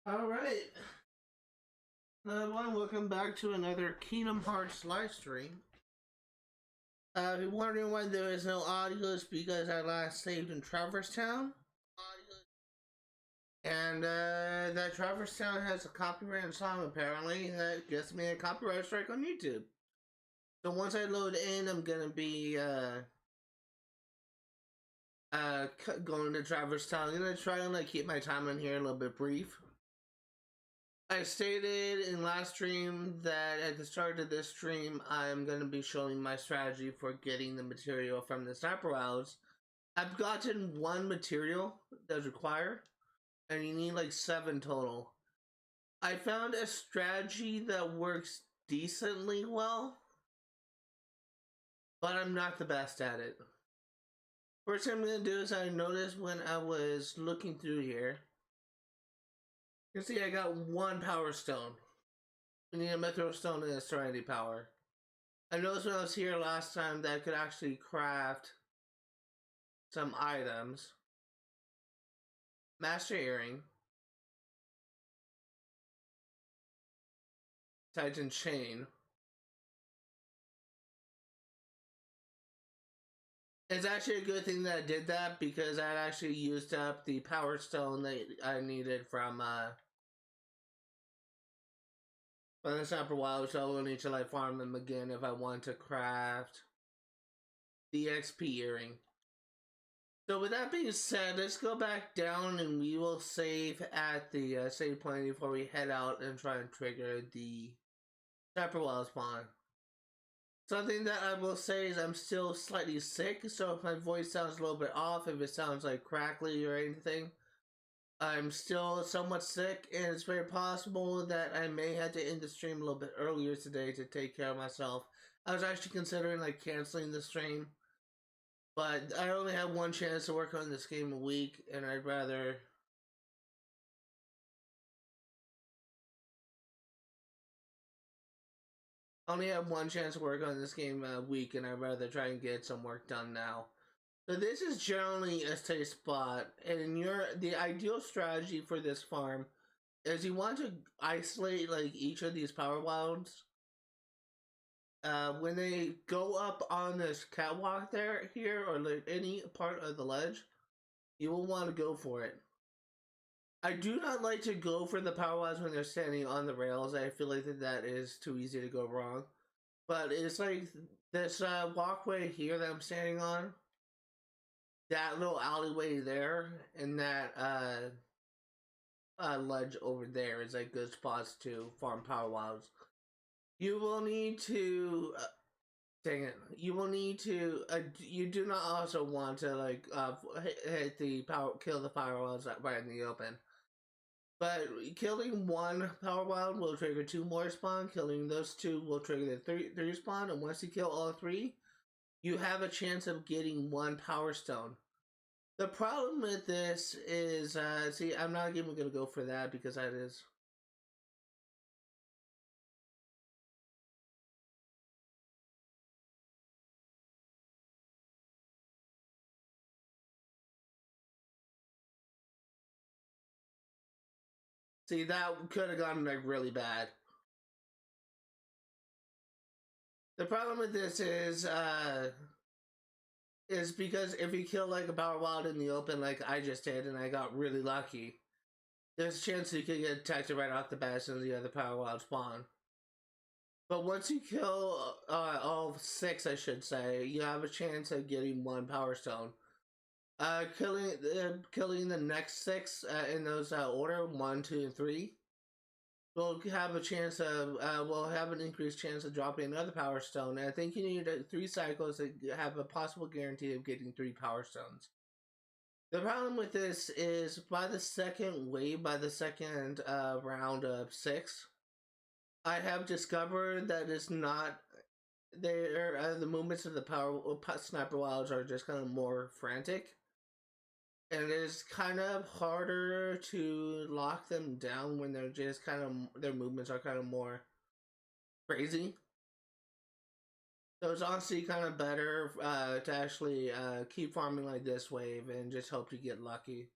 Alright, everyone, welcome back to another Kingdom Hearts live stream. If you're wondering why there is no audio, it's because I last saved in Traverse Town. And that Traverse Town has a copyrighted song apparently that gets me a copyright strike on YouTube. So once I load in, I'm gonna be going to Traverse Town. I'm gonna try and keep my time in here a little bit brief. I stated in last stream that at the start of this stream, I'm going to be showing my strategy for getting the material from the Sniperwilds. I've gotten one material that's required, and you need like 7 total. I found a strategy that works decently well, but I'm not the best at it. First thing I'm going to do is I noticed when I was looking through here, you can see I got 1 power stone. We need a Mythril stone and a Serenity power. I noticed when I was here last time that I could actually craft some items. Master Earring. Titan Chain. It's actually a good thing that I did that because I actually used up the power stone that I needed from the Sniperwild, so I will need to farm them again if I want to craft the XP earring. So with that being said, let's go back down and we will save at the save point before we head out and try and trigger the Sniperwild spawn. Something that I will say is I'm still slightly sick, so if my voice sounds a little bit off, if it sounds like crackly or anything, I'm still somewhat sick, and it's very possible that I may have to end the stream a little bit earlier today to take care of myself. I was actually considering canceling the stream, but I only have one chance to work on this game a week, and I'd rather only have one chance to work on this game a week, and I'd rather try and get some work done now. So this is generally a safe spot, and the ideal strategy for this farm is you want to isolate each of these power wilds. When they go up on this catwalk here or any part of the ledge, you will want to go for it. I do not like to go for the power wilds when they're standing on the rails. I feel like that is too easy to go wrong. But it's like this walkway here that I'm standing on. That little alleyway there and that ledge over there is good spots to farm power wilds. You will need to dang it. You will need to you do not also want to hit the power kill the power wilds right in the open. But killing 1 power wild will trigger 2 more spawn. Killing those 2 will trigger the 3 spawn, and once you kill all 3, you have a chance of getting 1 power stone. The problem with this is, see, I'm not even going to go for that because that is... See, that could have gone really bad. The problem with this is because if you kill a power wild in the open like I just did and I got really lucky, there's a chance you could get attacked right off the bat and the other power wild spawn. But once you kill all 6, I should say, you have a chance of getting 1 power stone. Killing the next 6 in those order 1, 2, and 3 will have a chance of will have an increased chance of dropping another power stone. And I think you need 3 cycles to have a possible guarantee of getting 3 power stones. The problem with this is by the second wave, by the second round of 6, I have discovered that it's not there. The movements of the sniper wilds are just kind of more frantic. And it's kind of harder to lock them down when they're just their movements are kind of more crazy. So it's honestly kind of better to actually keep farming like this wave and just hope to get lucky.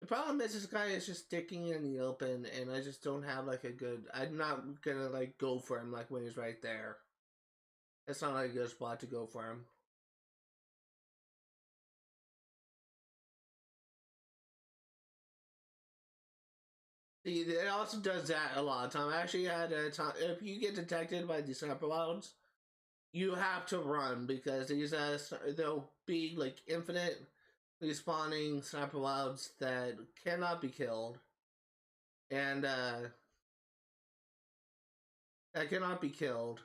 The problem is this guy is just sticking in the open, and I just don't have like a good. I'm not gonna like go for him like when he's right there. That's not like a good spot to go for him. See, it also does that a lot of time. I actually had a time if you get detected by the Sniperwilds, you have to run because they'll be like infinite respawning Sniperwilds that cannot be killed, and that cannot be killed.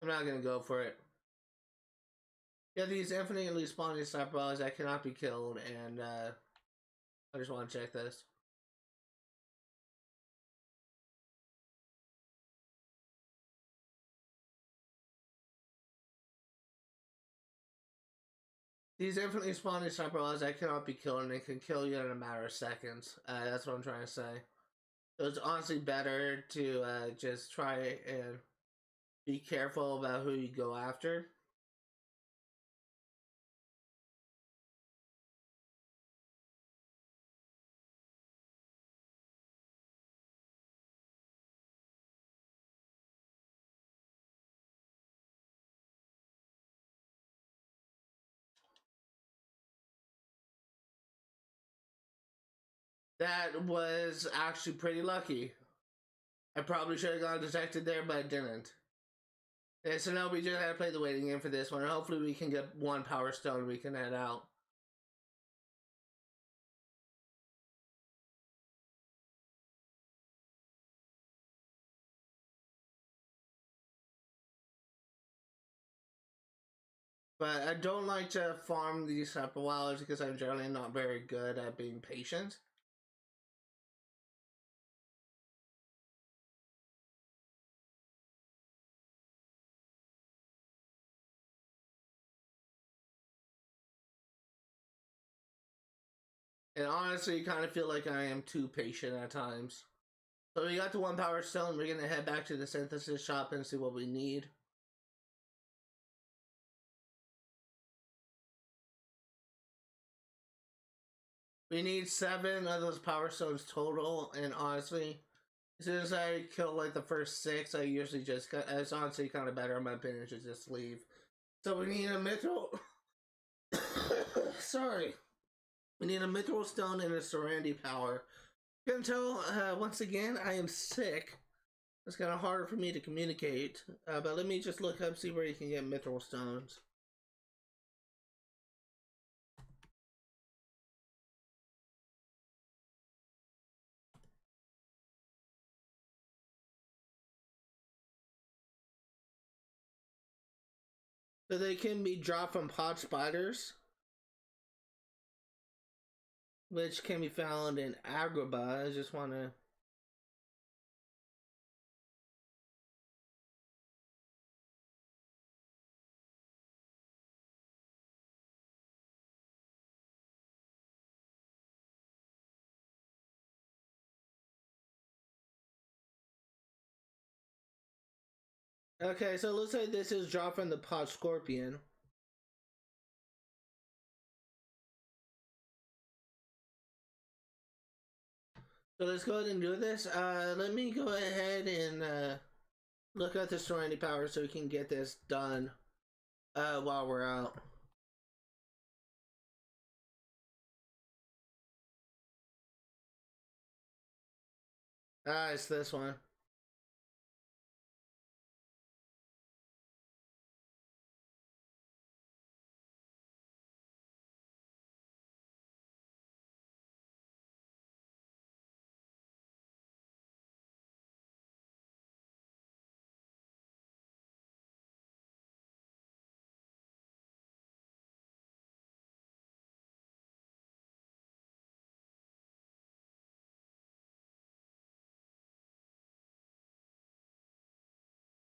I'm not gonna go for it. Yeah, these infinitely spawning Sniperwilds that cannot be killed, and I just want to check this. These infinitely spawning Sniperwilds that cannot be killed, and they can kill you in a matter of seconds. That's what I'm trying to say. So it's honestly better to just try and be careful about who you go after. That was actually pretty lucky. I probably should have gone detected there, but I didn't. And so now we just gotta play the waiting game for this one, and hopefully we can get one power stone we can head out. But I don't like to farm these type of wilds because I'm generally not very good at being patient. And honestly, kind of feel like I am too patient at times. So we got the one power stone. We're gonna head back to the synthesis shop and see what we need. We need 7 of those power stones total, and honestly, as soon as I kill like the first 6, I usually just, it's honestly kind of better in my opinion to just leave. So we need a Mythril. Sorry. We need a Mythril stone and a Serenity power. You can tell, once again, I am sick. It's kind of harder for me to communicate. But let me just look up, see where you can get Mythril stones. So they can be dropped from pod spiders, which can be found in Agrabah. I just want to. Okay, so it looks like this is dropped from the pod scorpion. So let's go ahead and do this. Let me go ahead and look at the Serenity power so we can get this done while we're out. It's this one.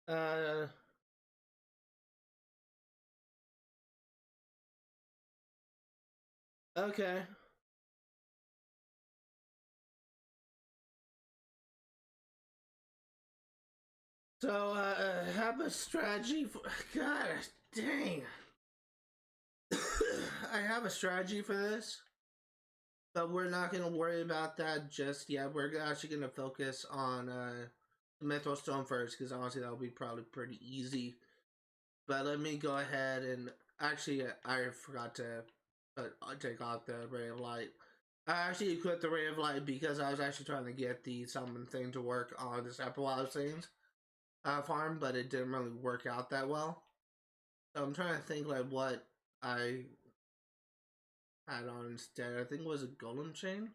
Uh, okay. So, have a strategy for. God dang. I have a strategy for this, but we're not going to worry about that just yet. We're actually going to focus on the Mythril Stone first, because honestly that will be probably pretty easy. But let me go ahead and actually, I forgot to take off the Ray of Light. I actually equipped the Ray of Light because I was actually trying to get the summon thing to work on the Sniperwild things farm, but it didn't really work out that well. So I'm trying to think like what I had on instead. I think it was a Golem Chain.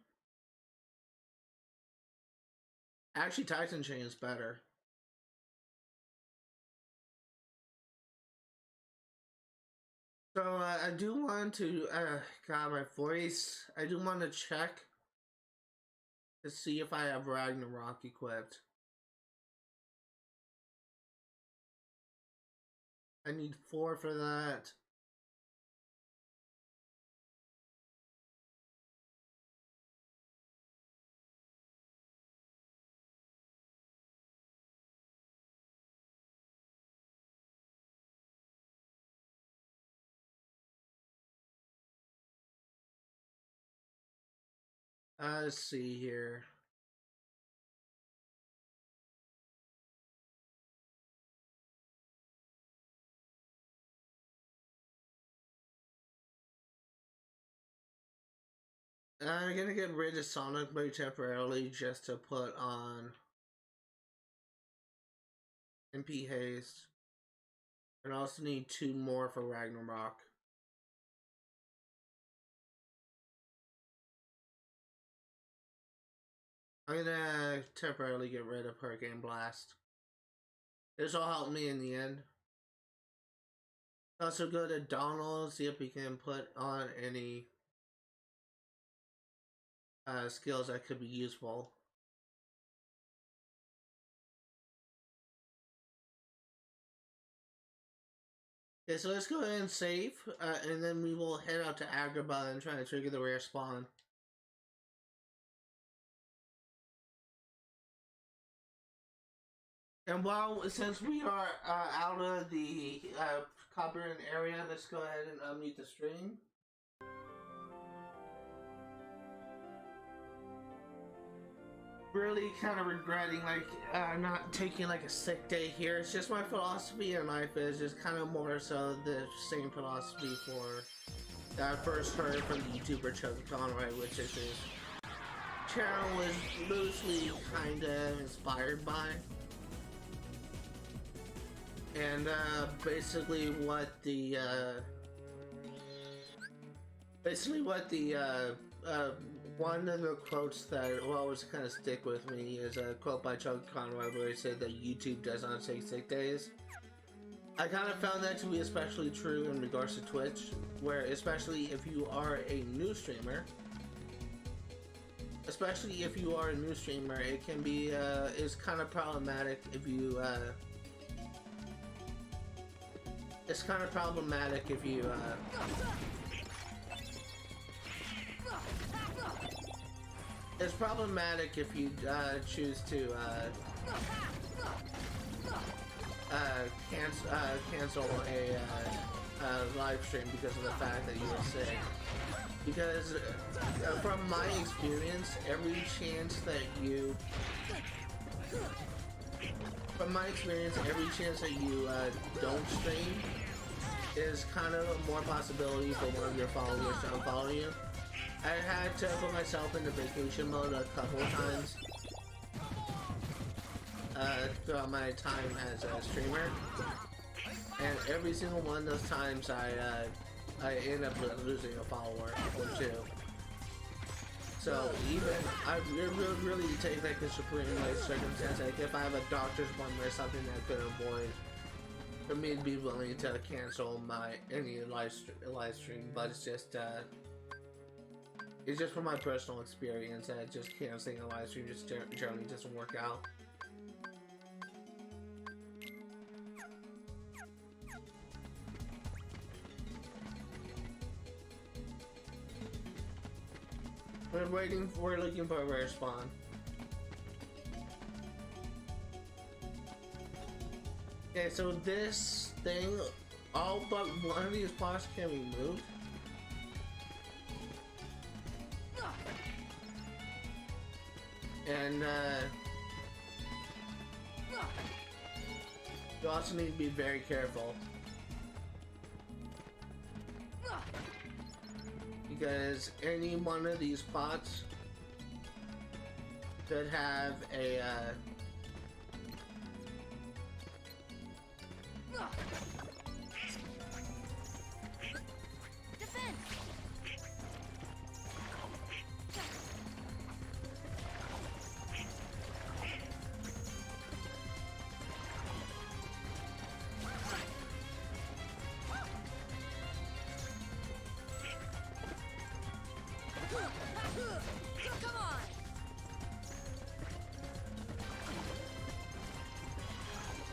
Actually, Titan Chain is better. So I do want to, God, my voice. I do want to check to see if I have Ragnarok equipped. I need 4 for that. Let's see here. I'm gonna get rid of Sonic Blade temporarily just to put on MP Haste. And I also need 2 more for Ragnarok. I'm gonna temporarily get rid of Hurricane Blast. This will help me in the end. Also go to Donald, see if we can put on any skills that could be useful. Okay, so let's go ahead and save, and then we will head out to Agrabah and try to trigger the rare spawn. And while, since we are out of the copyright area, let's go ahead and unmute the stream. Really kind of regretting like not taking like a sick day here. It's just my philosophy in life is just kind of more so the same philosophy for that I first heard from the YouTuber Chuck Conway, which is his channel was loosely kind of inspired by. And basically what the one of the quotes that will always kind of stick with me is a quote by Chuck Conway where he said that YouTube does not take sick days. I kind of found that to be especially true in regards to Twitch, where especially if you are a new streamer, it can be is kind of problematic if you it's kind of problematic if you it's problematic if you choose to cancel a live stream because of the fact that you were sick. Because from my experience, every chance that you don't stream is kind of a more possibility for one of your followers to unfollow you. I had to put myself into vacation mode a couple of times throughout my time as a streamer, and every single one of those times I end up losing a follower or 2. So even I really take like a supreme like circumstance, like if I have a doctor's appointment or something that I could avoid, for me to be willing to cancel any live stream, but it's just from my personal experience that just canceling a live stream just generally doesn't work out. We're looking for a rare spawn. Okay, so this thing, all but one of these spots can be moved. And you also need to be very careful. Because any one of these pots could have a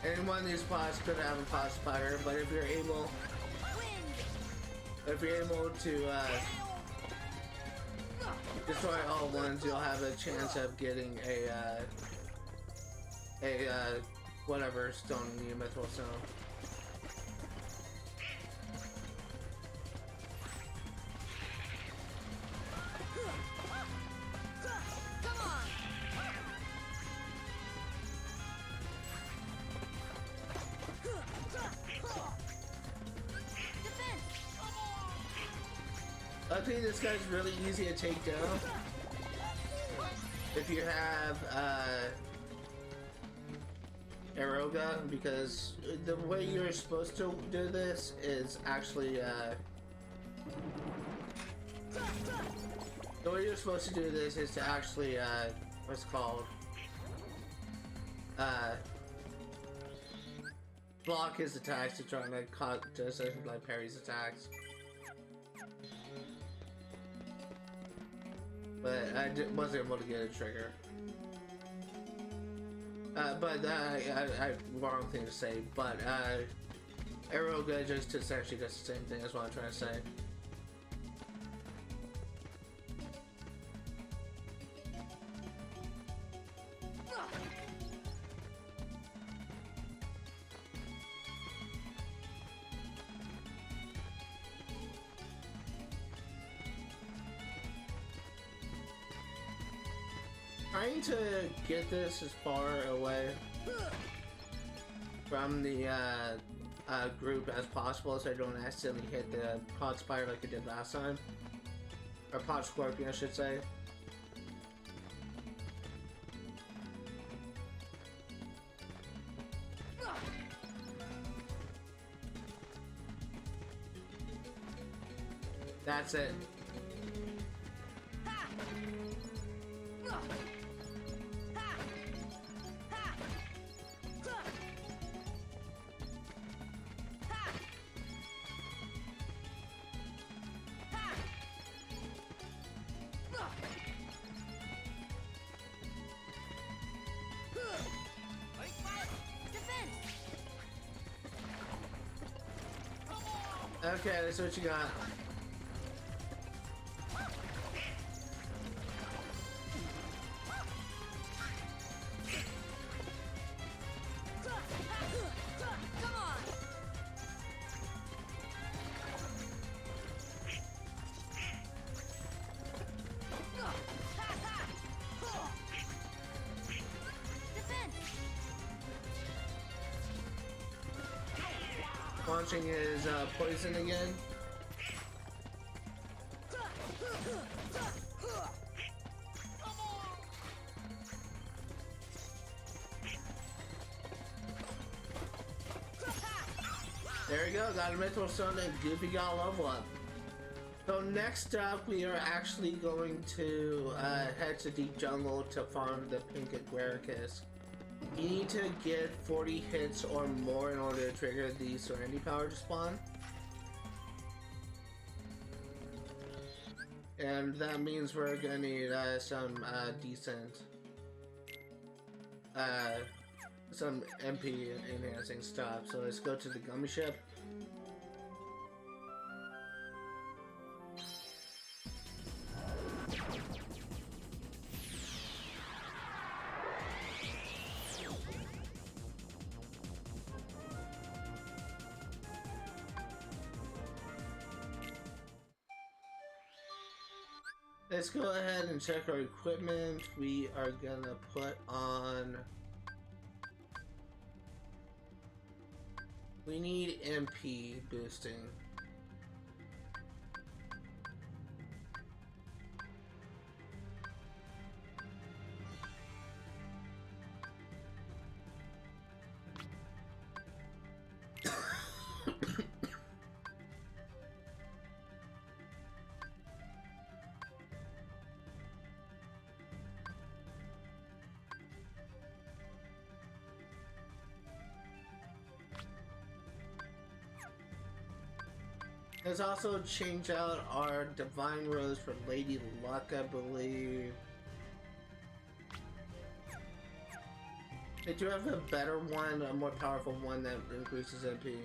any one of these pots could have a pot spider, but if you're able to destroy all ones, you'll have a chance of getting a whatever stone you need, Mythril stone. Luckily, this guy's really easy to take down if you have arrow gun, because the way you're supposed to do this is actually the way you're supposed to do this is to actually what's it called, block his attacks to try to essentially like parry his attacks. But I wasn't able to get a trigger. Wrong thing to say, but arrow gun just essentially does the same thing as what I'm trying to say. Trying to get this as far away from the group as possible so I don't accidentally hit the pod spider like I did last time. Or pod scorpion, I should say. That's it. Okay, that's what you got. Launching his poison again. There we go, got a Mythril stone and Goofy got a level up. So next up, we are actually going to head to Deep Jungle to farm the pink Aguericus. You need to get 40 hits or more in order to trigger the Serenity power to spawn. And that means we're gonna need some decent some MP enhancing stuff. So let's go to the gummi ship. Let's go ahead and check our equipment. We are gonna put on... We need MP boosting. Let's also change out our Divine Rose for Lady Luck, I believe. They do have a better one, a more powerful one that increases MP.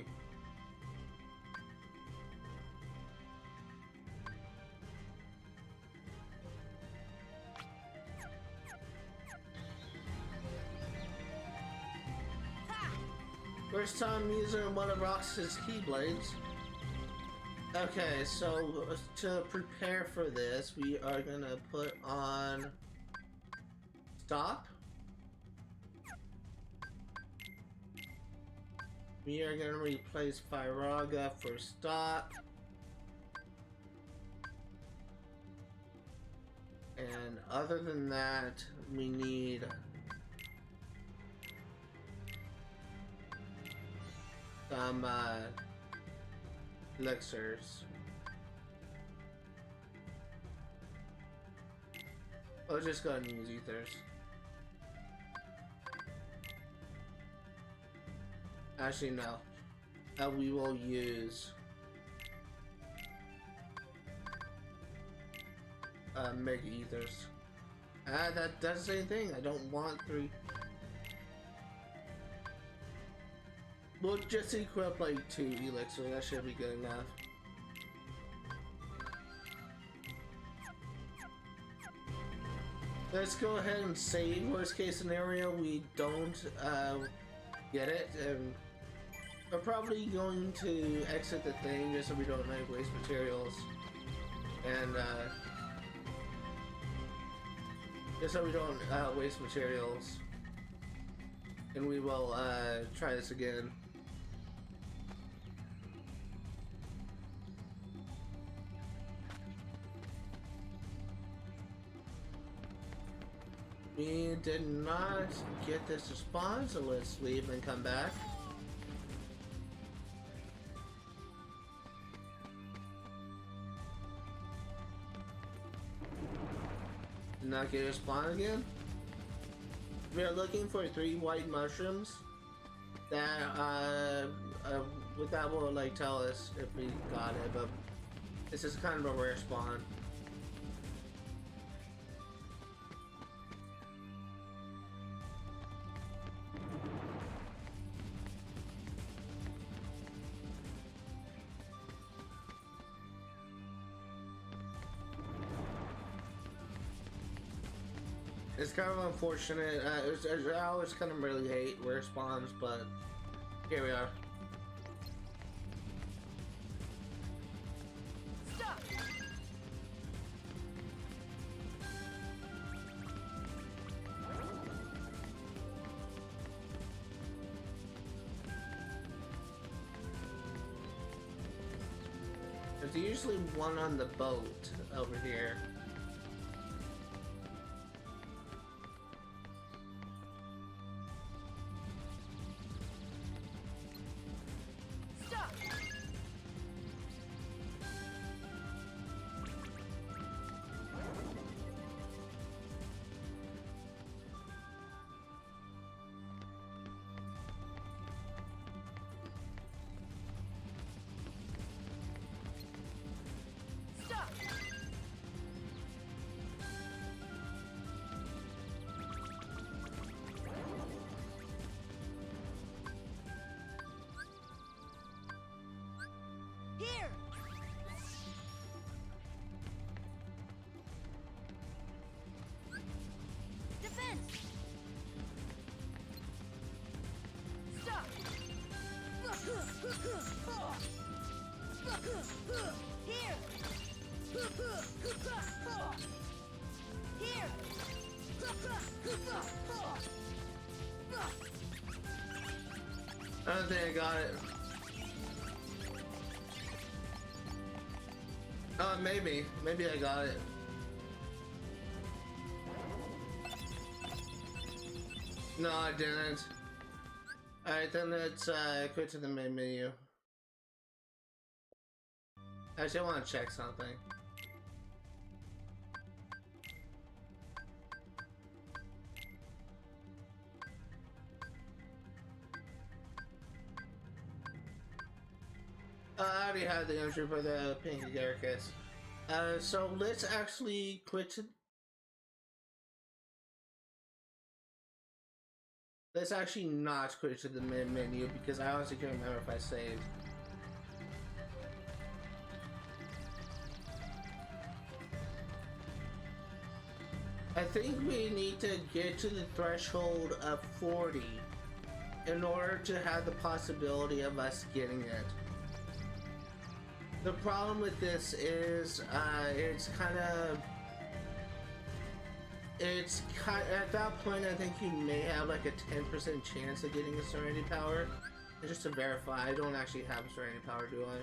First time using one of Rox's keyblades. Okay, so to prepare for this, we are gonna put on stop. We are gonna replace Fyraga for stop. And other than that, we need some elixirs. I'll just go ahead and use ethers. Actually, no. We will use mega ethers. That does the same thing. I don't want 3. We'll just equip like 2 elixirs. That should be good enough. Let's go ahead and save. Worst case scenario, we don't get it, and we're probably going to exit the thing just so we don't like waste materials, and just so we don't waste materials, and we will try this again. We did not get this to spawn, so let's leave and come back. Did not get a spawn again. We are looking for 3 white mushrooms that that will like tell us if we got it, but this is kind of a rare spawn. It's kind of unfortunate. I always kind of really hate rare spawns, but here we are. Stop. There's usually one on the boat over here. Here. Defense. Stop. Here. Here. I don't think I got it. Oh, maybe. Maybe I got it. No, I didn't. Alright, then let's quit to the main menu. Actually, I want to check something. I already had the entry for the pink Garricus. So let's actually quit to... Let's actually not quit to the main menu because I honestly can't remember if I saved. I think we need to get to the threshold of 40 in order to have the possibility of us getting it. The problem with this is at that point I think you may have like a 10% chance of getting a Serenity power. And just to verify, I don't actually have a Serenity power, do I?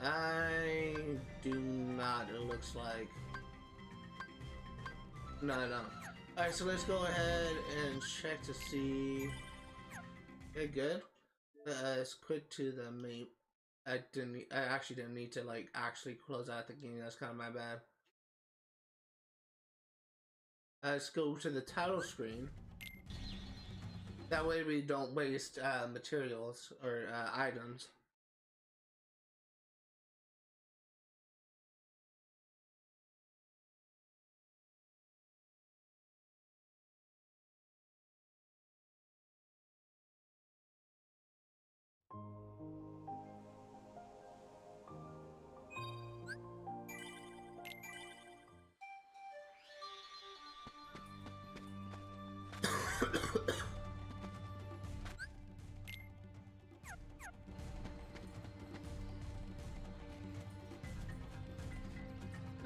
I do not, it looks like. No, I don't. Alright, so let's go ahead and check to see. Okay, good. Let's quit to the main. I actually didn't need to like actually close out the game. That's kind of my bad. Let's go to the title screen. That way we don't waste materials or items.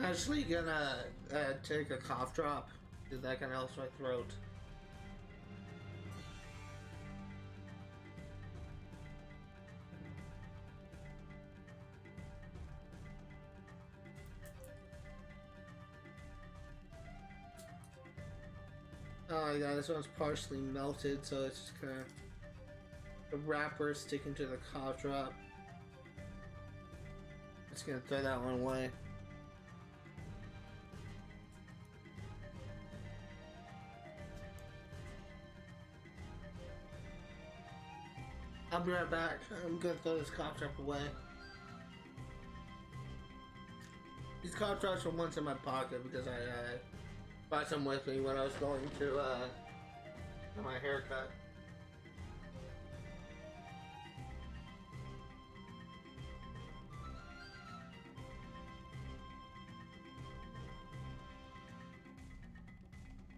Actually gonna take a cough drop because that kind of helps my throat. Oh yeah, this one's partially melted, so it's just kind of the wrapper sticking to the cough drop. Just gonna throw that one away. I'll be right back. I'm gonna throw this cough drop away. These cough drops were once in my pocket because I brought some with me when I was going to my haircut.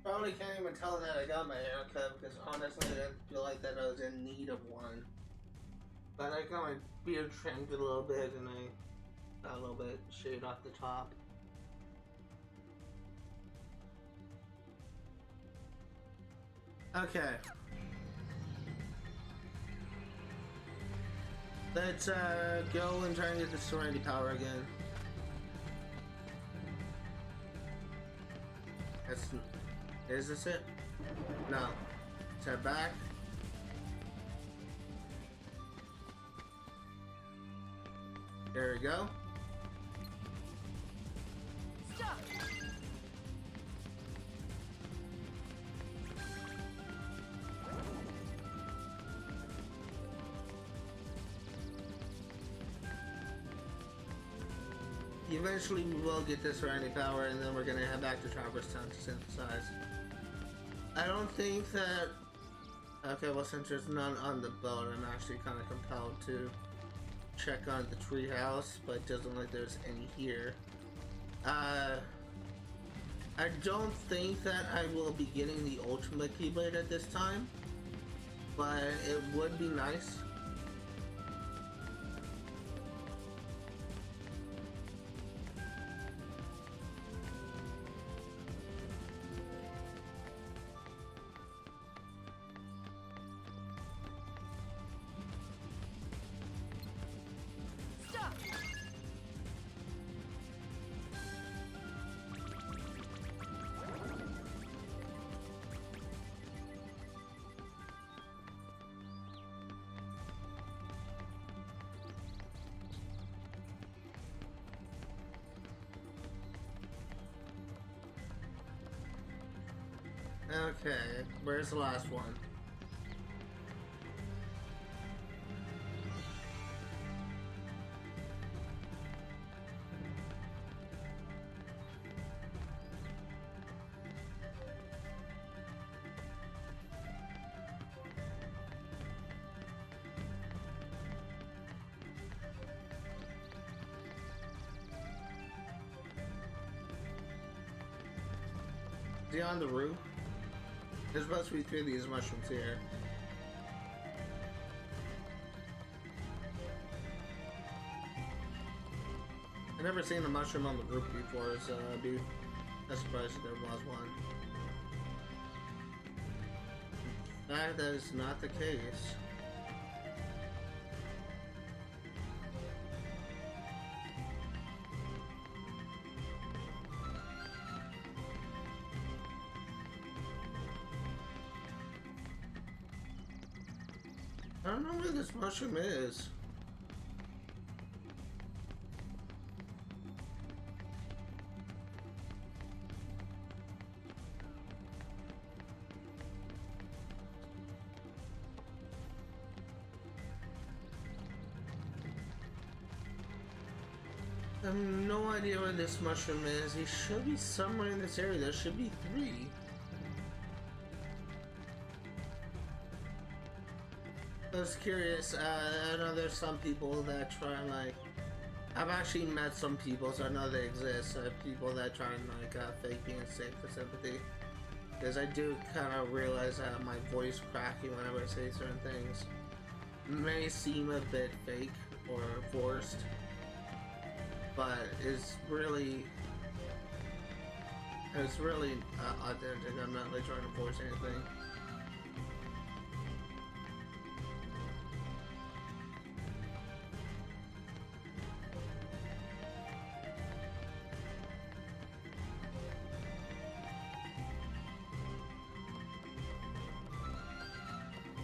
Probably can't even tell that I got my haircut because honestly I didn't feel like that I was in need of one. But I got my beard trimmed a little bit and I got a little bit shaved off the top. Okay. Let's go and try and get the Serenity power again. Is this it? No. Let's head back. There we go. Stop. Eventually we will get this Serenity power and then we're gonna head back to Traverse Town to synthesize. I don't think that... Okay, well since there's none on the boat, I'm actually kind of compelled to check on the treehouse, but it doesn't look like there's any here. I don't think that I will be getting the ultimate keyblade at this time, but it would be nice. Stop. Okay, where's the last one? Is he on the roof? There's supposed to be 3 of these mushrooms here. I've never seen a mushroom on the roof before, so I'd be surprised if there was one. That is not the case. I don't know where this mushroom is. I have no idea where this mushroom is. He should be somewhere in this area. There should be 3. I was curious. I know there's some people that try and like. I've actually met some people, so I know they exist. People that try and like fake being sick for sympathy, because I do kind of realize my voice cracking whenever I say certain things may seem a bit fake or forced, but it's really authentic. I'm not like trying to force anything.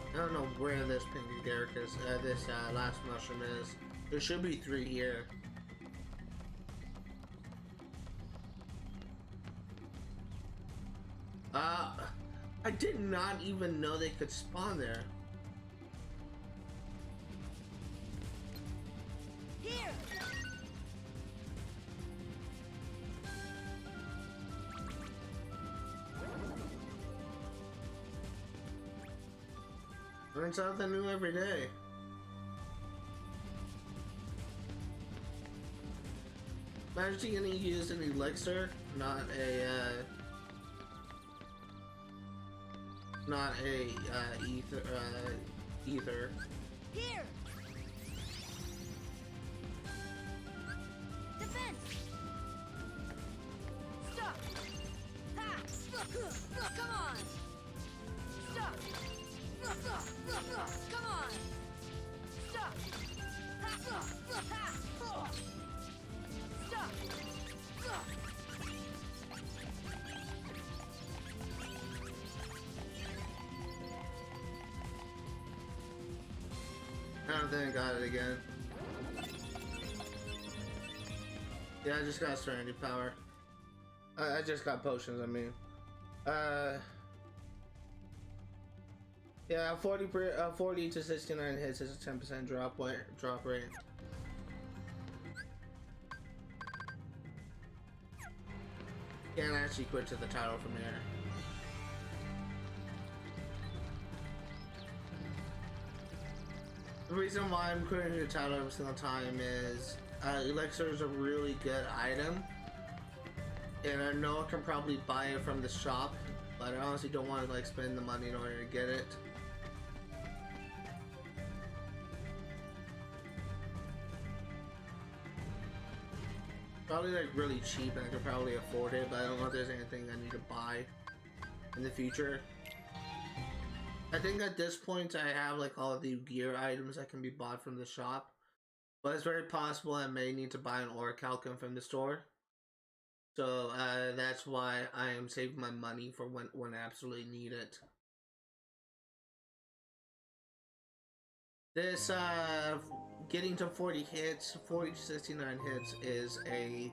I don't know where this pinky derrick is, this last mushroom is. There should be 3 here. I did not even know they could spawn there. Here. Learn something new every day. Imagine you gonna use an elixir, not a ether. Here. Defense. Stop. Ha. Come on. Stop. Come on. Stop. Stop. I don't think I got it again. Yeah, I just got Serenity power. I just got potions, I mean. Yeah, 40 to 69 hits is a 10% drop rate. Can't actually quit to the title from here. The reason why I'm quitting the title every single time is elixir is a really good item, and I know I can probably buy it from the shop, but I honestly don't want to like spend the money in order to get it. Probably like really cheap and I could probably afford it, but I don't know if there's anything I need to buy in the future. I think at this point I have like all the gear items that can be bought from the shop, but it's very possible I may need to buy an orichalcum from the store. So that's why I am saving my money for when I absolutely need it. This getting to 40 hits, 40 to 69 hits is a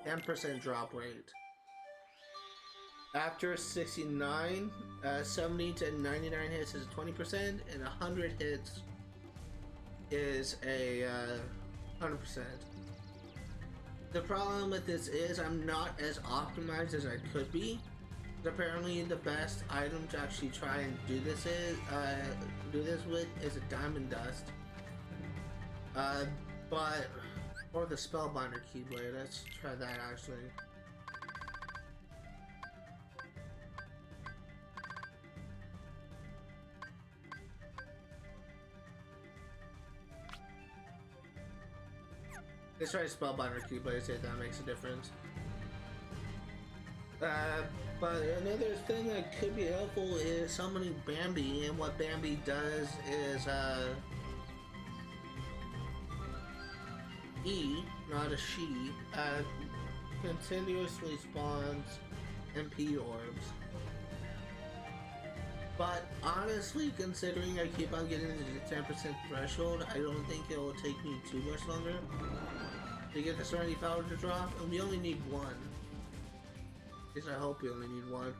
10% drop rate. After 69, 70 to 99 hits is 20%, and 100 hits is a 100%. The problem with this is I'm not as optimized as I could be. Apparently, the best item to actually try and do this with is a diamond dust. Or the spellbinder keyblade. Let's try that actually. Let's try spellbinder keyblade. See if that makes a difference. But another thing that could be helpful is summoning Bambi, and what Bambi does is not a she, continuously spawns MP orbs. But honestly, considering I keep on getting to the 10% threshold, I don't think it will take me too much longer to get the Serenity power to drop, and we only need one. At least I hope we only need one.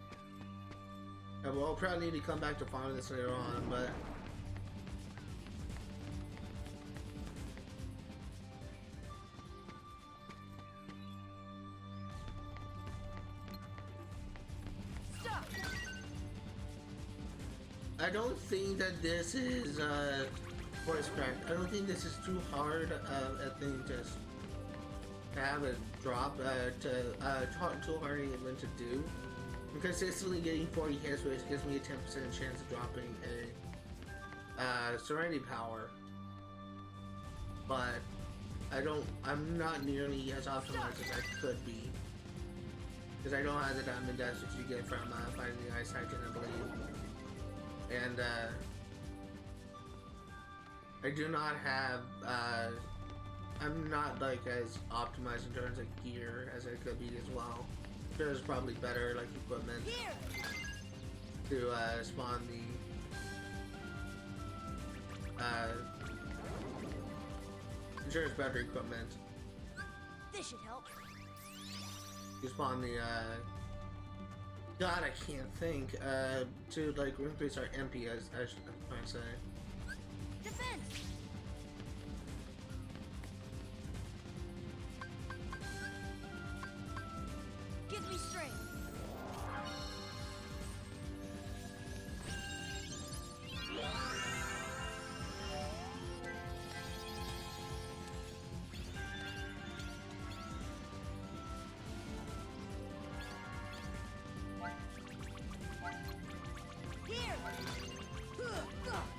We'll probably need to come back to farm this later on, but I don't think that this is voice crack. I don't think this is too hard a thing just to have it drop too hard even to do. I'm consistently getting 40 hits, which gives me a 10% chance of dropping a Serenity power. But I'm not nearly as optimized as I could be. Because I don't have the diamond dust which you get from fighting the Ice Titan, I believe. And I do not have, I'm not like as optimized in terms of gear as I could be as well. There's probably better like equipment to spawn the there's better equipment. This should help. You spawn the God, I can't think. To like increase our MP, as I'm trying to say. Defense. Give me strength. Here.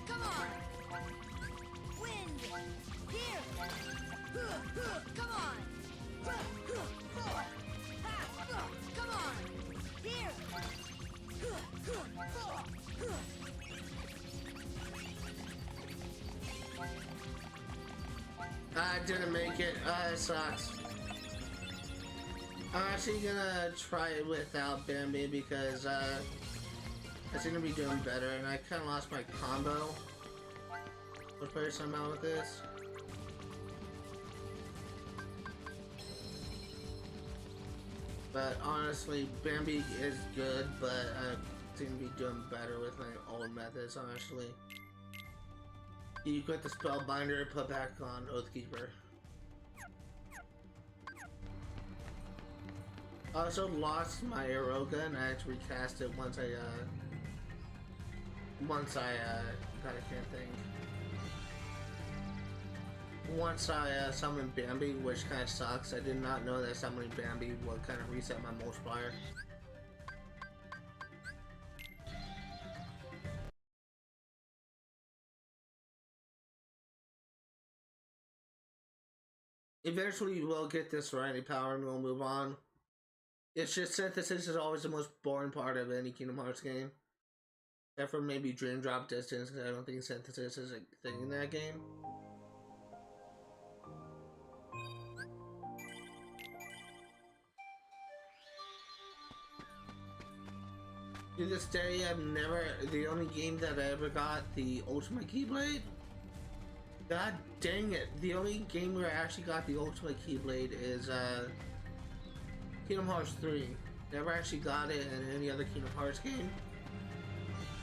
Come on. Wind. Here. Come on. Come on. Here. I didn't make it. It sucks. I'm actually gonna try it without Bambi because I seem to be doing better, and I kind of lost my combo. Let's play somehow with this. But honestly, Bambi is good, but I seem to be doing better with my old methods, honestly. You quit the Spellbinder, put back on Oathkeeper. I also lost my arrow gun. I had to recast it once I God, I can't think. Once I summoned Bambi, which kind of sucks. I did not know that summoning Bambi would kind of reset my multiplier. Eventually we'll get this Serenity power and we'll move on. It's just synthesis is always the most boring part of any Kingdom Hearts game. Except for maybe Dream Drop Distance, because I don't think synthesis is a thing in that game. To this day, the only game that I ever got the Ultimate Keyblade. God dang it, the only game where I actually got the Ultimate Keyblade is Kingdom Hearts 3. Never actually got it in any other Kingdom Hearts game.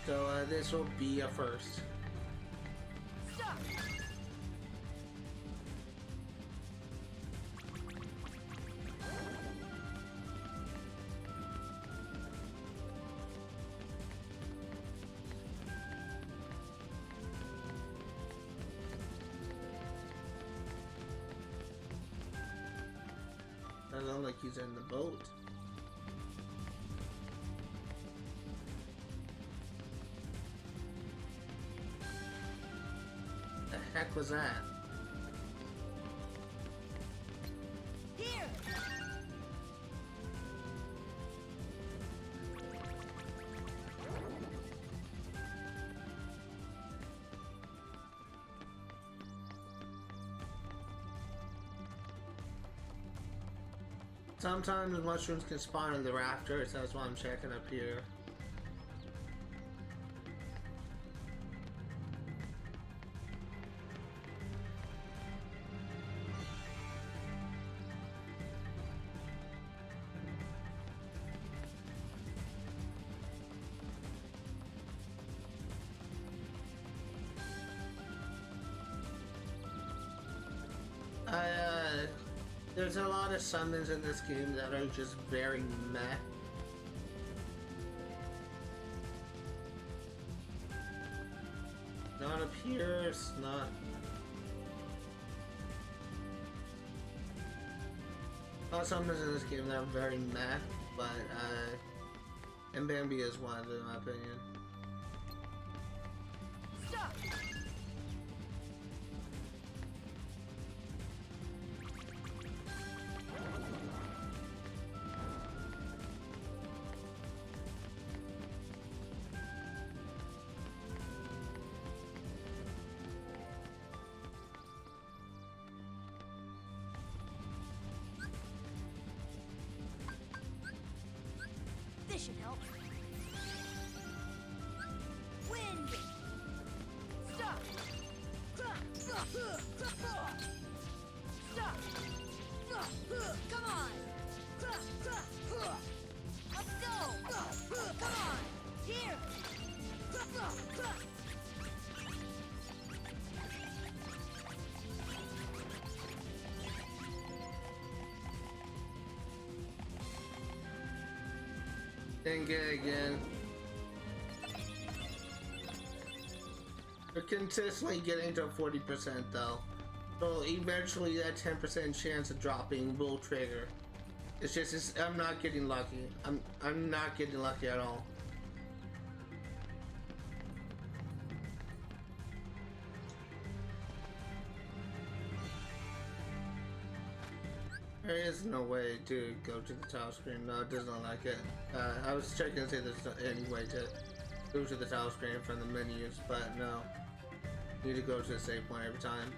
So this will be a first. Stop. I don't like he's in the boat. The heck was that? Here. Sometimes mushrooms can spawn in the rafters, that's why I'm checking up here. There's a lot of summons in this game that are just very meh. Not up here, it's not. A lot of summons in this game that are very meh, but and Bambi is one of them in my opinion. Stop. This should help. Wind. Stop. Stop. Come on. Let's go. Come on. Here. Didn't get it again. We're consistently getting to 40% though. So eventually that 10% chance of dropping will trigger. It's just, I'm not getting lucky. I'm not getting lucky at all. There is no way to go to the tile screen. No, it does not like it. I was checking to see if there's any way to go to the tile screen from the menus, but no. You need to go to the save point every time.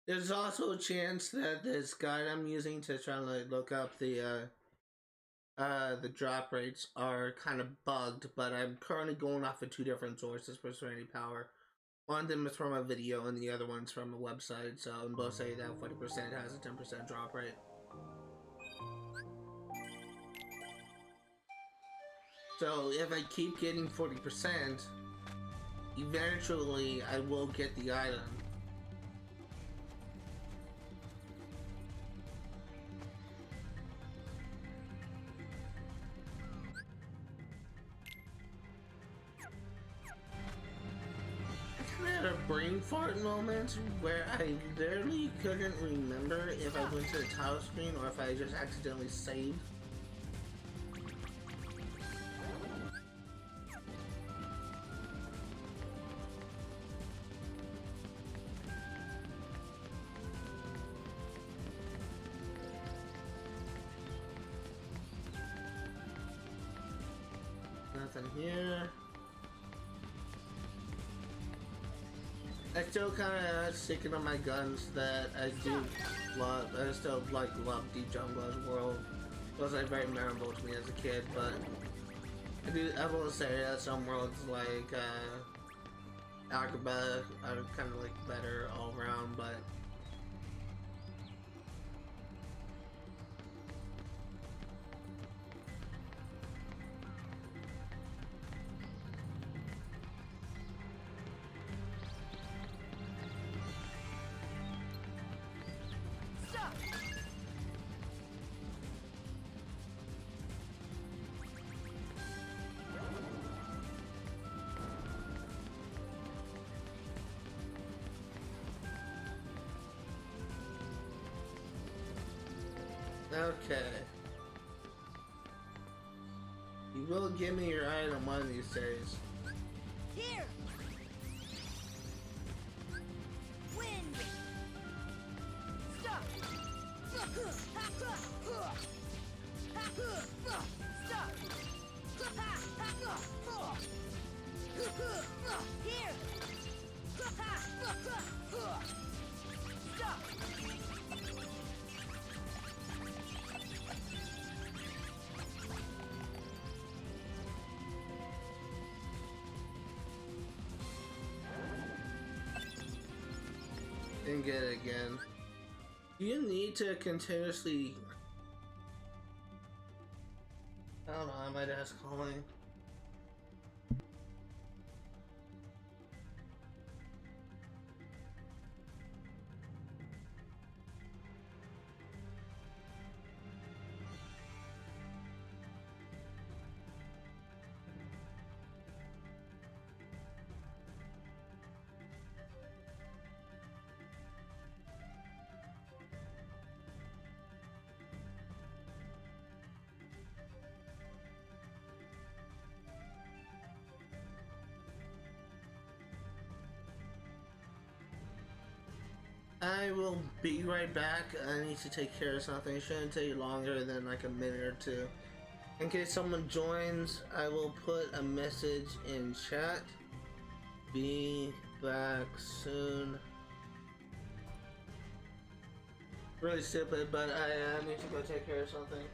There's also a chance that this guide I'm using to try and like look up the drop rates are kind of bugged, but I'm currently going off of two different sources for Serenity Power. One of them is from a video and the other one's from a website, so I'm both say that 40% has a 10% drop rate. So if I keep getting 40%, eventually I will get the item. Brain fart moment where I literally couldn't remember if I went to the tile screen or if I just accidentally saved. nothing here. I still kind of sticking on my guns that I do love. I still love Deep Jungle's world. It was like very memorable to me as a kid, but I will say that some worlds like Agrabah are kind of like better all around, but okay. You will give me your item one of these days. Here. Wind. Stop. Stop. Here. Stop. And get it again. You need to continuously. I don't know, my dad's calling. I will be right back. I need to take care of something. It shouldn't take longer than like a minute or two. In case someone joins, I will put a message in chat. Be back soon. Really stupid, but I need to go take care of something.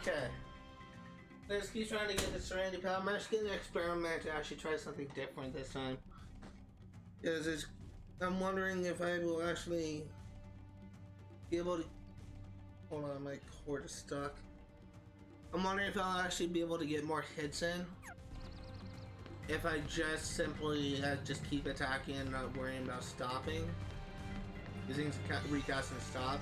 Okay. Let's keep trying to get the Serenity Pal. I'm actually going to experiment to actually try something different this time. Because I'm wondering if I will actually be able to. Hold on, my cord is stuck. I'm wondering if I'll actually be able to get more hits in. If I just simply just keep attacking and not worrying about stopping. Using recast and stop.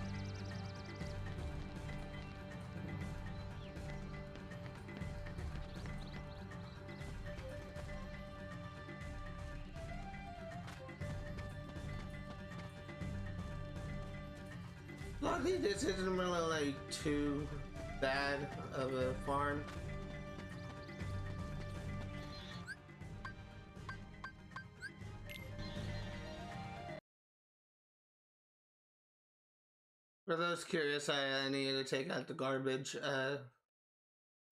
Luckily, this isn't really like too bad of a farm. For those curious, I need to take out the garbage.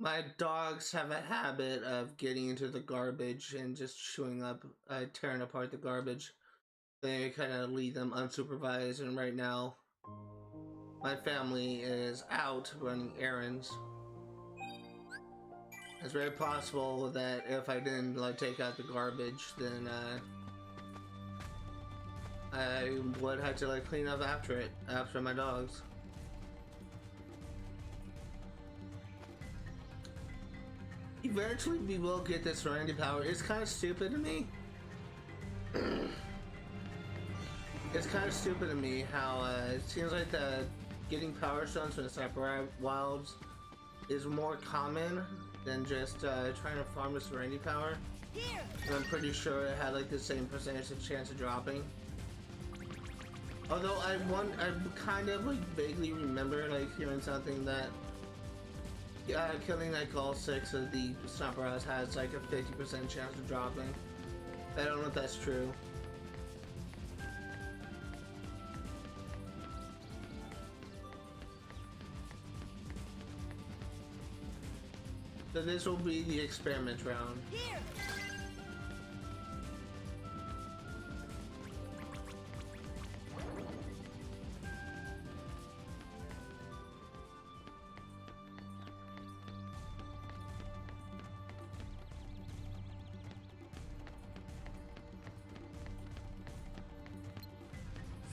My dogs have a habit of getting into the garbage and just chewing up, tearing apart the garbage. They kind of leave them unsupervised, and right now, my family is out running errands. It's very possible that if I didn't take out the garbage, then I would have to clean up after it, after my dogs. Eventually we will get this Serenity power. It's kind of stupid to me. It's kind of stupid to me how it seems like getting power stones from the Sniperwilds is more common than just trying to farm the Serenity power. And I'm pretty sure it had the same percentage of chance of dropping. Although I kind of vaguely remember hearing something that killing all 6 of the Sniperwild has a 50% chance of dropping. I don't know if that's true. So this will be the experiment round. Here.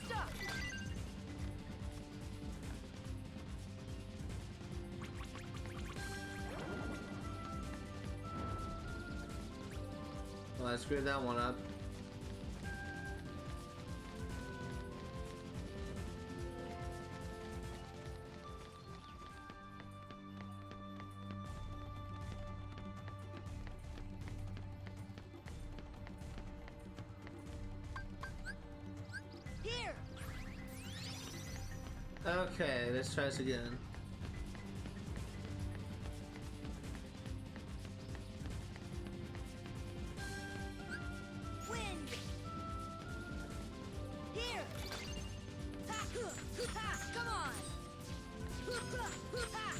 Stop. Well, I screwed that one up. Here. Okay, let's try this again. Wind. Here. Ha, ha, come on. Ha, ha, ha.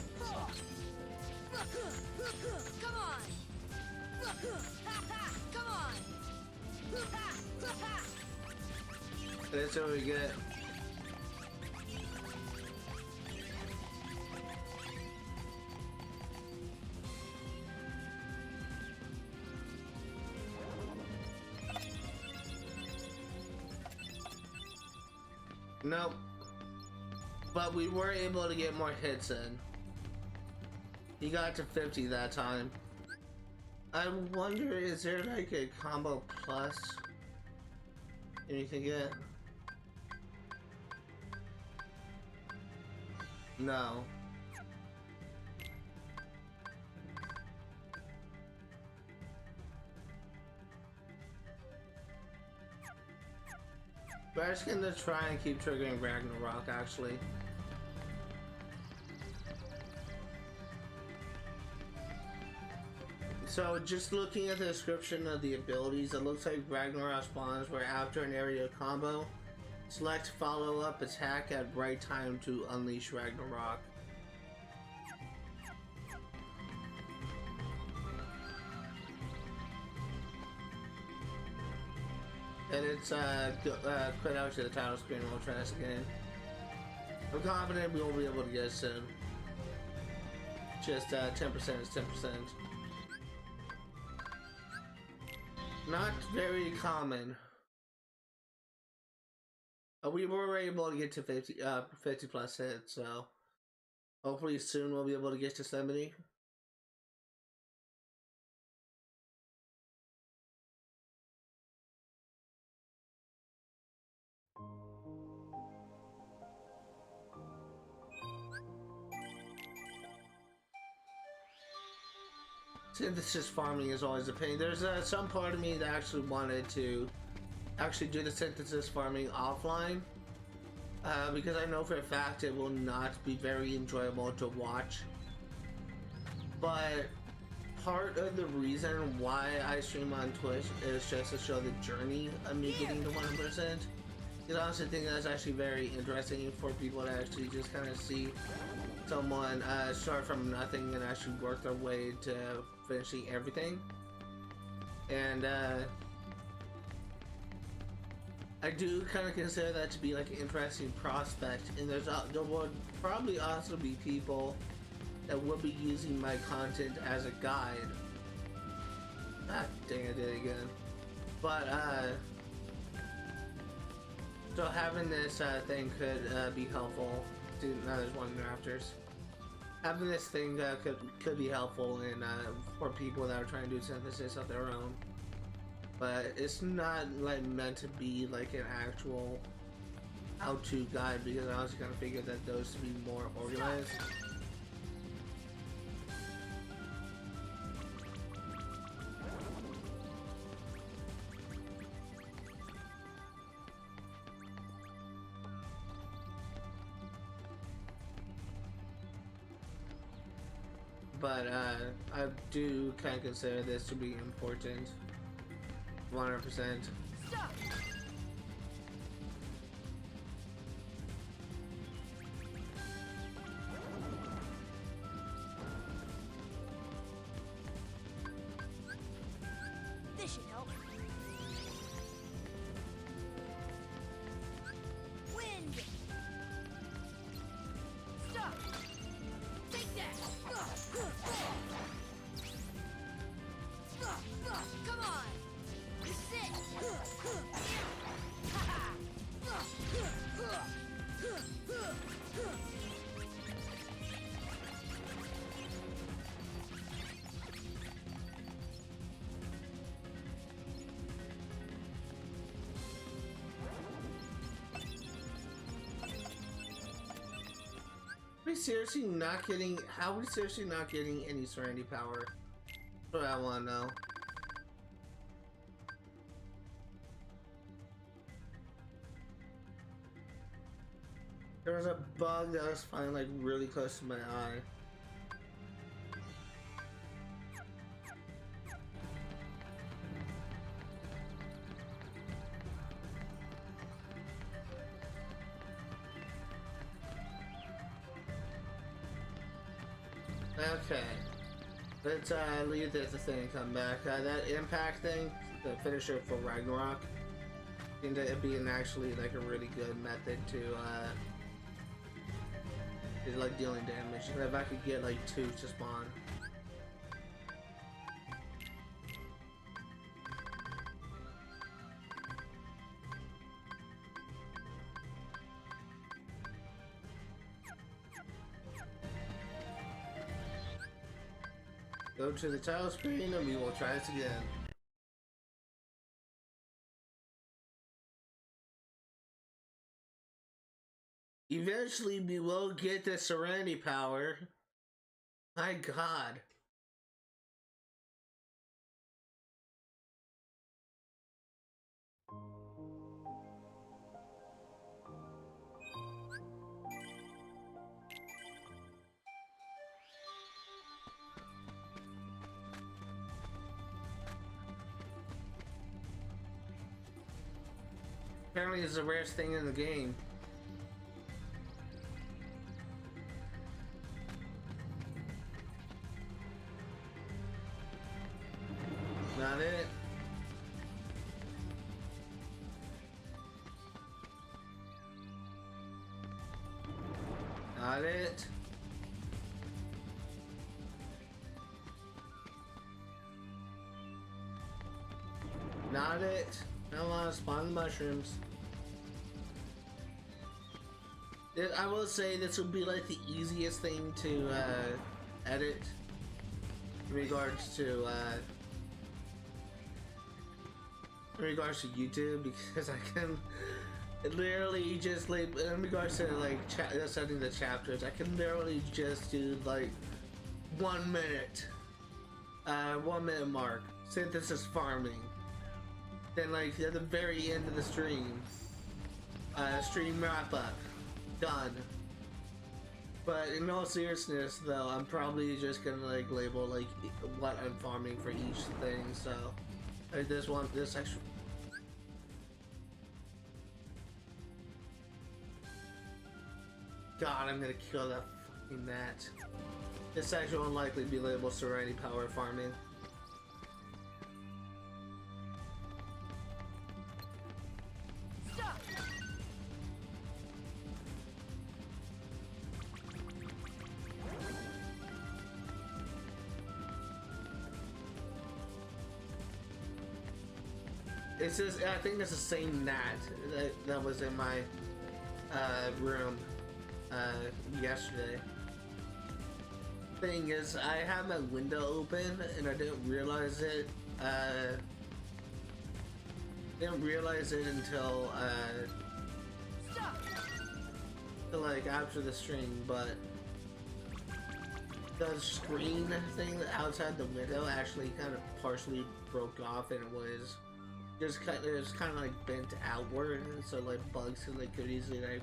Come on. Ha, ha, come on. Ha, ha. That's what we get. Nope. But we were able to get more hits in. He got to 50 that time. I wonder, is there a combo plus anything yet? No. But I'm just gonna try and keep triggering Ragnarok actually. So just looking at the description of the abilities, it looks like Ragnarok spawns where after an area combo, select follow-up attack at right time to unleash Ragnarok. And it's quit out to the title screen and we'll try this again. I'm confident we will be able to get it soon. Just 10% is 10%. Not very common. We were able to get to 50 plus hits, so hopefully soon we'll be able to get to 70. Synthesis farming is always a pain. There's some part of me that actually wanted to actually do the synthesis farming offline because I know for a fact it will not be very enjoyable to watch. But part of the reason why I stream on Twitch is just to show the journey of me getting to 100%. I honestly think that's actually very interesting for people to actually just kind of see someone start from nothing and actually work their way to finishing everything. And I do kind of consider that to be like an interesting prospect. And there would probably also be people that will be using my content as a guide. Ah, dang, I did it again. But so having this thing could be helpful. Now there's one in the rafters. Having this thing could be helpful in for people that are trying to do synthesis of their own. But it's not like meant to be like an actual how-to guide, because I was kind of figured that those to be more organized. But I do kind of consider this to be important, 100%. Stop. This should help. Wind. Stop. Take that. Come on. Sit. Are we seriously not getting? How are we seriously not getting any Serenity power? That's what I want to know. There was a bug that was flying like really close to my eye. Okay, let's leave this thing and come back. That impact thing, the finisher for Ragnarok, seemed to be actually like a really good method to like dealing damage. And if I could get like 2 to spawn. Go to the title screen and we will try this again. Eventually we will get the Serenity power. My god. Apparently it's the rarest thing in the game. Not it. Not it. Not it. I don't want to spawn mushrooms. I will say this would be like the easiest thing to edit in regards to YouTube, because I can literally just like in regards to like setting the chapters, I can literally just do like 1 minute, 1 minute mark, synthesis farming. Then like at the very end of the stream, stream wrap up, done. But in all seriousness though, I'm probably just gonna like label like what I'm farming for each thing, so like this extra. God, I'm gonna kill that fucking gnat. This actually will unlikely be labeled Serenity power farming. Stop. It's just, I think it's the same gnat that was in my room yesterday. Thing is, I had my window open and I didn't realize it. Didn't realize it until Stop. like after the stream, but the screen thing outside the window actually kind of partially broke off, and it was kind of like bent outward, and so like bugs could easily like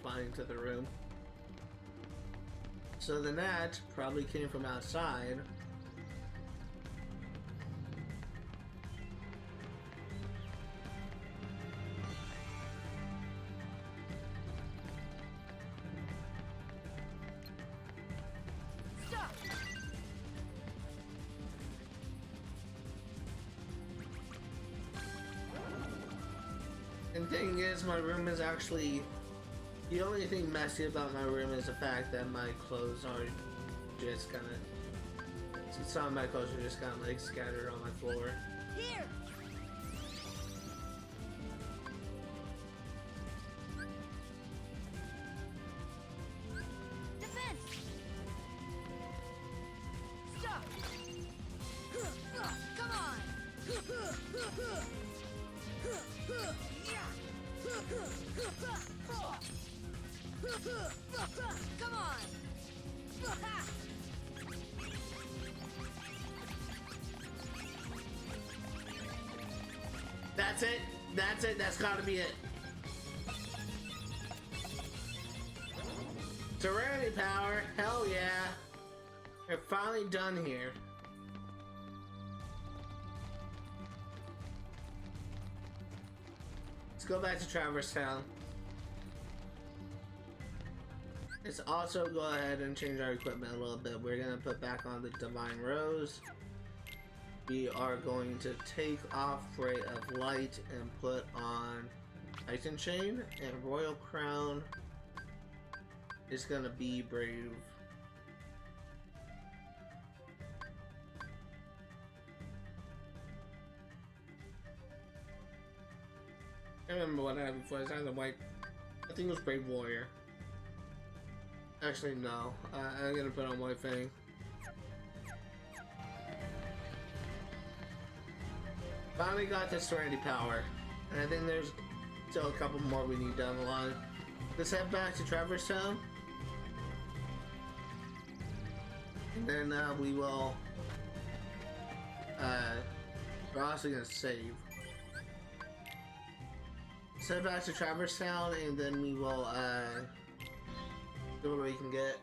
fly into the room. So the gnat probably came from outside. Stop. And the thing is, my room is actually, the only thing messy about my room is the fact that my clothes are just kind of, some of my clothes are just kind of like scattered on my floor. Here. Defense. Stop. Come on. Come on. That's it. That's it. That's gotta be it. Serenity power. Hell yeah. We're finally done here. Let's go back to Traverse Town. Let's also go ahead and change our equipment a little bit. We're gonna put back on the Divine Rose. We are going to take off Ray of Light and put on Titan Chain, and Royal Crown is gonna be Brave. I remember what I had before. It's either white. I think it was Brave Warrior. Actually, no. I'm gonna put on White Fang. Finally got the Serenity power, and I think there's still a couple more we need down the line. Let's head back to Traverse Town, and then we will. We're also gonna save. Let's head back to Traverse Town, and then we will see what we can get.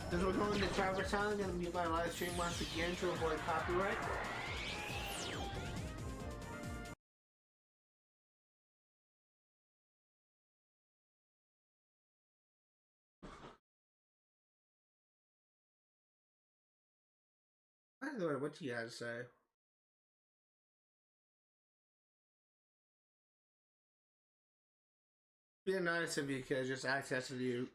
Since we're going to Traverse Town, I'm going to mute my live stream once again to avoid copyright. By the way, what do you guys say? Be nice if you could just access the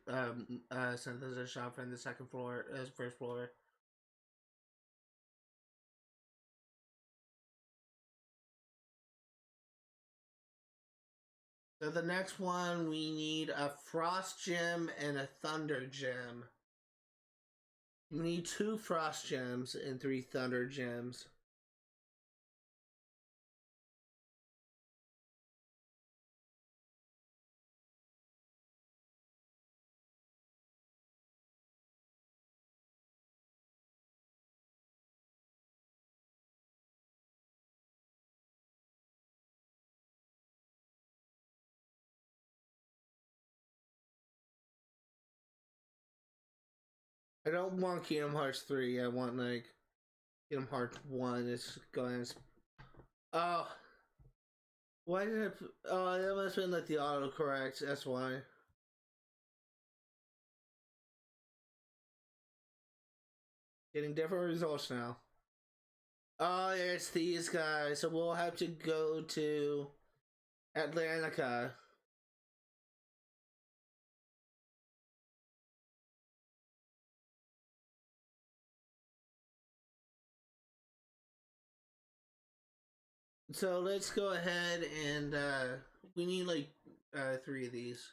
synthesis shop from the second floor, first floor. So the next one, we need a Frost Gem and a Thunder Gem. We need 2 Frost Gems and 3 Thunder Gems. I don't want Kingdom Hearts 3, I want like Kingdom Hearts 1. It's going. Oh, Why did it? Oh, it must have been like the autocorrect. That's why. Getting different results now. Oh, it's these guys. So we'll have to go to Atlantica. So let's go ahead and we need like 3 of these.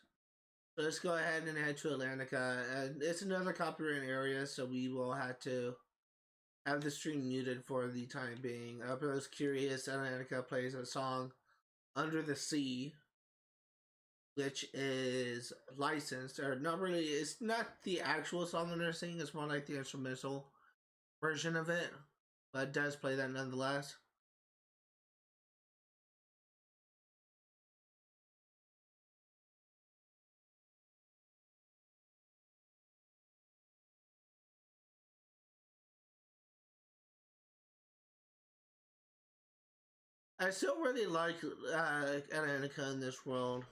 So let's go ahead and head to Atlantica. And it's another copyright area, so we will have to have the stream muted for the time being. I was curious, Atlantica plays a song Under the Sea, which is licensed, or not really, it's not the actual song that they're singing, it's more like the instrumental version of it, but it does play that nonetheless. I still really like Atlantica in this world.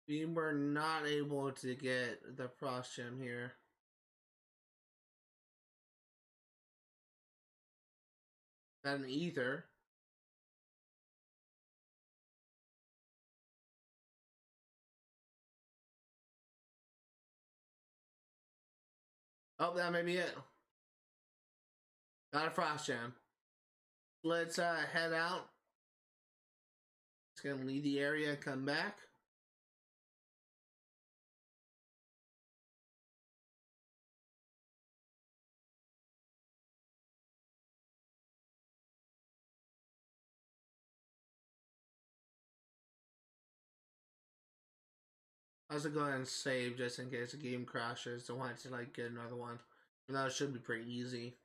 We were not able to get the frost gem here. Got an ether. Oh, that may be it. Got a frost gem. Let's head out. It's gonna leave the area and come back. I was gonna go ahead and save just in case the game crashes. Don't want to like get another one. But that should be pretty easy.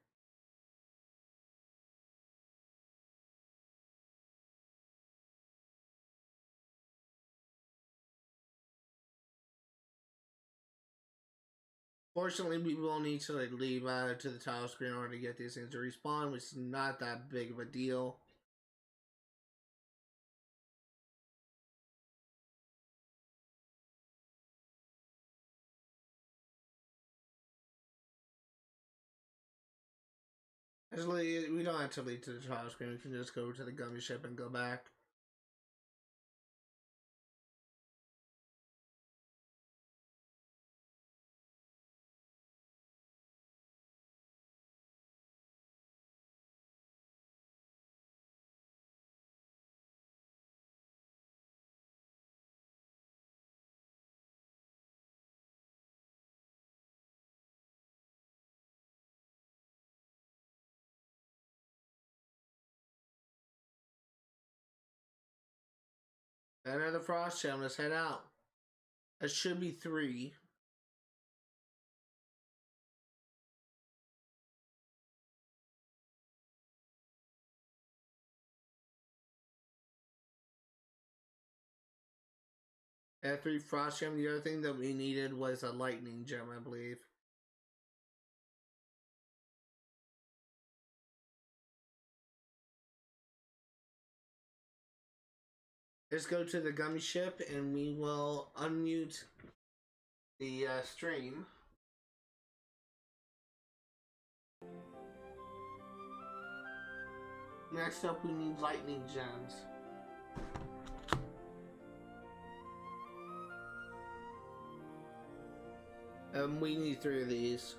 Fortunately, we will need to like leave to the tile screen in order to get these things to respawn, which is not that big of a deal. Actually, we don't have to leave to the tile screen. We can just go to the gummy ship and go back. Another frost gem. Let's head out. That should be 3. At 3 frost gem. The other thing that we needed was a lightning gem, I believe. Let's go to the gummy ship and we will unmute the stream. Next up, we need lightning gems. We need 3 of these.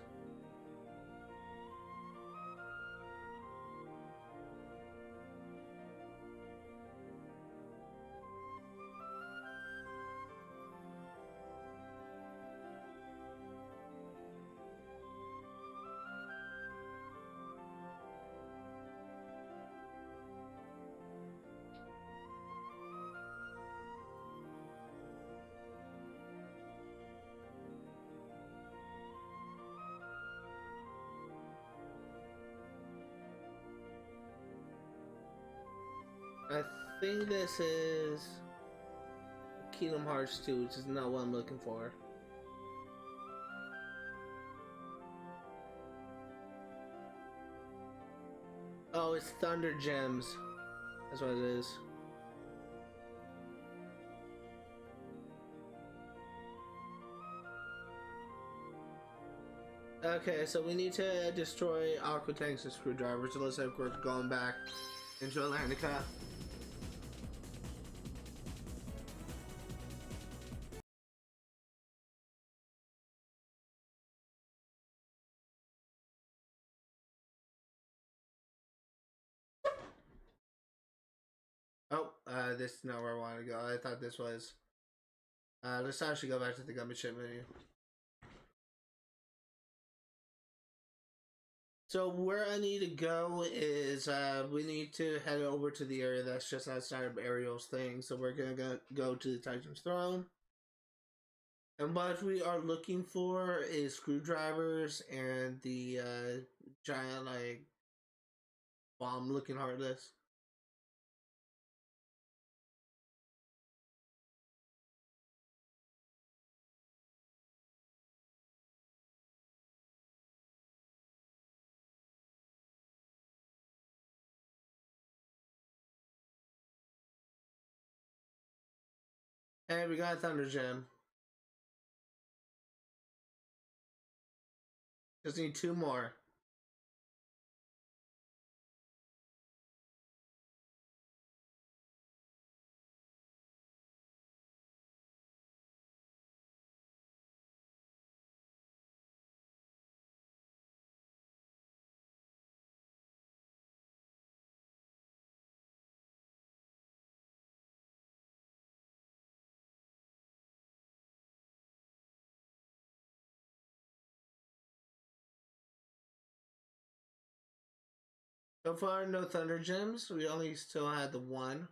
think this is Kingdom Hearts 2, which is not what I'm looking for. Oh, it's Thunder Gems. That's what it is. Okay, so we need to destroy Aqua Tanks and Screwdrivers. So let's say we're going back into Atlantica. Oh, this is not where I want to go. I thought this was. Let's actually go back to the gummy ship menu. So where I need to go is we need to head over to the area that's just outside of Ariel's thing. So we're gonna go to the Titan's Throne. And what we are looking for is screwdrivers and the giant like bomb looking heartless. Hey, we got a Thunder Gem. Just need 2 more. So far, no Thunder Gems. We only still had the 1.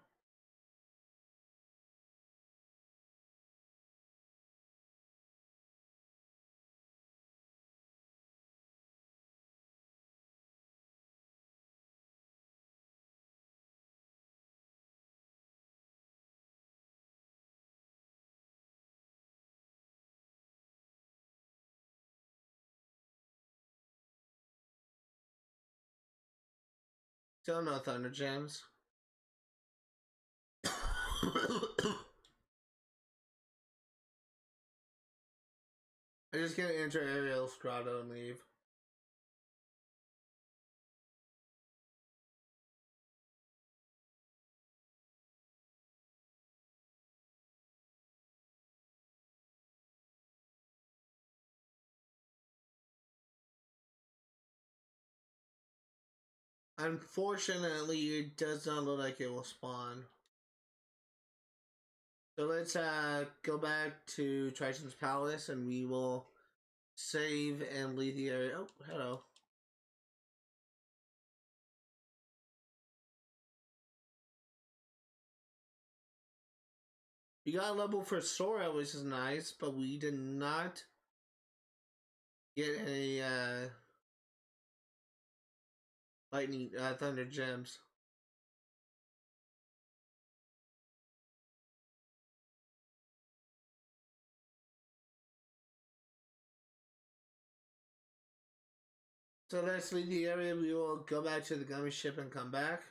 Still no Thunder Gems. I just can't enter Ariel's grotto and leave. Unfortunately, it does not look like it will spawn. So let's go back to Triton's Palace and we will save and leave the area. Oh, hello. We got a level for Sora, which is nice, but we did not get any lightning thunder gems. So let's leave the area. We will go back to the gummy ship and come back.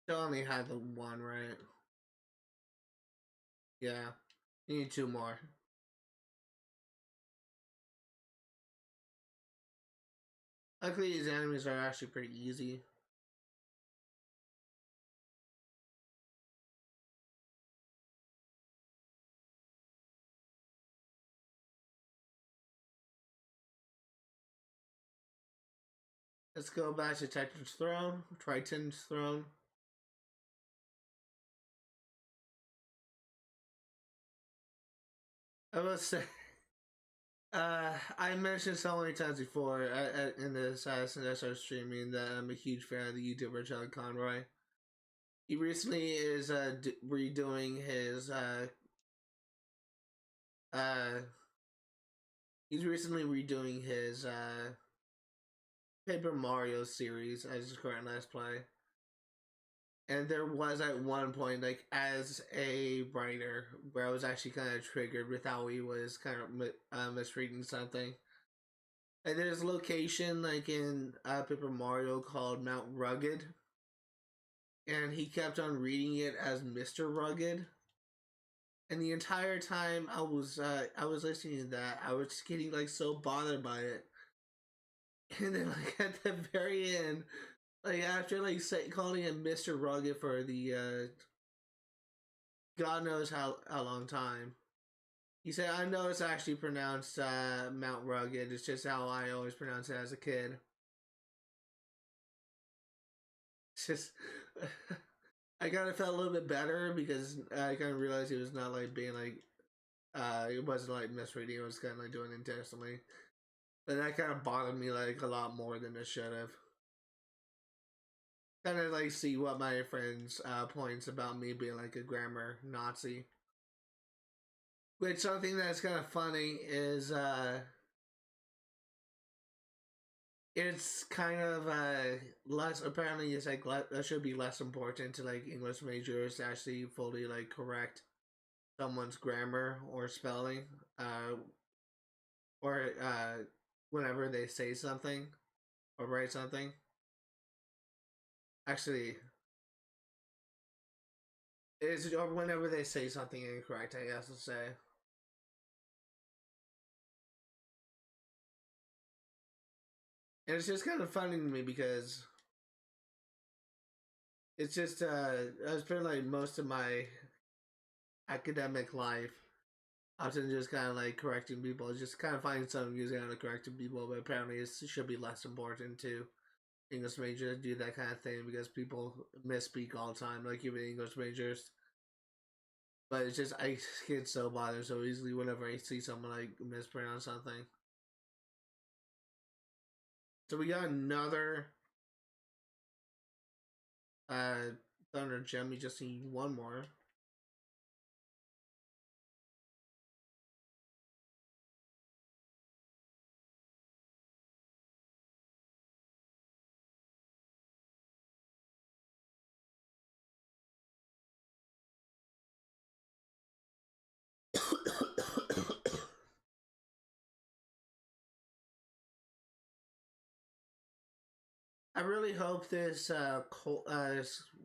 Still only had the 1, right? Yeah. You need 2 more. Luckily, these enemies are actually pretty easy. Let's go back to Triton's Throne. I must say, I mentioned so many times before in this since I started streaming that I'm a huge fan of the YouTuber John Conroy. He recently is redoing his uh, he's recently redoing his Paper Mario series as his current Let's Play. And there was at one point, like, as a writer, where I was actually kind of triggered with how he was kind of misreading something. And there's a location, like, in Paper Mario called Mount Rugged. And he kept on reading it as Mr. Rugged. And the entire time I was listening to that, I was getting, like, so bothered by it. And then, like, at the very end, like, after, like, calling him Mr. Rugged for the, God knows how long time, he said, I know it's actually pronounced, Mount Rugged, it's just how I always pronounced it as a kid. It's just, I kind of felt a little bit better, because I kind of realized he was not, like, being, like, it wasn't, like, misreading, it was kind of, like, doing it intentionally. But that kind of bothered me, like, a lot more than it should have. Kind of like see what my friends points about me being like a grammar Nazi. Which something that's kind of funny is it's kind of less, apparently it's like that should be less important to like English majors to actually fully like correct someone's grammar or spelling or whenever they say something or write something. Actually, it's or whenever they say something incorrect, I guess to say. And it's just kind of funny to me because it's just I spent like most of my academic life often just kind of like correcting people. It's just kind of finding something using how to correcting people, but apparently it should be less important to English majors to do that kind of thing because people misspeak all the time, like even English majors. But it's just I get so bothered so easily whenever I see someone like mispronounce something. So we got another Thunder Gem. We just need one more. I really hope this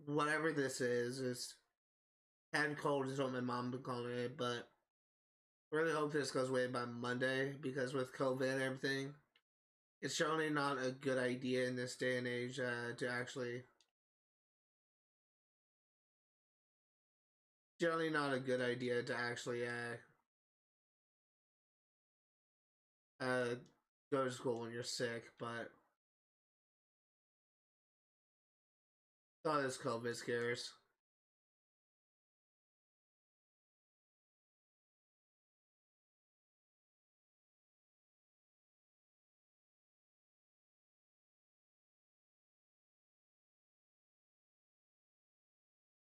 whatever this is head cold is what my mom been calling it, but I really hope this goes away by Monday because with COVID and everything, it's surely not a good idea in this day and age to actually. Generally, not a good idea to actually uh, go to school when you're sick, but all this COVID scares.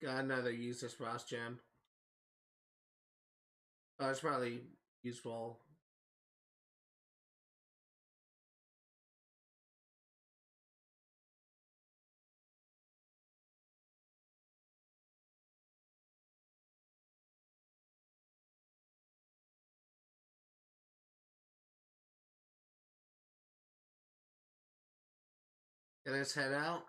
Got another useless frost gem. Oh, it's probably useful. And let's head out.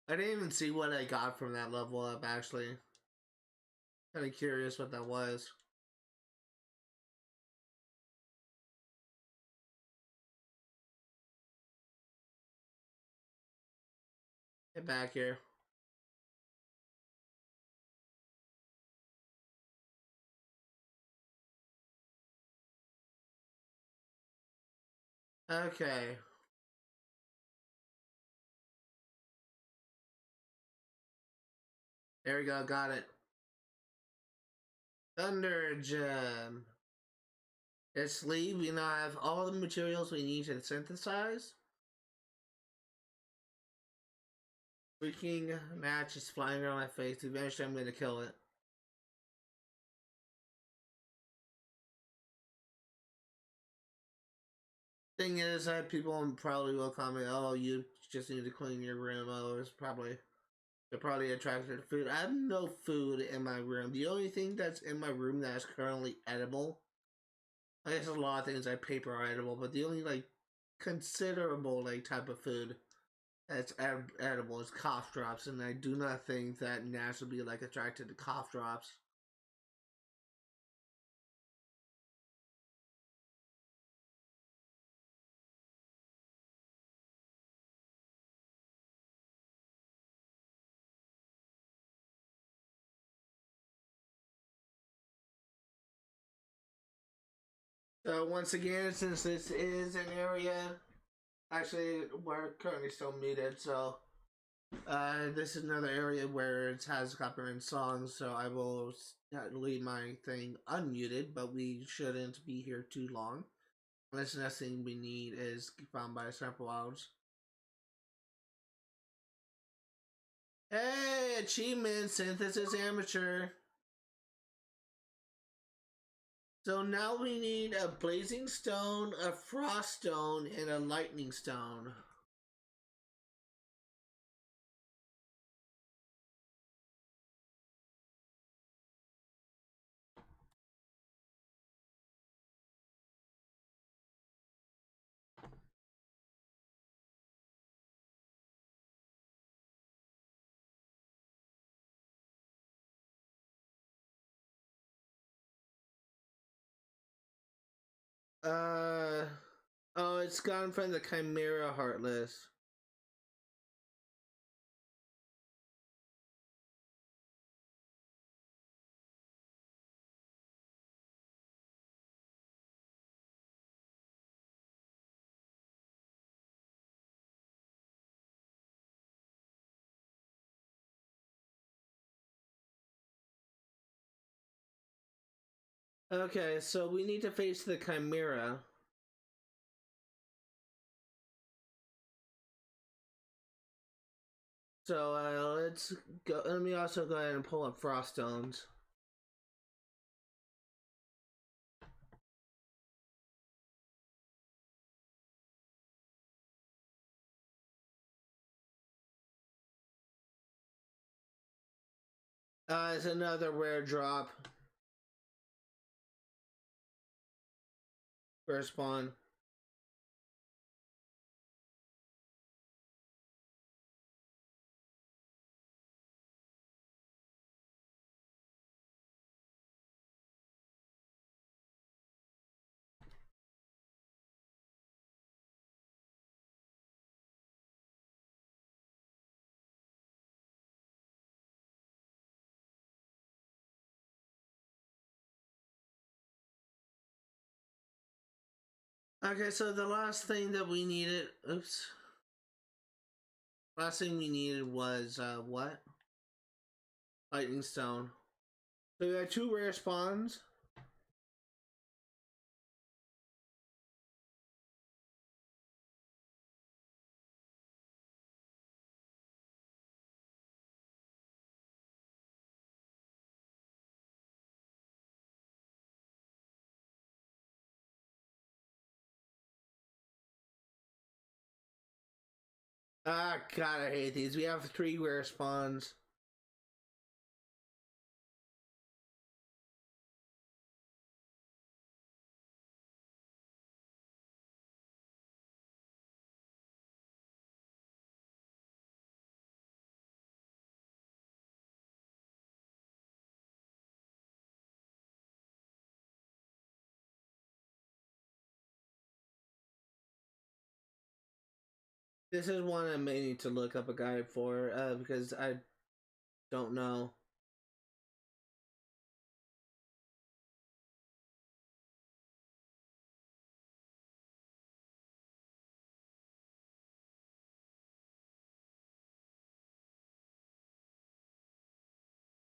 I didn't even see what I got from that level up, actually. Kind of curious what that was. Get back here. Okay. There we go, got it. Thunder Gem. Let's leave. We now have all the materials we need to synthesize. Freaking match is flying around my face. Eventually I'm gonna kill it. Thing is that people probably will comment, "Oh, you just need to clean your room." Oh, it's probably they're probably attracted to food. I have no food in my room. The only thing that's in my room that is currently edible, I guess a lot of things like paper are edible, but the only like considerable like type of food that's edible is cough drops, and I do not think that gnats would be like attracted to cough drops. So once again, since this is an area, actually we're currently still muted, so this is another area where it has copyright songs, so I will leave my thing unmuted, but we shouldn't be here too long. Unless the next thing we need is found by Sniperwild. Hey, achievement, Synthesis Amateur. So now we need a blazing stone, a frost stone, and a lightning stone. Uh, oh, it's gone from the Chimera Heartless. Okay, so we need to face the Chimera. So let's go. Let me also go ahead and pull up frost stones. It's another rare drop. First spawn. Okay, so the last thing that we needed, oops. Last thing we needed was, what? Lightning Stone. So we got 2 rare spawns. Ah, God, I hate these. We have 3 rare spawns. This is one I may need to look up a guide for, because I don't know.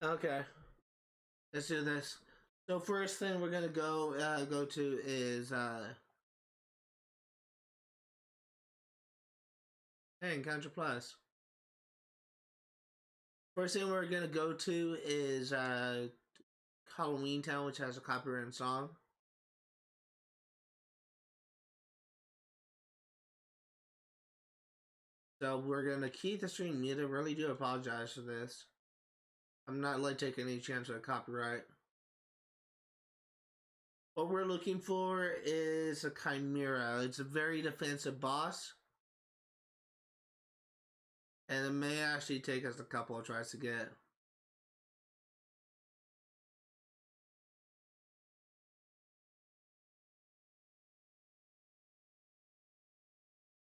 Okay, let's do this. So first thing we're gonna go to is hey, Encounter Plus. First thing we're gonna go to is Halloween Town, which has a copyrighted song. So we're gonna keep the stream muted. Really do apologize for this. I'm not like taking any chance of copyright. What we're looking for is a chimera. It's a very defensive boss. And it may actually take us a couple of tries to get.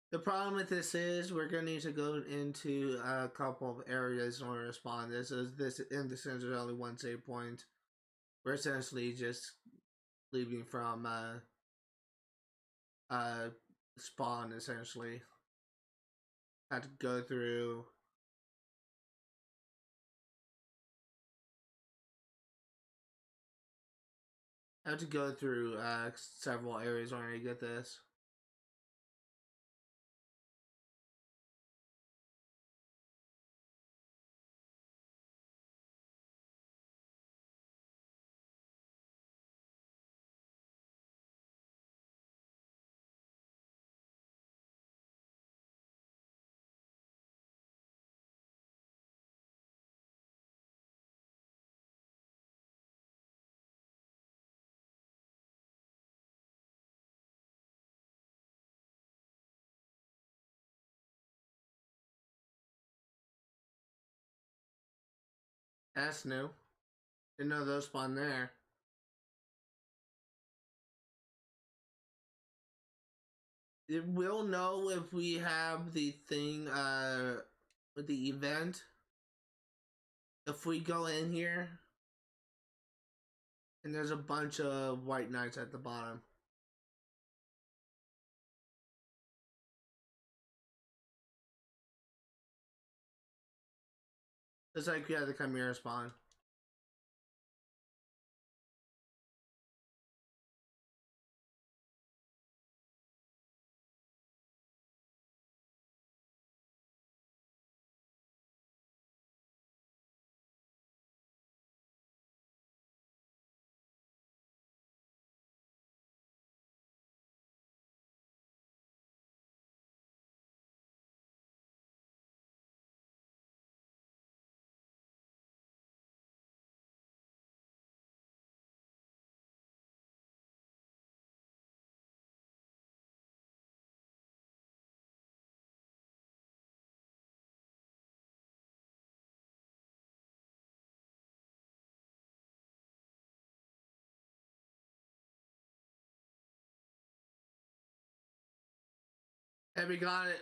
The problem with this is we're going to need to go into a couple of areas in order to spawn this. In this sense, there's only one save point. We're essentially just leaving from spawn, essentially. Had to go through. Have to go through several areas in order to get this. That's new. Didn't know those spawn there. We'll know if we have the thing, with the event. If we go in here, and there's a bunch of white knights at the bottom. It's like we had the chimera spawn. Hey, we got it.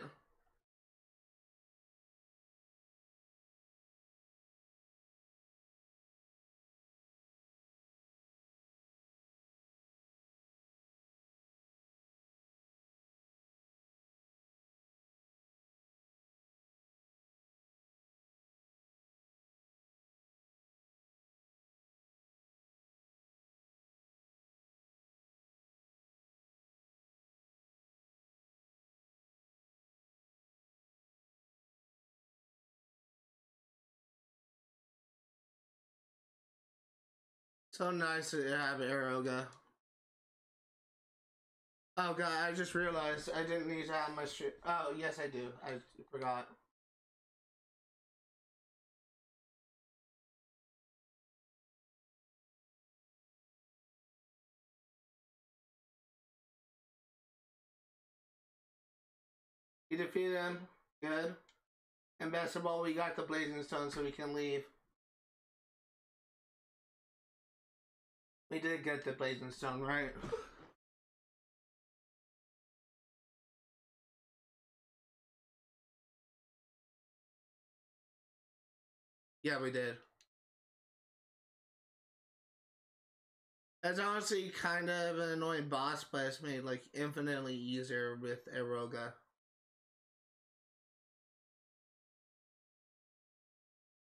So nice to have Aeroga. Oh god, I just realized I didn't need to have my stream. Oh, yes I do. I forgot. You defeated him. Good. And best of all, we got the blazing stone so we can leave. We did get the blazing stone, right? Yeah, we did. That's honestly kind of an annoying boss, but it's made like infinitely easier with Aeroga.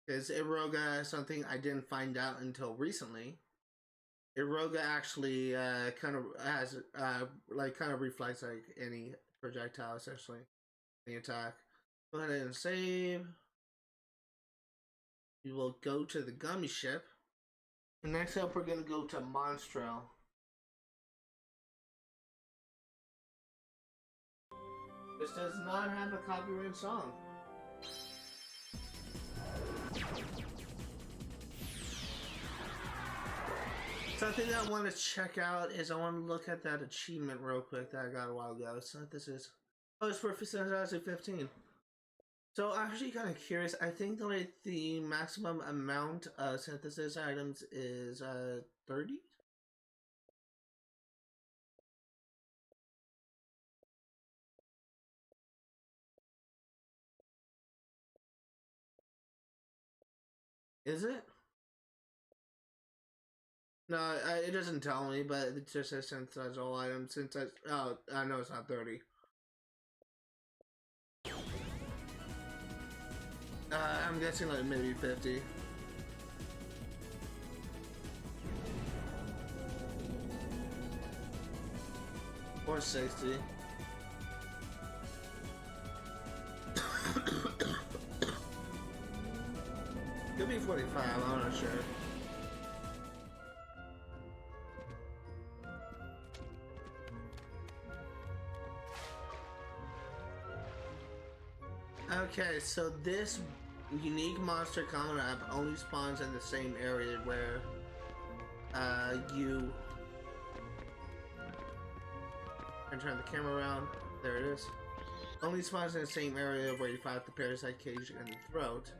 Because Aeroga is something I didn't find out until recently. Aeroga actually kind of has like kind of reflects like any projectile essentially, any attack. Go ahead and save. We will go to the gummy ship. And next up, we're gonna go to Mythril. This does not have a copyright song. Something that I want to check out is I want to look at that achievement real quick that I got a while ago. So this is, oh, it's for Synthesizing 15. So I'm actually kind of curious. I think the maximum amount of synthesis items is 30. Is it? No, it doesn't tell me, but it just says synthesize all items. Synthesize. Oh, I know it's not 30. I'm guessing like maybe 50. Or 60. Could be 45, I'm not sure. Okay, so this unique monster coming up only spawns in the same area where you and turn the camera around. There it is. Only spawns in the same area where you fight the parasite cage in the throat.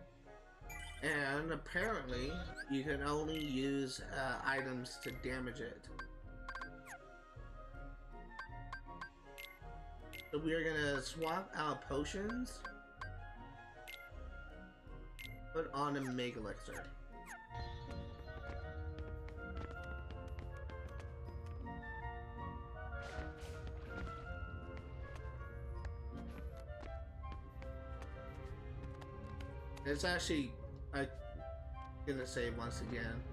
And apparently, you can only use items to damage it. So we are gonna swap out potions. Put on a Mega Elixir. It's actually, I'm gonna save once again.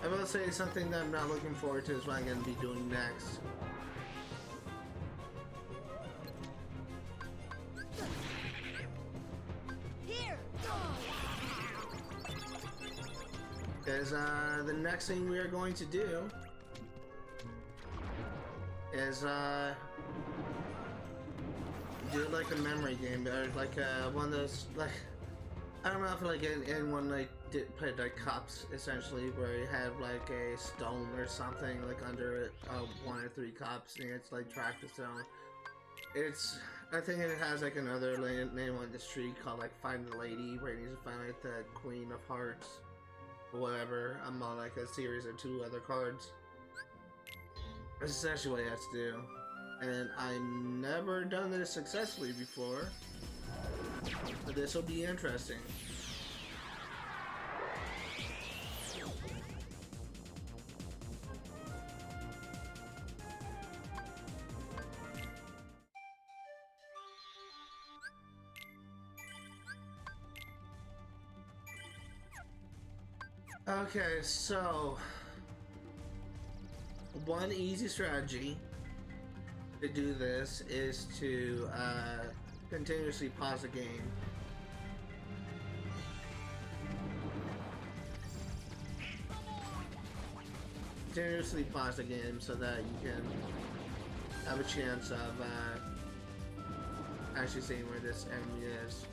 I will say something that I'm not looking forward to is what I'm going to be doing next. Here. Because the next thing we are going to do is do like a memory game, or like one of those, like, I don't know if like in one like did play like cups essentially, where you have like a stone or something like under it, 1 or 3 cups, and it's like track the stone. It's, I think it has like another name on the street called like Find the Lady, where you need to find like the Queen of Hearts or whatever. I'm on like a series of 2 other cards. That's essentially what you have to do, and I've never done this successfully before. But this will be interesting. Okay, so one easy strategy to do this is to continuously pause the game. Continuously pause the game so that you can have a chance of actually seeing where this enemy is.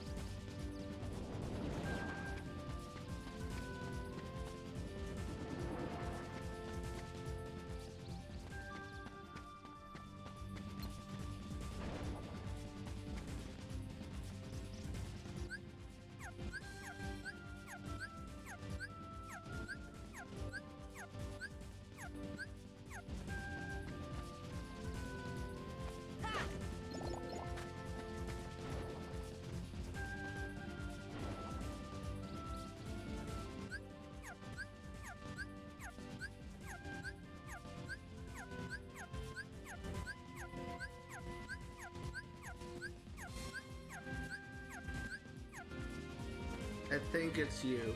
I think it's you.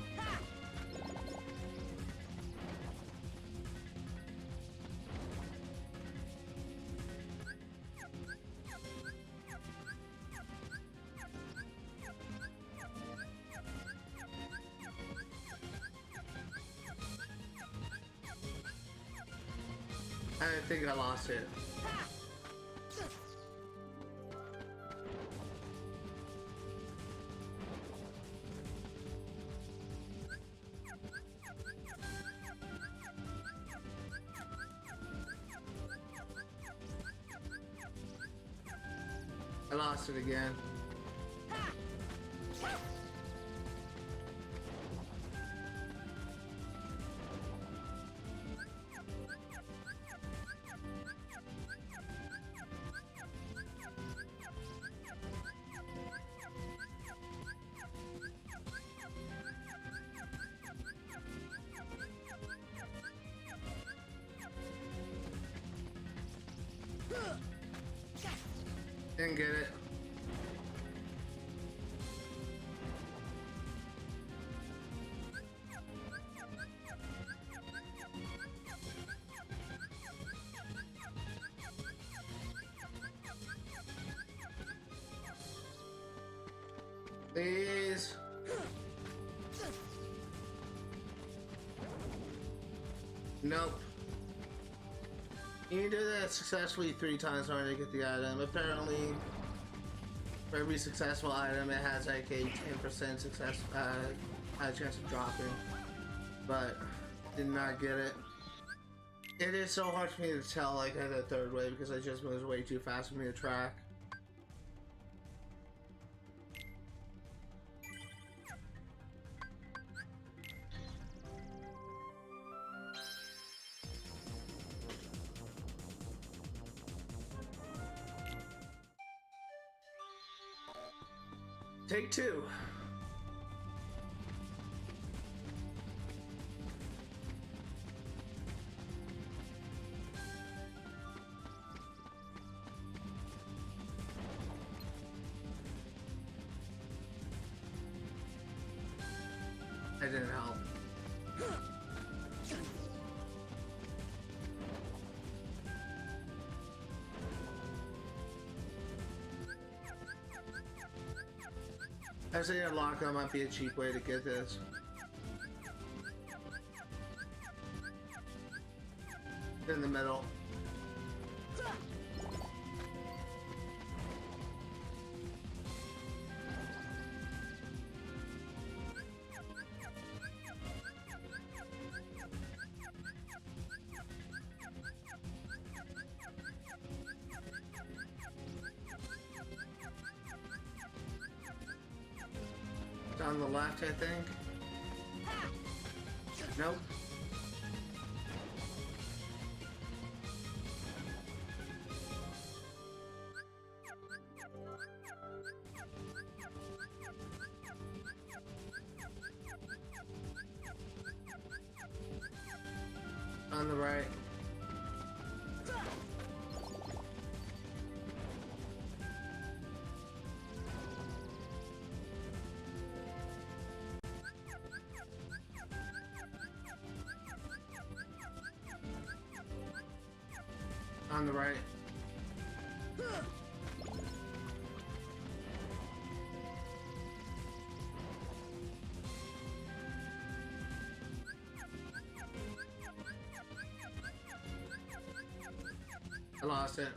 I think I lost it. I lost it again. Didn't get it. Please. Nope. You need to do that successfully 3 times in order to get the item. Apparently, for every successful item, it has like a 10% success chance of dropping. But did not get it. It is so hard for me to tell like at the third way because I just moves way too fast for me to track. Take 2. That didn't help. I say a lockout might be a cheap way to get this. In the middle. On the left, I think. Nope. On the right. On the right. I lost it.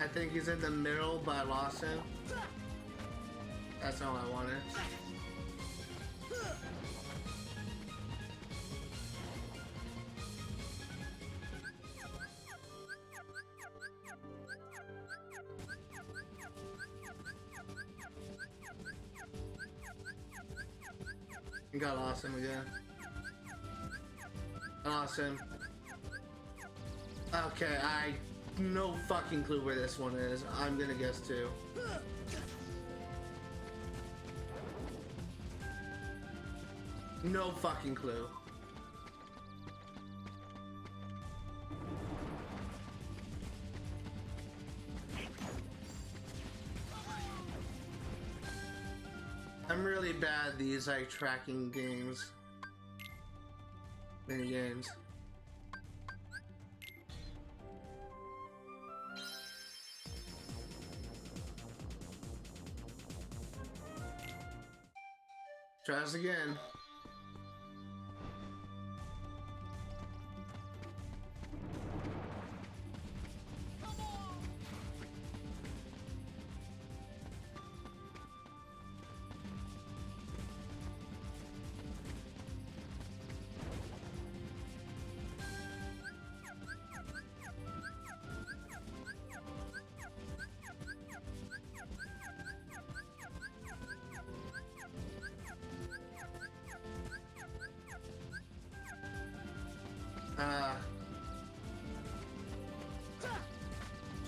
I think he's in the middle, but I lost him. That's all I wanted. Got lost him again. Lost him. Okay, I no fucking clue where this one is. I'm gonna guess 2. No fucking clue. I'm really bad at these like tracking games. Mini games. Try this again.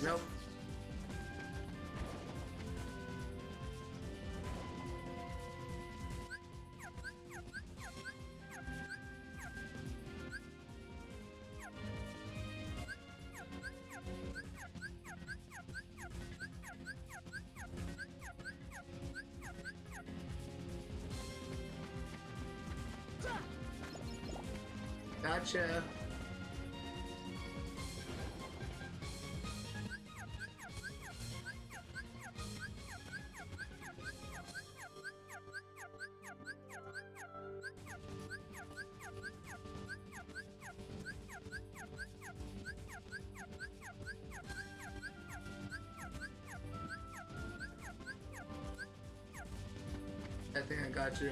Nope. Gotcha. I think I got you.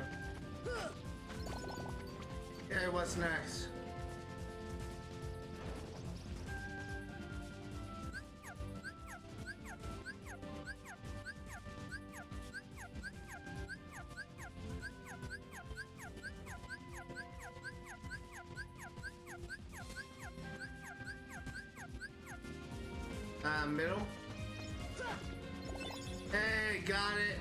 Okay, what's next? Middle. Hey, got it.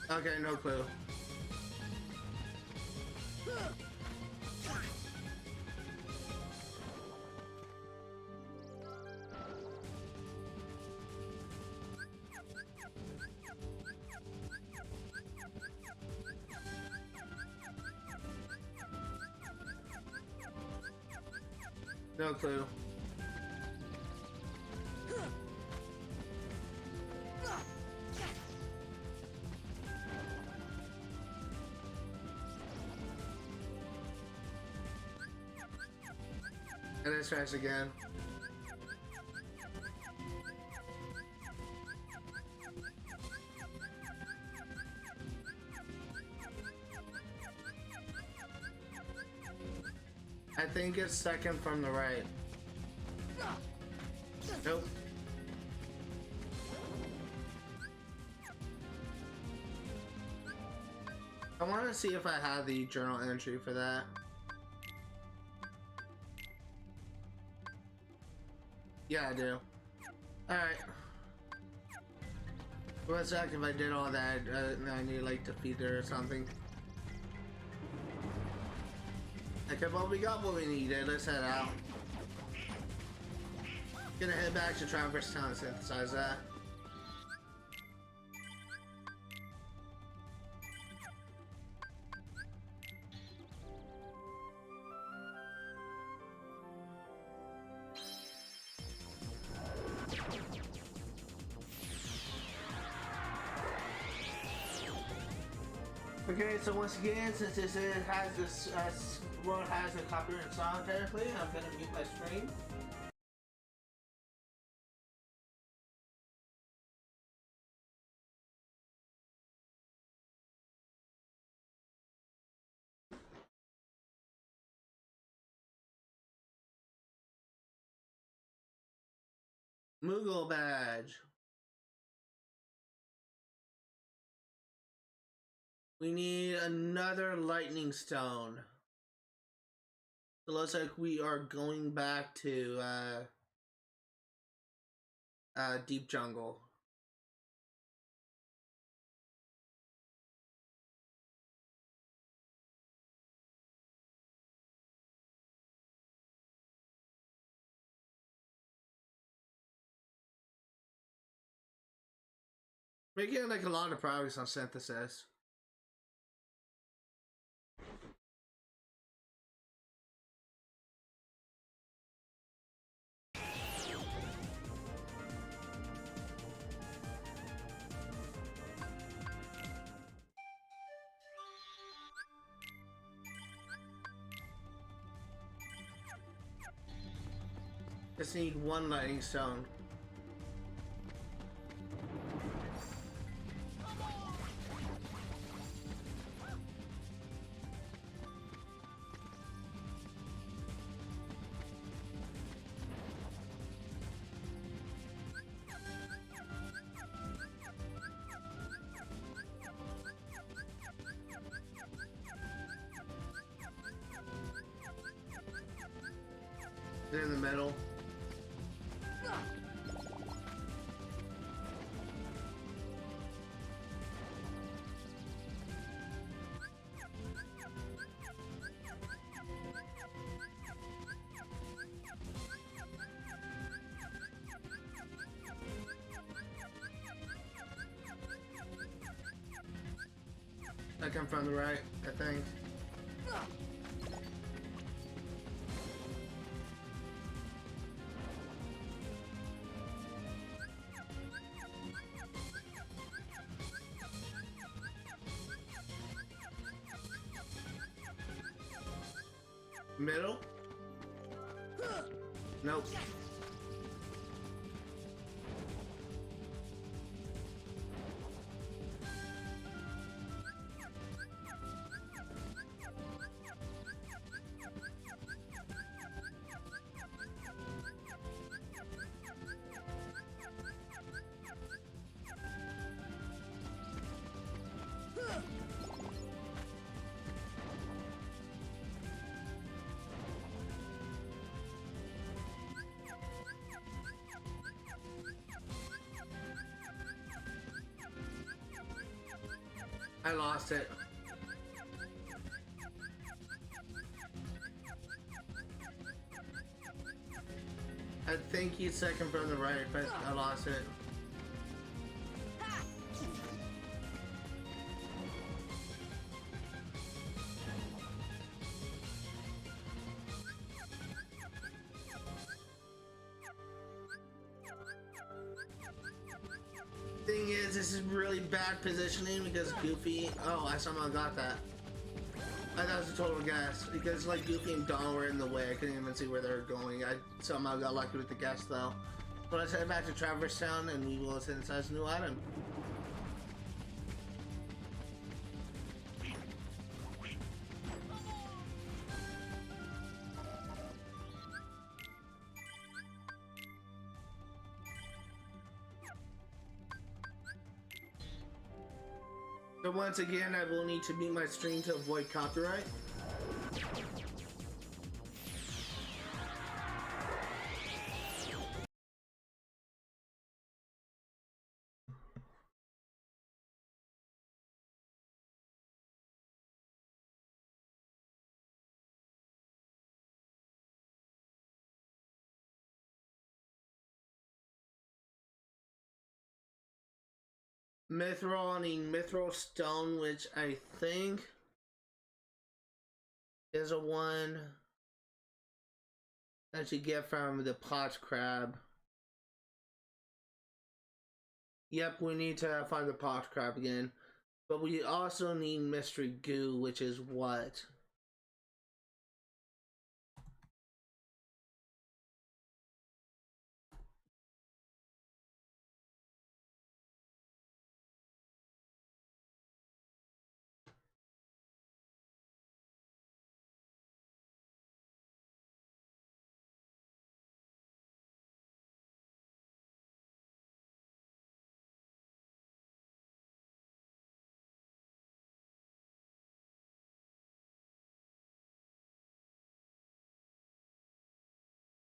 Okay, no clue. No clue. And let's try this again. I think it's second from the right. Nope. I want to see if I have the journal entry for that. Yeah, I do. Alright. What's that if I did all that? I need like to feed her or something. Okay, well, we got what we needed. Let's head out. Gonna head back to Traverse Town and synthesize that. Okay, so once again, since this has this world has a copyright song technically, I'm gonna mute my screen. Moogle badge. We need another lightning stone. It looks like we are going back to deep jungle. We're getting like a lot of progress on synthesis. Just need one lightning stone. In the middle. I come from the right, I think. Middle? Nope. I lost it. I think he's second from the right, but I lost it. Thing is, this is really bad positioning because Goofy. Oh, I somehow got that. I thought it was a total guess because like Goofy and Dawn were in the way. I couldn't even see where they were going. I somehow got lucky with the guess though. But let's head back to Traverse Town and we will synthesize a new item. So once again, I will need to mute my stream to avoid copyright. Mythril, I need Mythril Stone, which I think is a one that you get from the pot crab. Yep, we need to find the pot crab again. But we also need mystery goo, which is what?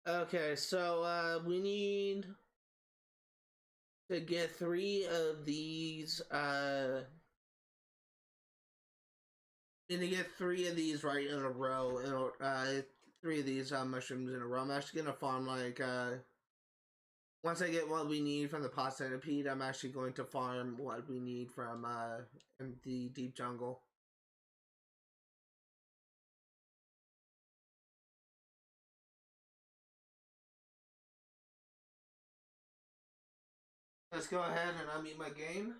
Okay, so we need to get 3 of these need to get 3 of these right in a row, 3 of these mushrooms in a row. I'm actually gonna farm like Once I get what we need from the pot centipede, I'm actually going to farm what we need from in the deep jungle. Let's go ahead and unmute my game.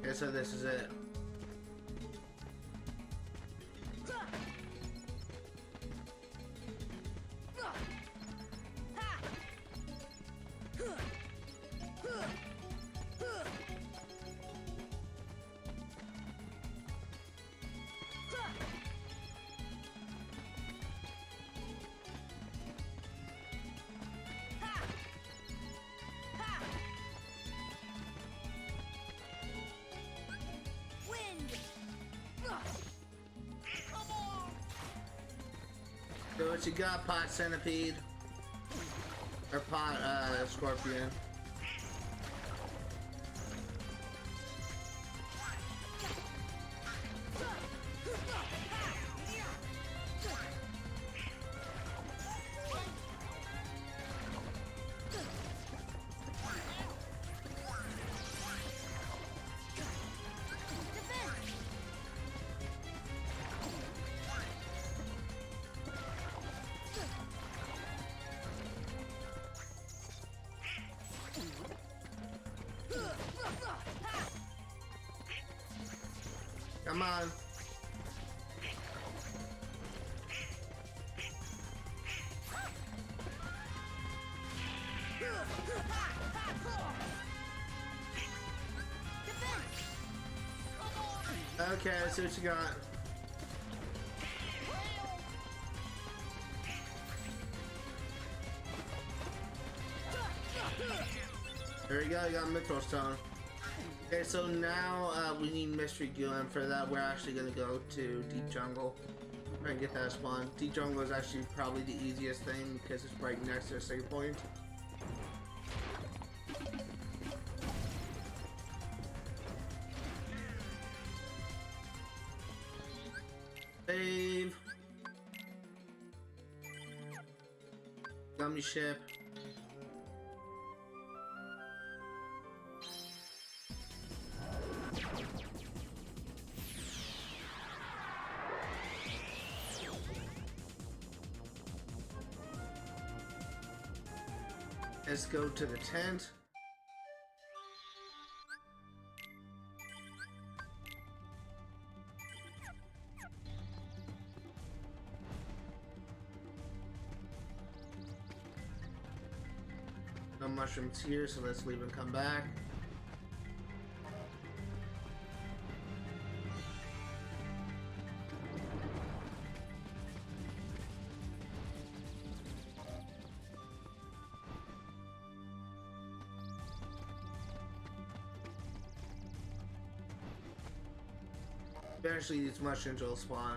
Okay, so this is it. So what you got, pot centipede? Or pot scorpion? Come on. Okay, let's see what you got. There we go, you got Mythril stone. Okay, so now we need mystery goo, and for that we're actually gonna go to deep jungle. Try and get that spawn. Deep jungle is actually probably the easiest thing because it's right next to a save point. Save. Gummy ship. Let's go to the tent. No mushrooms here, so let's leave and come back. Eventually these mushrooms will spawn.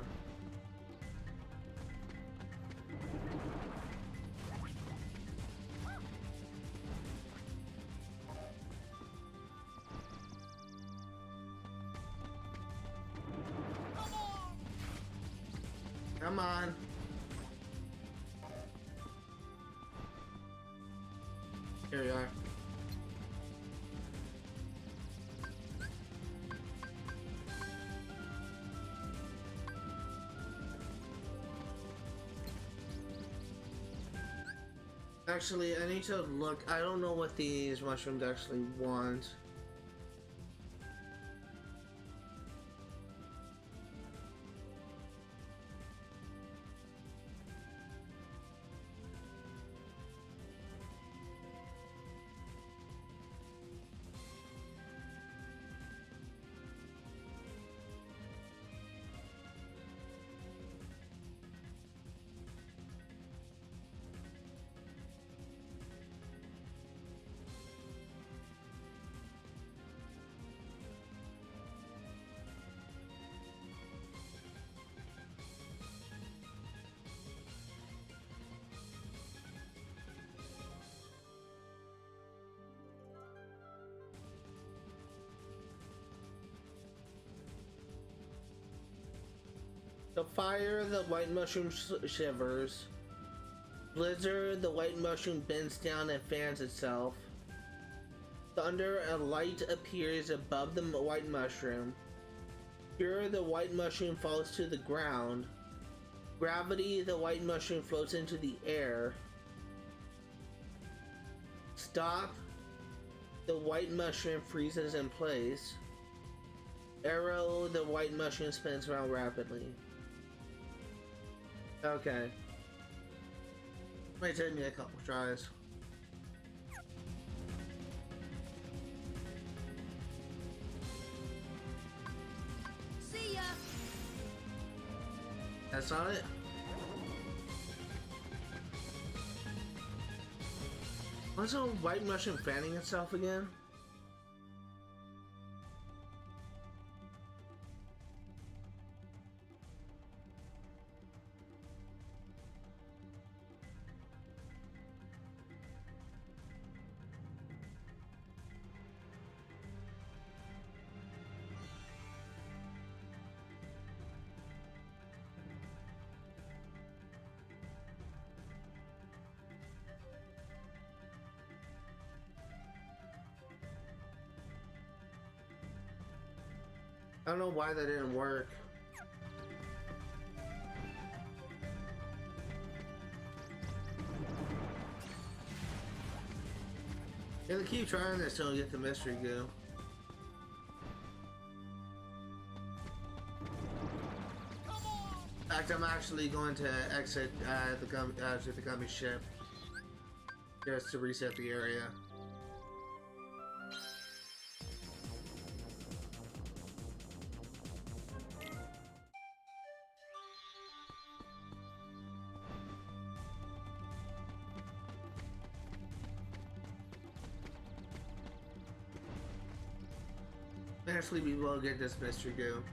Come on. Here we are. Actually, I need to look. I don't know what these mushrooms actually want. So fire, the white mushroom shivers. Blizzard, the white mushroom bends down and fans itself. Thunder, a light appears above the white mushroom. Pure, the white mushroom falls to the ground. Gravity, the white mushroom floats into the air. Stop, the white mushroom freezes in place. Arrow, the white mushroom spins around rapidly. Okay. Might take me a couple tries. See ya. That's not it. What's a white mushroom fanning itself again? I don't know why that didn't work. Gonna keep trying this till we get the mystery goo. In fact, I'm actually going to exit the gummy ship just to reset the area. Eventually we will get this mystery goo.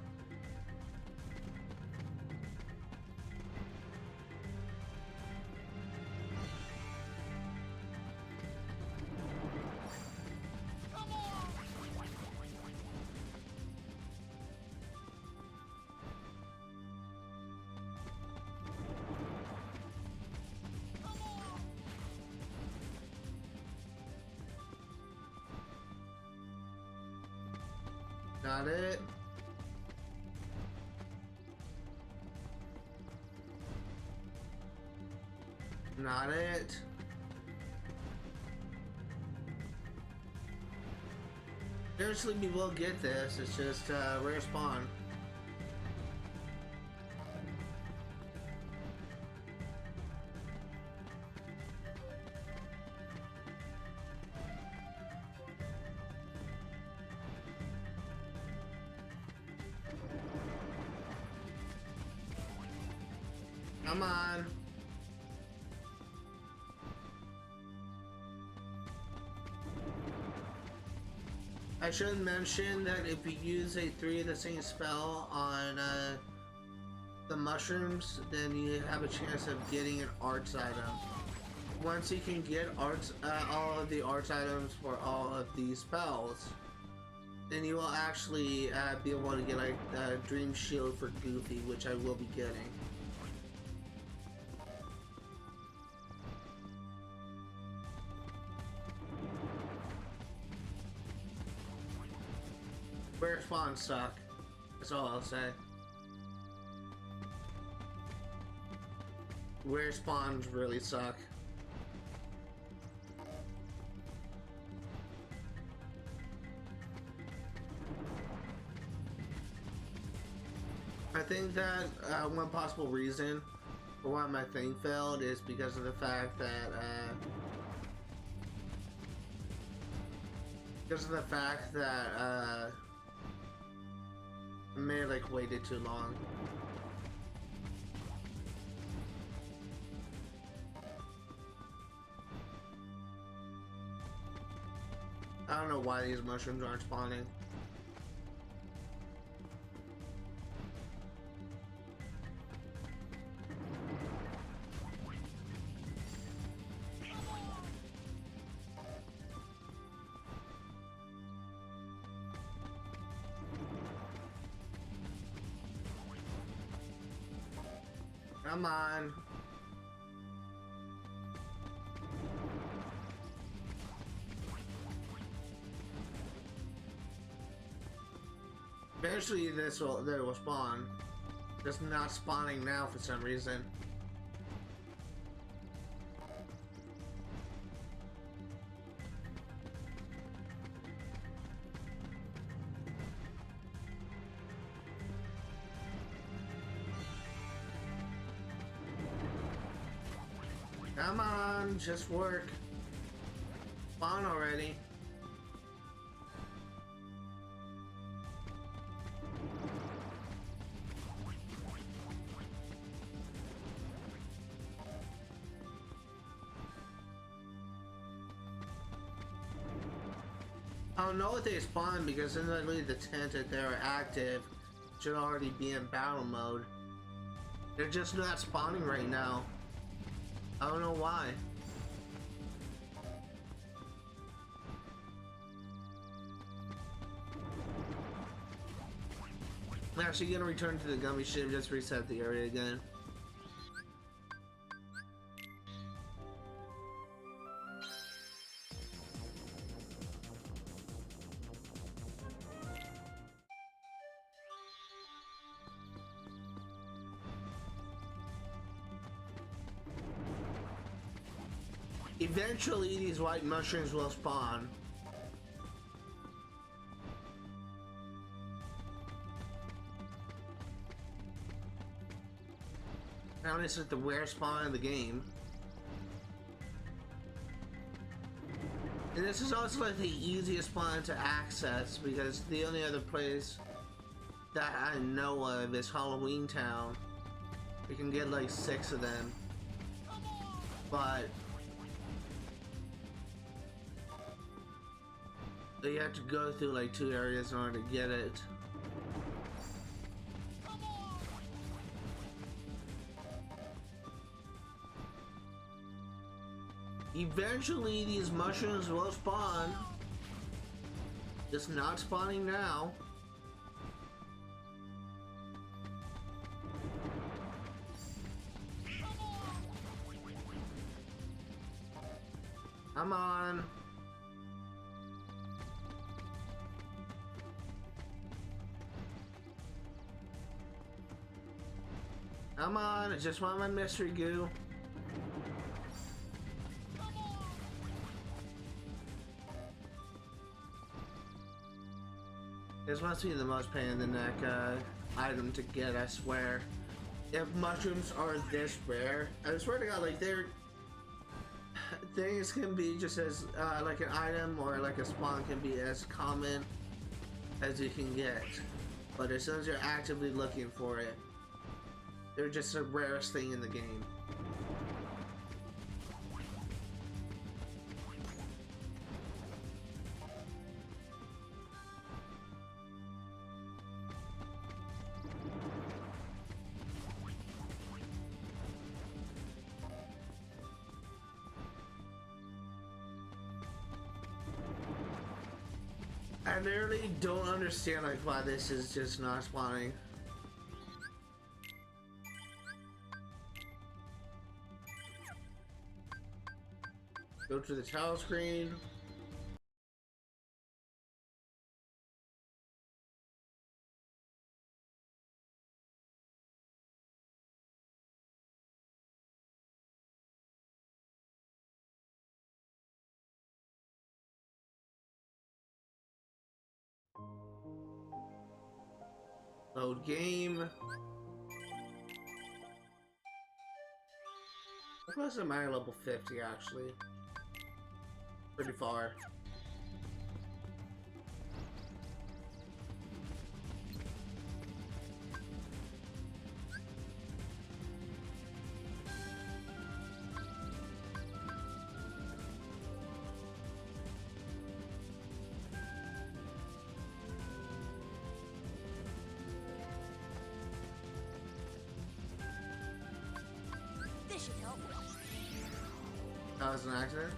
Got it. Not it. Eventually we will get this, it's just rare spawn. Come on. I should mention that if you use a 3 of the same spell on the mushrooms, then you have a chance of getting an arts item. Once you can get arts, all of the arts items for all of these spells, then you will actually be able to get like a Dream Shield for Goofy, which I will be getting. Rare spawns suck. That's all I'll say. Rare spawns really suck. I think that one possible reason for why my thing failed is because of the fact that I may have like waited too long. I don't know why these mushrooms aren't spawning. Come on. Eventually they will spawn. Just not spawning now for some reason. Come on, just work. Spawn already. I don't know if they spawn because in the tent that they're active should already be in battle mode. They're just not spawning right now. I don't know why. I'm actually gonna return to the gummy ship, just reset the area again. Eventually, these white mushrooms will spawn. Now this is the rare spawn in the game. And this is also like the easiest spawn to access because the only other place that I know of is Halloween Town. You can get like 6 of them. But you have to go through like 2 areas in order to get it. Eventually these mushrooms will spawn. Just not spawning now. Come on. Come on, I just want my mystery goo. This must be the most pain in the neck item to get, I swear. If mushrooms are this rare, I swear to God, like things can be just as like an item or like a spawn can be as common as you can get, but as soon as you're actively looking for it, they're just the rarest thing in the game. I literally don't understand like why this is just not spawning. Go to the tile screen. Load game. How close am I to level 50 actually? Pretty far. This should help. That was an accident.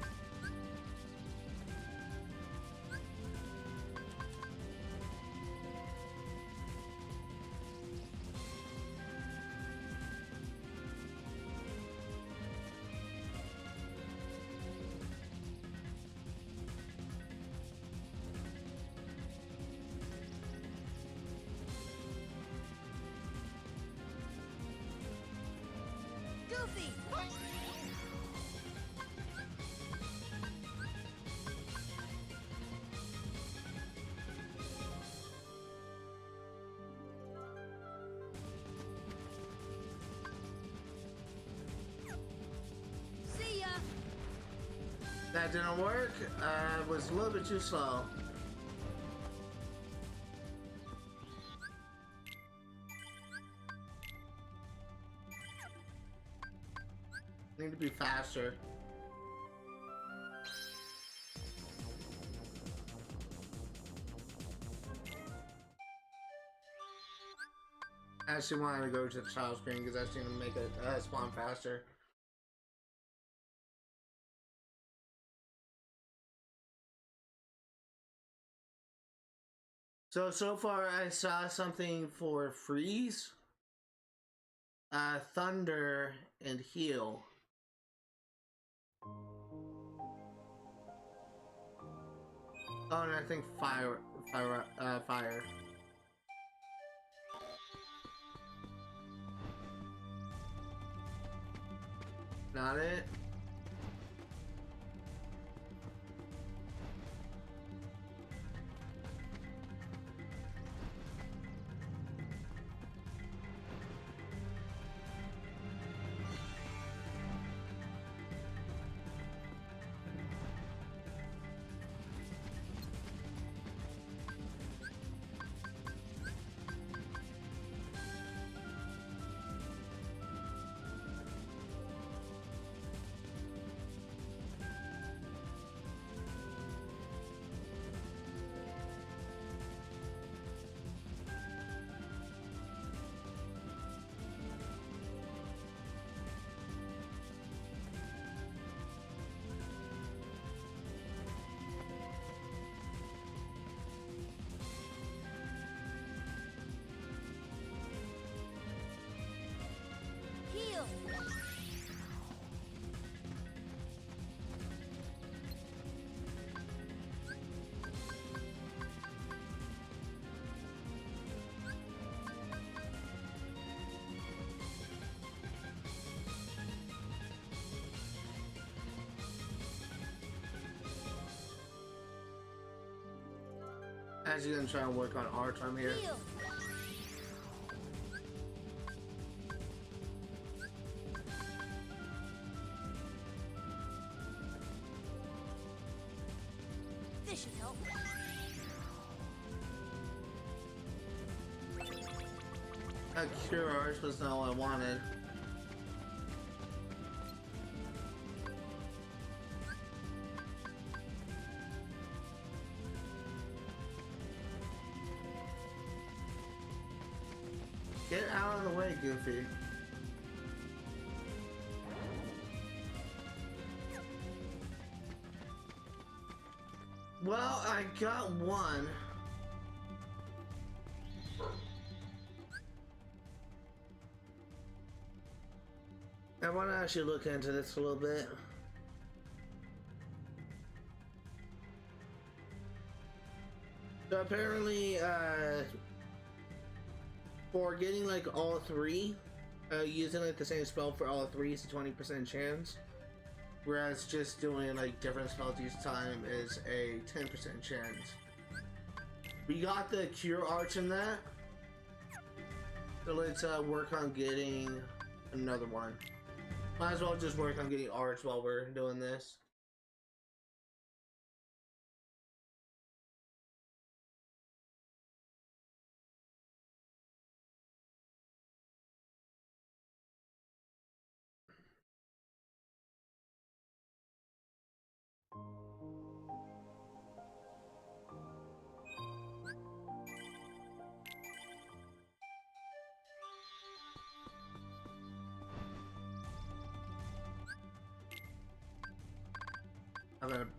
See ya. That didn't work. I was a little bit too slow. Need to be faster. I actually wanted to go to the child screen because that's going to make it spawn faster. So far I saw something for freeze, thunder, and heal. Oh, and I think fire. Not it. Heal. Actually gonna try and work on art from here. Heal. This should help. Cure arts was not what I wanted. Get out of the way, Goofy. Well, I got one. I want to actually look into this a little bit. So apparently, for getting like all three, using like the same spell for all three is a 20% chance, whereas just doing like different spells each time is a 10% chance. We got the cure arts in that, so let's work on getting another one. Might as well just work on getting arts while we're doing this.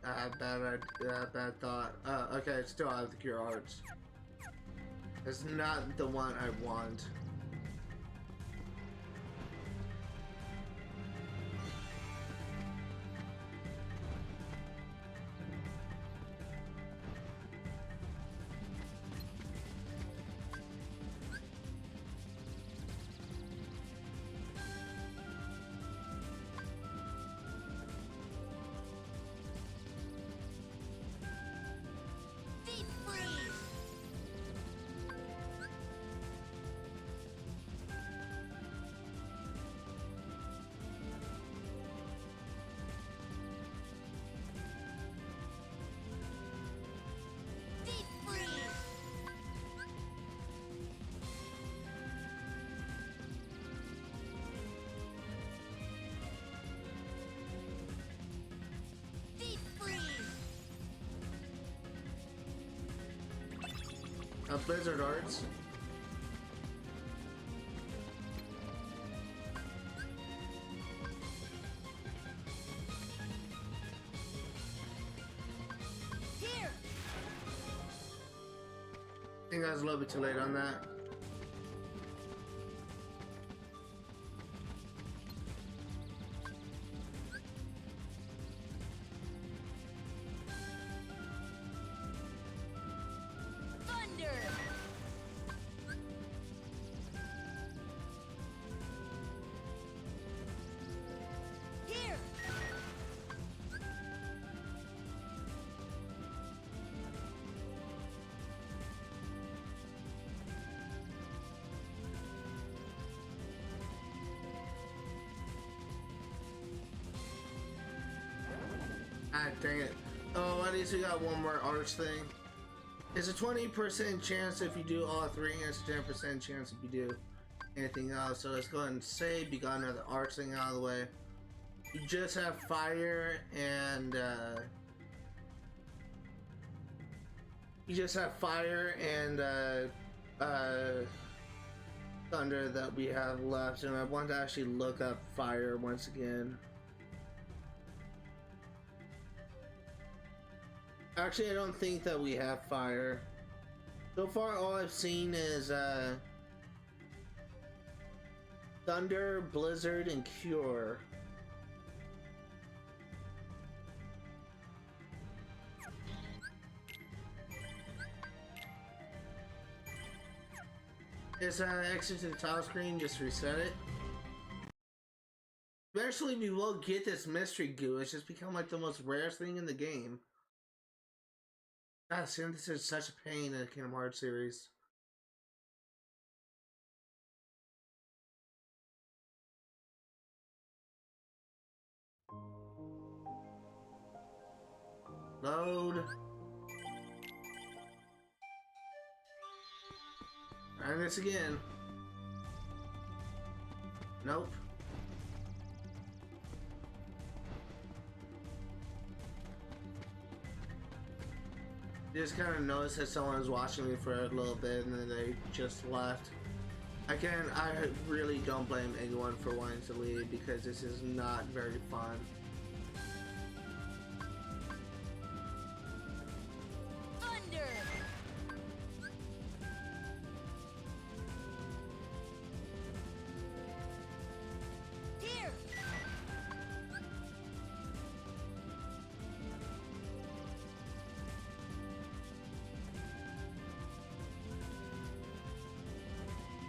I have bad thought. Okay, still have the cure arts. It's not the one I want. Blizzard Arts. Here. I think I was a little bit too late on that. Thunder. Here. Ah, dang it. Oh, at least we got one more arch thing. It's a 20% chance if you do all three, and it's a 10% chance if you do anything else. So let's go ahead and save. You got another arch thing out of the way. You just have fire and thunder that we have left, and I want to actually look up fire once again. Actually, I don't think that we have fire. So far, all I've seen is thunder, blizzard, and cure. Just exit to the tile screen, just reset it. Eventually, we will get this mystery goo. It's just become like the most rarest thing in the game. God, Synthesis is such a pain in the Kingdom Hearts series. Load. Trying this again. Nope. Just kind of noticed that someone was watching me for a little bit and then they just left. I really don't blame anyone for wanting to leave because this is not very fun. Thunder. Here.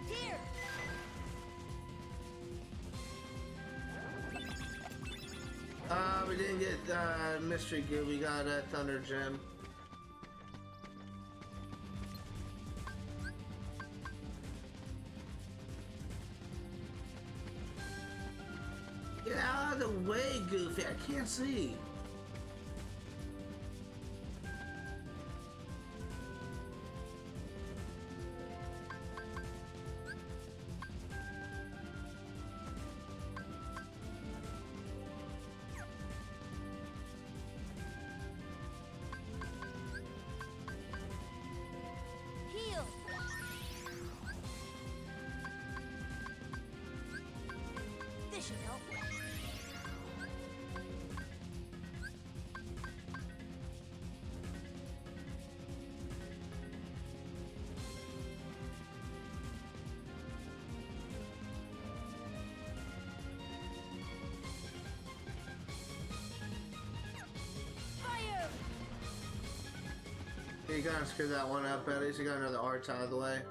Here. We didn't get mystery goo. We got a thunder gem. Get out of the way, Goofy. I can't see. Heal. This should help. Fire. You gotta screw that one up, at least you got another arch out of the way.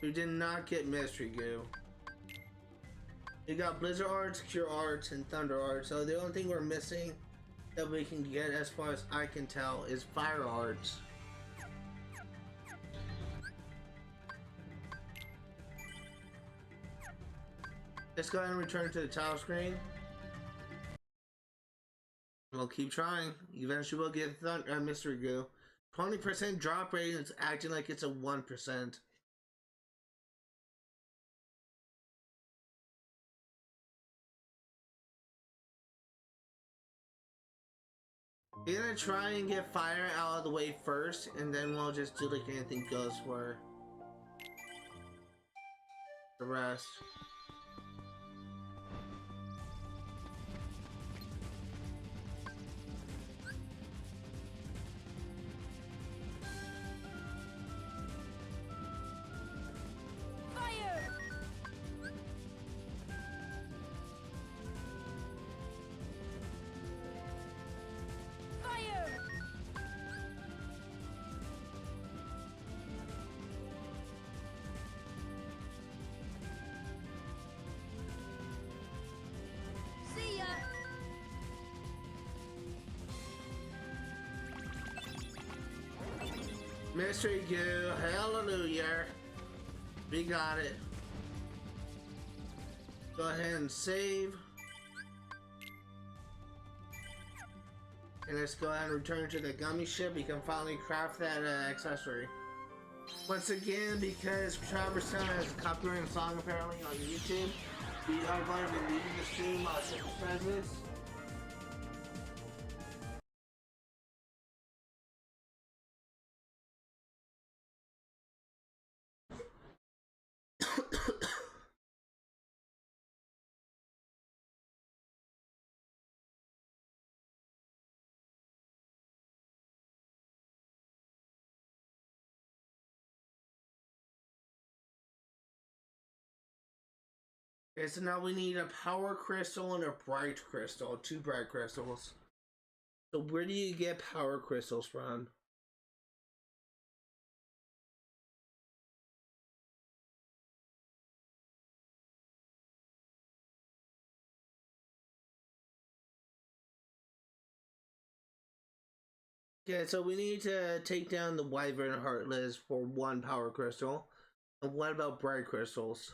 We did not get mystery goo. We got blizzard arts, cure arts, and thunder arts. So the only thing we're missing that we can get, as far as I can tell, is fire arts. Let's go ahead and return to the tile screen. We'll keep trying. Eventually we'll get mystery goo. 20% drop rate is acting like it's a 1%. We're gonna try and get fire out of the way first, and then we'll just do like anything goes for the rest. Fire! Fire! See ya! Mystery goo, hallelujah. We got it. Go ahead and save. And let's go ahead and return to the gummy ship. We can finally craft that accessory. Once again, because Traverse Town has a copyrighted song apparently on YouTube, we are going to be leaving the stream on Synthesizing. Okay, so now we need a power crystal and a bright crystal, 2 bright crystals. So where do you get power crystals from? Okay, so we need to take down the Wyvern Heartless for 1 power crystal. And what about bright crystals?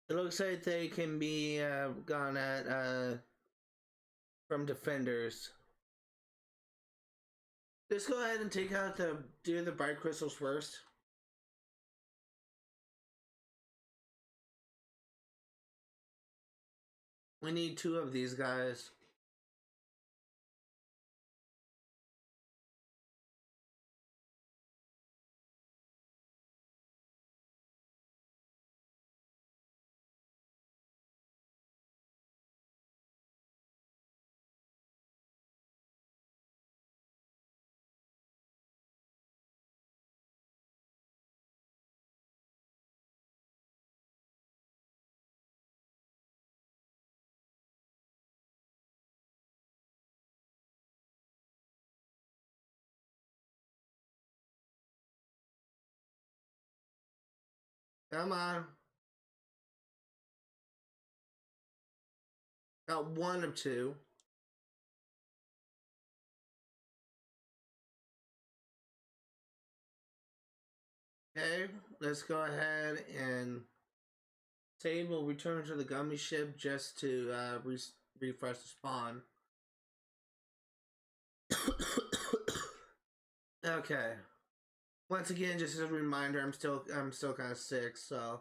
It looks like they can be gone at from defenders. Let's go ahead and take out do the bright crystals first. We need 2 of these guys. Come on. Got 1 of 2. Okay, let's go ahead and save. We'll return to the gummy ship just to refresh the spawn. Okay. Once again, just as a reminder, I'm still kind of sick, so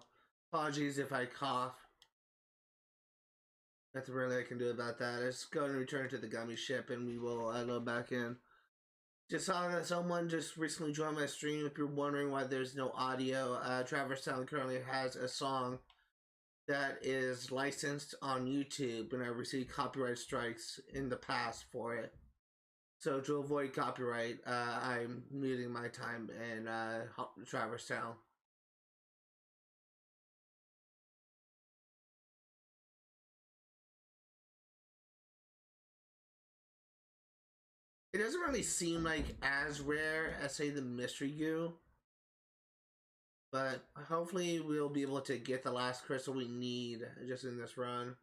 apologies if I cough. Nothing really I can do about that. Let's go and return to the gummy ship, and we will load back in. Just saw that someone just recently joined my stream. If you're wondering why there's no audio, Traverse Town currently has a song that is licensed on YouTube, and I received copyright strikes in the past for it. So to avoid copyright, I'm muting my time in Traverse Town. It doesn't really seem like as rare as, say, the mystery goo, but hopefully we'll be able to get the last crystal we need just in this run.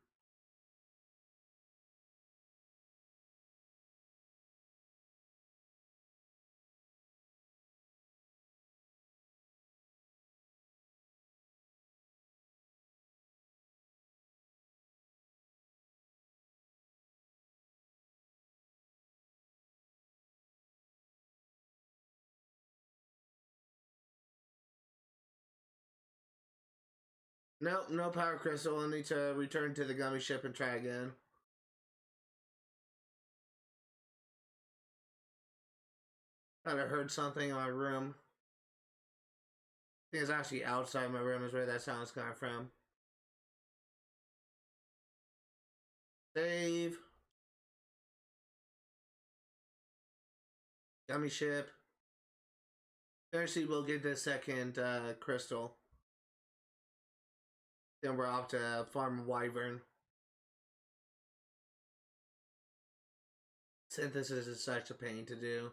Nope, no power crystal. I need to return to the gummy ship and try again. Thought I heard something in my room. I think it's actually outside my room is where that sound's coming from. Save. Gummy ship. Eventually we'll get the second crystal. Then we're off to farm wyvern. Synthesis is such a pain to do.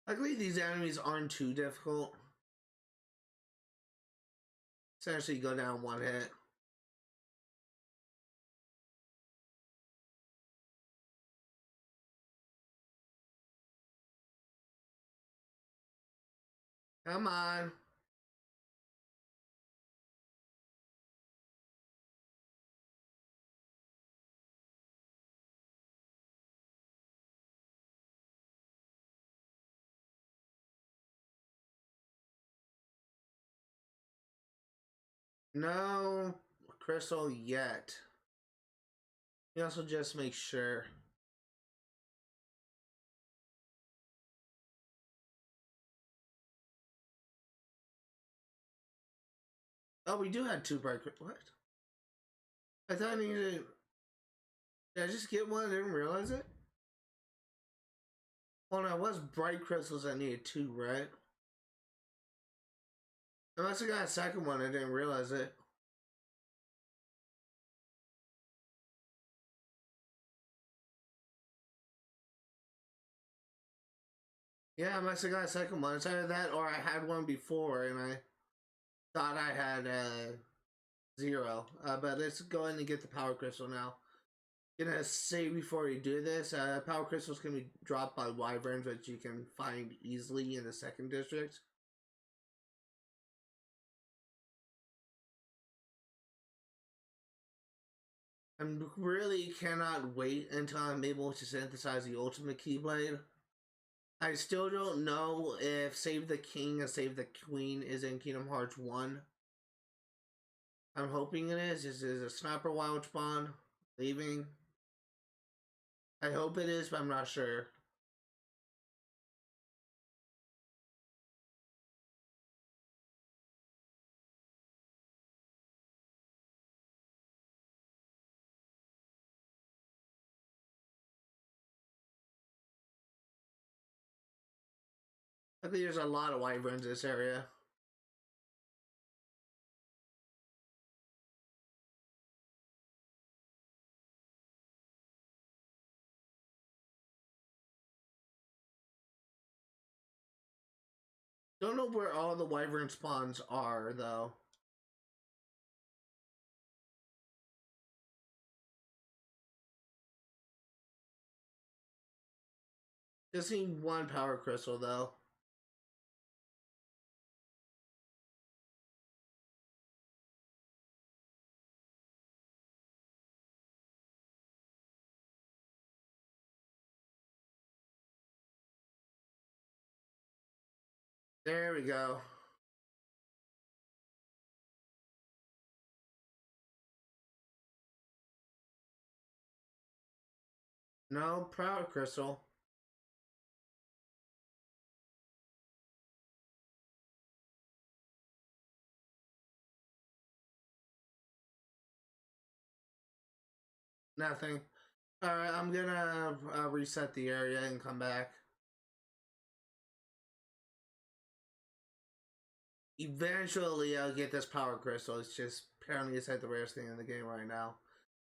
Luckily these enemies aren't too difficult. Essentially go down one hit. Come on. No crystal yet. You also just make sure. Oh, we do have two bright. What? I thought I needed. Did I just get one? I didn't realize it. Oh no, it was bright crystals. I needed two, right? Unless I got a second one, I didn't realize it. Yeah, I must have got a second one. It's either that or I had one before and I thought I had zero. But let's go ahead and get the power crystal now. Gonna say before you do this, power crystals can be dropped by wyverns, which you can find easily in the second district. I really cannot wait until I'm able to synthesize the ultimate keyblade. I still don't know if Save the King and Save the Queen is in Kingdom Hearts 1. I'm hoping it is. This is a Sniperwild spawn leaving. I hope it is, but I'm not sure. I think there's a lot of wyverns in this area. Don't know where all the wyvern spawns are, though. Just need one power crystal, though. There we go. No power crystal. Nothing. Alright, I'm gonna reset the area and come back. Eventually, I'll get this power crystal. It's just apparently it's like the rarest thing in the game right now.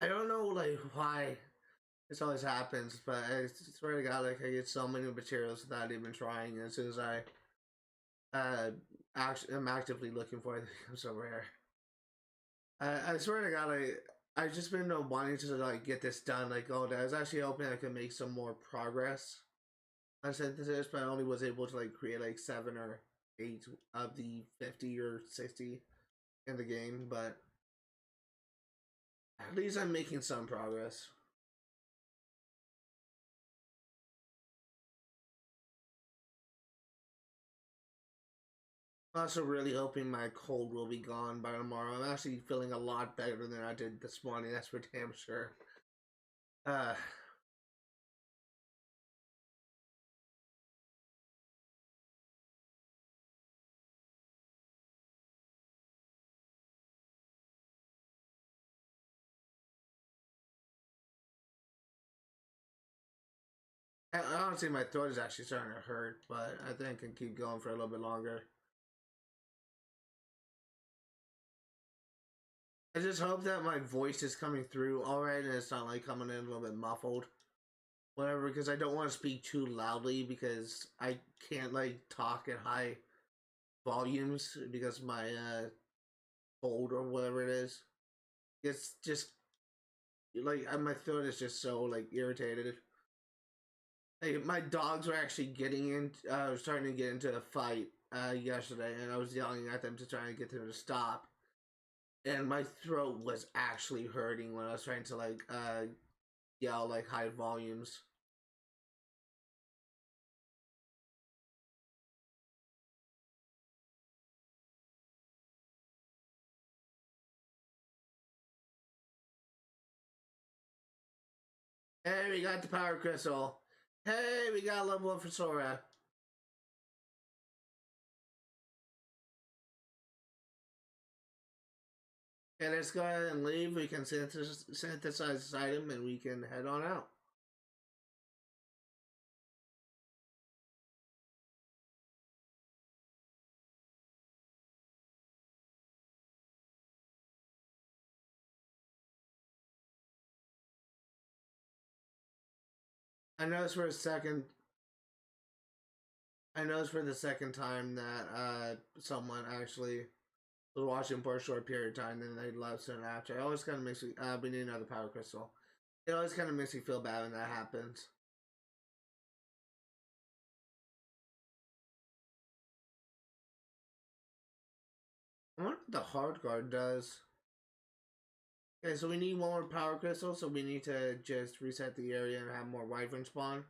I don't know like why this always happens, but I swear to God, like I get so many materials without even trying. As soon as I actually am actively looking for it, it becomes so rare. I swear to God, I've just been wanting to like get this done. Like, oh, I was actually hoping I could make some more progress on synthesis, but I only was able to like create like 7 or 8 of the 50 or 60 in the game. But At least I'm making some progress. I'm also really hoping my cold will be gone by tomorrow. I'm actually feeling a lot better than I did this morning, that's for damn sure. Uh, Honestly, my throat is actually starting to hurt, but I think I can keep going for a little bit longer. I just hope that my voice is coming through alright and it's not like coming in a little bit muffled. Whatever, because I don't want to speak too loudly because I can't like talk at high volumes because my cold or whatever it is. It's just like my throat is just so like irritated. Hey, my dogs were actually getting in, starting to get into a fight yesterday, and I was yelling at them to try and get them to stop. And my throat was actually hurting when I was trying to like yell like high volumes. Hey, we got the power crystal. Hey, we got a level up for Sora. Okay, let's go ahead and leave. We can synthesize this item and we can head on out. I noticed for a second. I noticed for the second time that someone actually was watching for a short period of time, then they left soon after. It always kind of makes me. We need another power crystal. It always kind of makes me feel bad when that happens. I wonder what the hard guard does. Okay, so we need one more power crystal, so we need to just reset the area and have more wyvern spawn.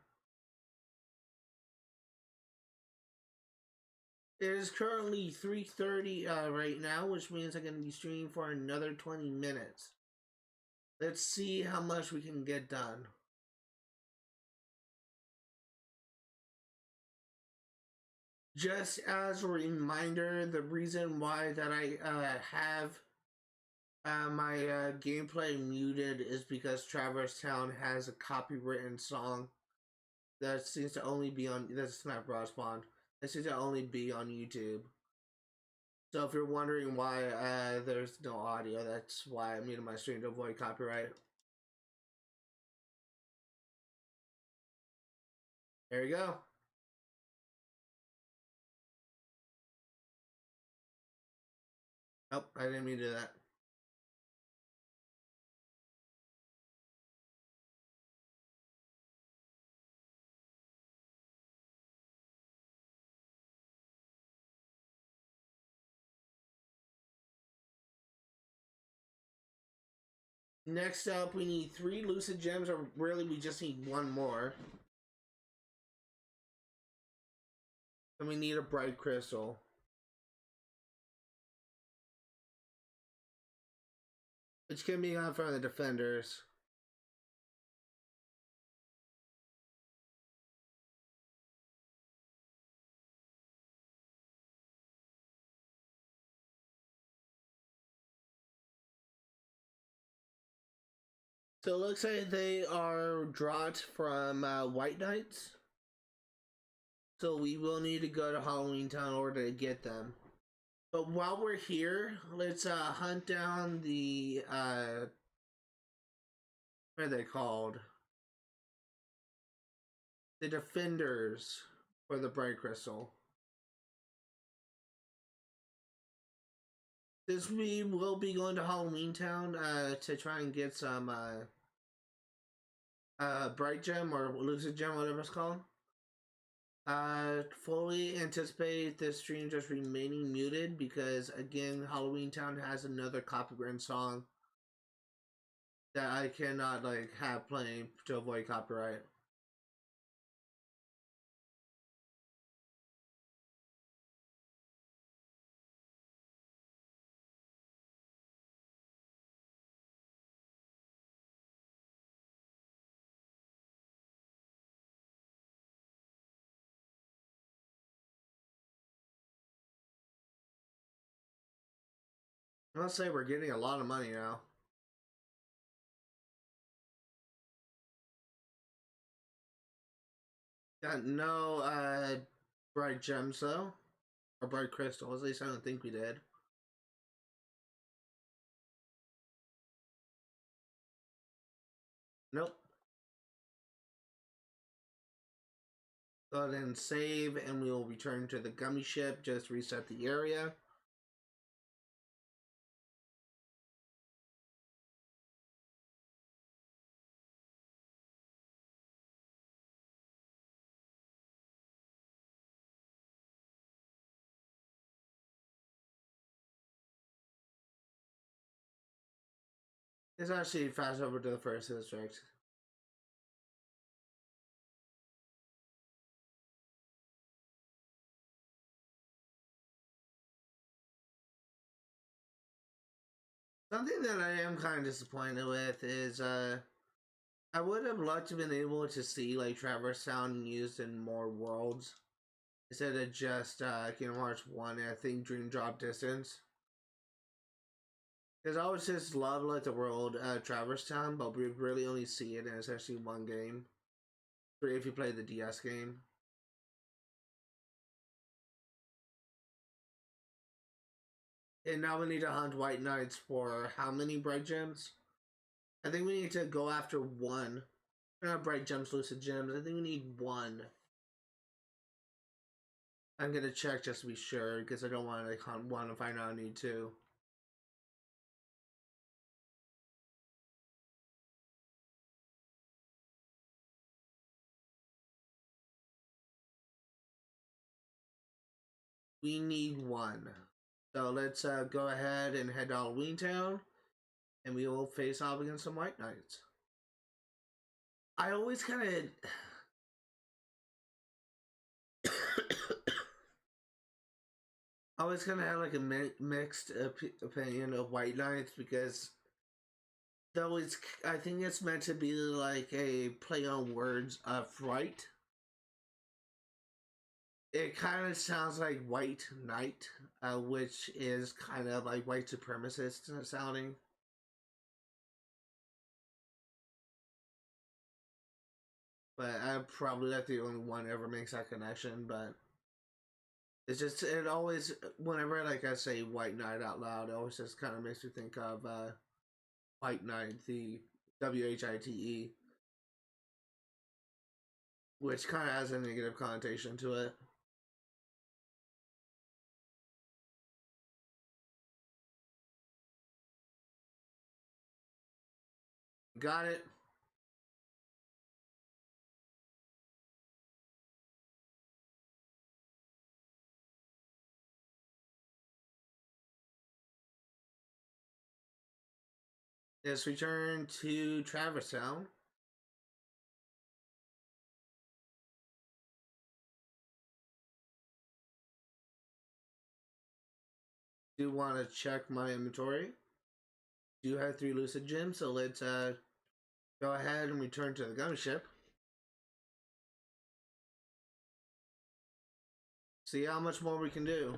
It is currently 3:30 right now, which means I'm going to be streaming for another 20 minutes. Let's see how much we can get done. Just as a reminder, the reason why that I have my gameplay muted is because Traverse Town has a copywritten song that seems to only be on, that's Sniperwild spawn, that seems to only be on YouTube. So if you're wondering why there's no audio, that's why I muted my stream to avoid copyright. There you go. Oh, I didn't mean to do that. Next up, we need 3 Lucid Gems, or really we just need 1 more. And we need a Bright Crystal. Which can be on from the Defenders. So it looks like they are dropped from White Knights. So we will need to go to Halloween Town in order to get them. But while we're here, let's hunt down the what are they called? The Defenders for the Bright Crystal. Since we will be going to Halloween Town to try and get some Bright Gem or Lucid Gem, whatever it's called. Fully anticipate this stream just remaining muted because again, Halloween Town has another copyright song that I cannot like have playing to avoid copyright. I'll say we're getting a lot of money now. Got no bright gems though, or bright crystals. At least I don't think we did. Nope. Go ahead and save, and we will return to the gummy ship. Just reset the area. Let's actually fast over to the first district. Something that I am kind of disappointed with is I would have loved to have been able to see like Traverse Town used in more worlds instead of just Kingdom Hearts 1 and I think Dream Drop Distance. Because I always just love like the world Traverse Town, but we really only see it in essentially one game. If you play the DS game. And now we need to hunt White Knights for how many bright gems? I think we need to go after one. Not bright gems, lucid gems. I think we need one. I'm gonna check just to be sure because I don't want to like hunt one if I know I need two. We need one. So let's go ahead and head to Halloween Town and we will face off against some White Knights. I always kind of I always kind of have like a mixed opinion of White Knights because though it's I think it's meant to be like a play on words of fright. It kind of sounds like White Knight, which is kind of like white supremacist sounding. But I'm probably like the only one ever makes that connection. But it's just it always whenever like I say White Knight out loud, it always just kind of makes me think of White Knight, the WHITE, which kind of has a negative connotation to it. Got it. Let's return to Traverse Town. Do want to check my inventory. Do have 3 lucid gems, so let's go ahead and return to the gummy ship. See how much more we can do.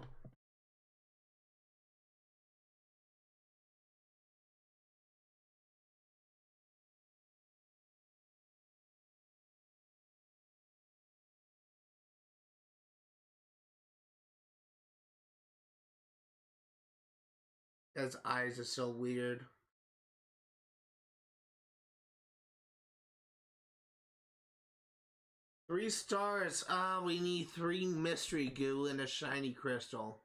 His eyes are so weird. Three stars. We need 3 mystery goo and a shiny crystal.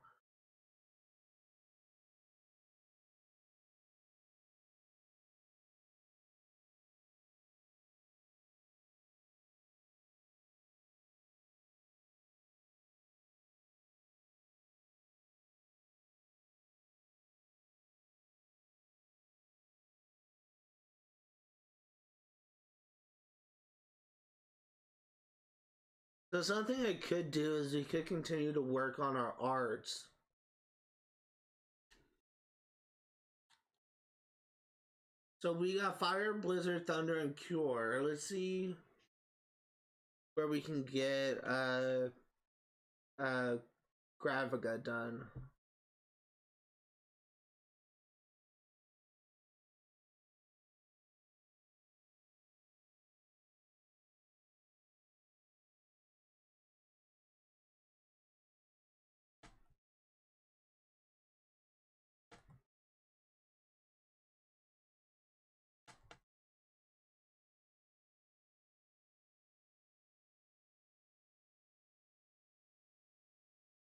So something I could do is we could continue to work on our arts. So we got Fire, Blizzard, Thunder, and Cure. Let's see where we can get Graviga done.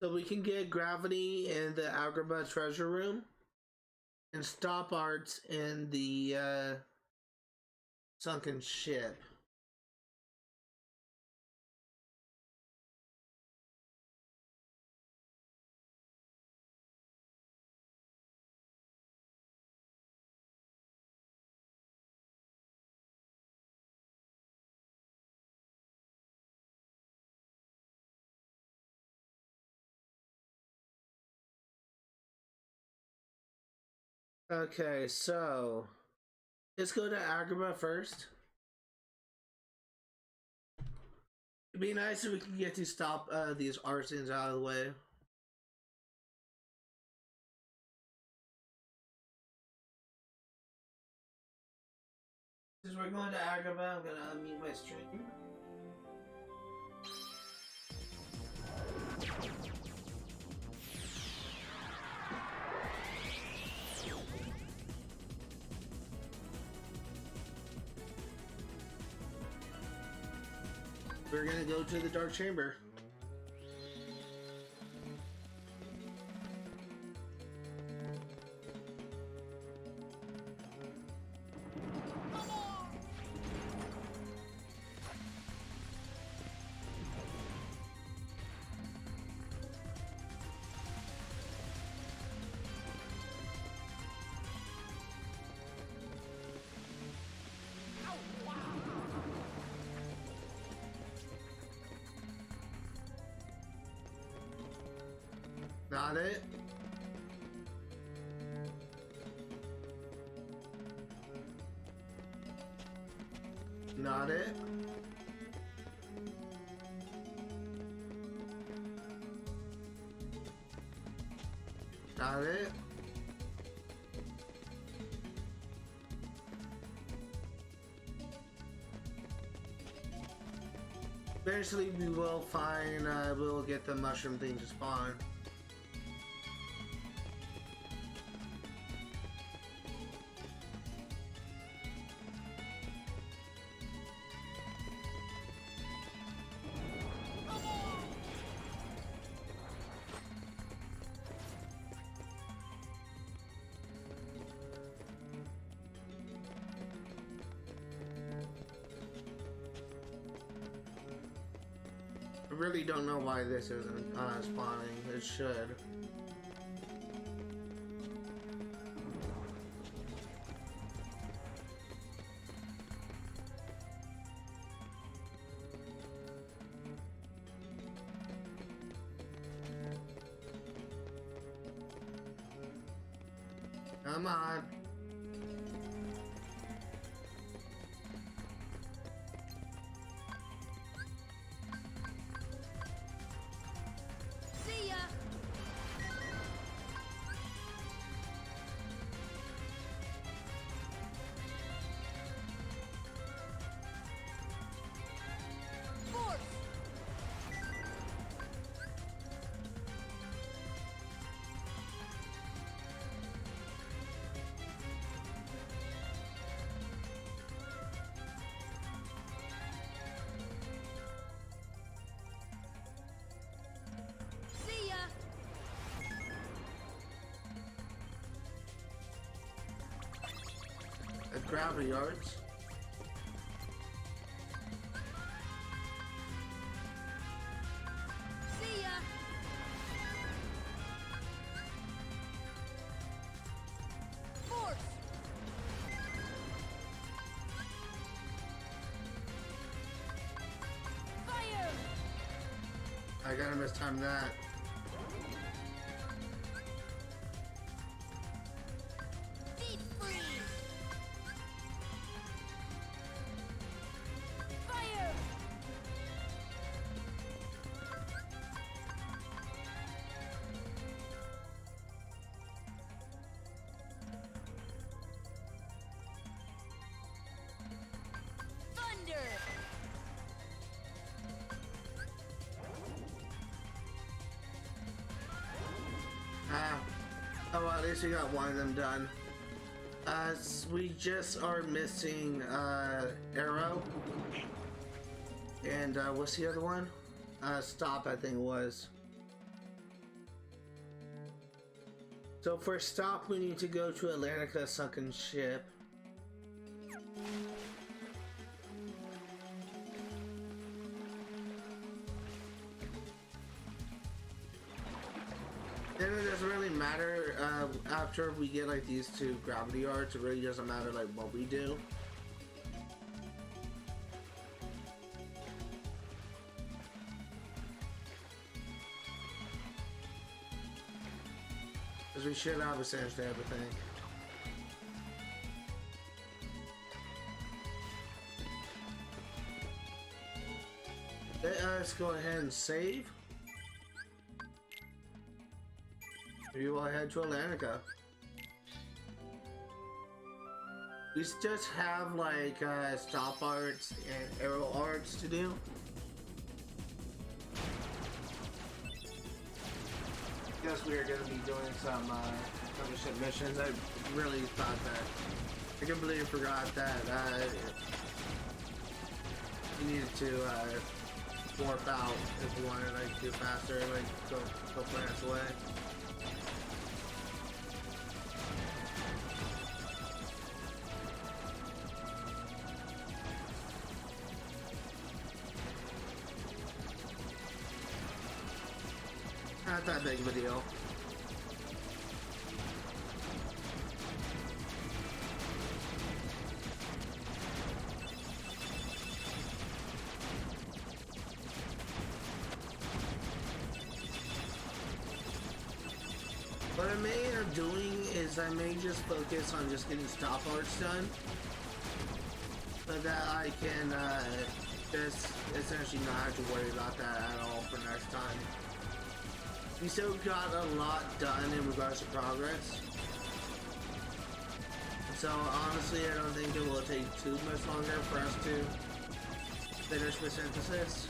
So we can get Gravity in the Agrabah treasure room and Stop Arts in the sunken ship. Okay, so let's go to Agrabah first. It'd be nice if we could get these these arsons out of the way. Since we're going to Agrabah, I'm gonna unmute my stream. We're gonna go to the Dark Chamber. Not it. Not it. Not it. Eventually we will find, we'll get the mushroom thing to spawn. I really don't know why this isn't spawning. It should. Come on. See ya. Force. See ya. At Gravity Arts. See ya. Force. Fire. I gotta mistime that. Deep freeze. Fire. Thunder. Oh well, at least we got one of them done. We just are missing arrow. And what's the other one? Stop, I think it was. So for stop, we need to go to Atlantica Sunken Ship. Then it doesn't really matter after we get like these two gravity arts. It really doesn't matter like what we do. Because we should have essentially everything. Let's go ahead and save. We will head to Atlantica. We just have like stop arts and arrow arts to do. Guess we are going to be doing some ship missions. I really thought that. I completely forgot that we needed to warp out if we wanted like to do faster, like go planets away. Not that big of a deal. What I may end up doing is I may just focus on just getting stop arts done, so that I can just essentially not have to worry about that at all for next time. We still got a lot done in regards to progress. So honestly, I don't think it will take too much longer for us to finish with synthesis.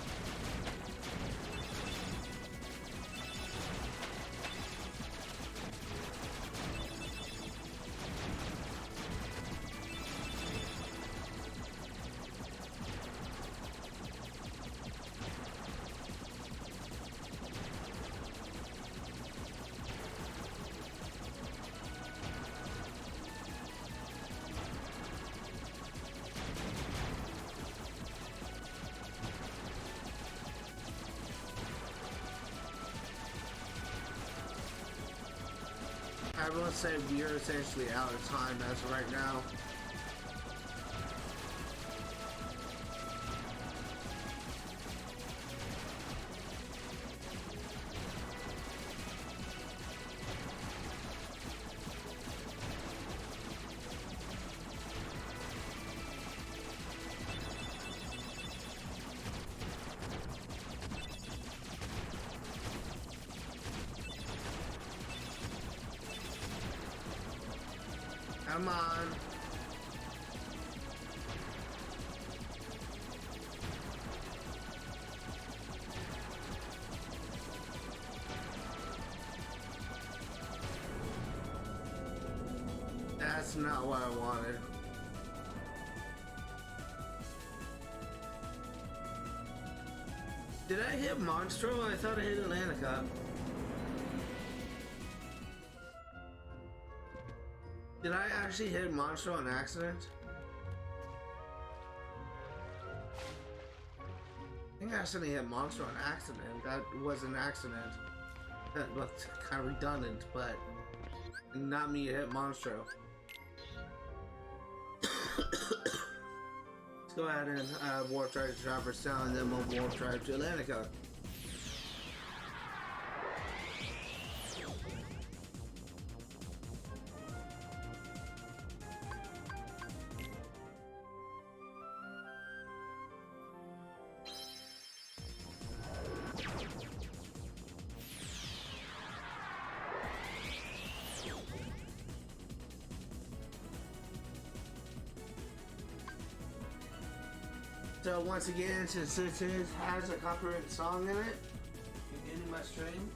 I will say we are essentially out of time as of right now. Come on. That's not what I wanted. Did I hit Monstro? I thought I hit Atlantica. Did I actually hit Monstro on accident? I think I accidentally hit Monstro on accident. That was an accident. That looked kind of redundant, but not me to hit Monstro. Let's go ahead and warp drive to Traverse Town, and then we'll warp drive to Atlantica. So once again, since this has a copyright song in it, continuing my stream.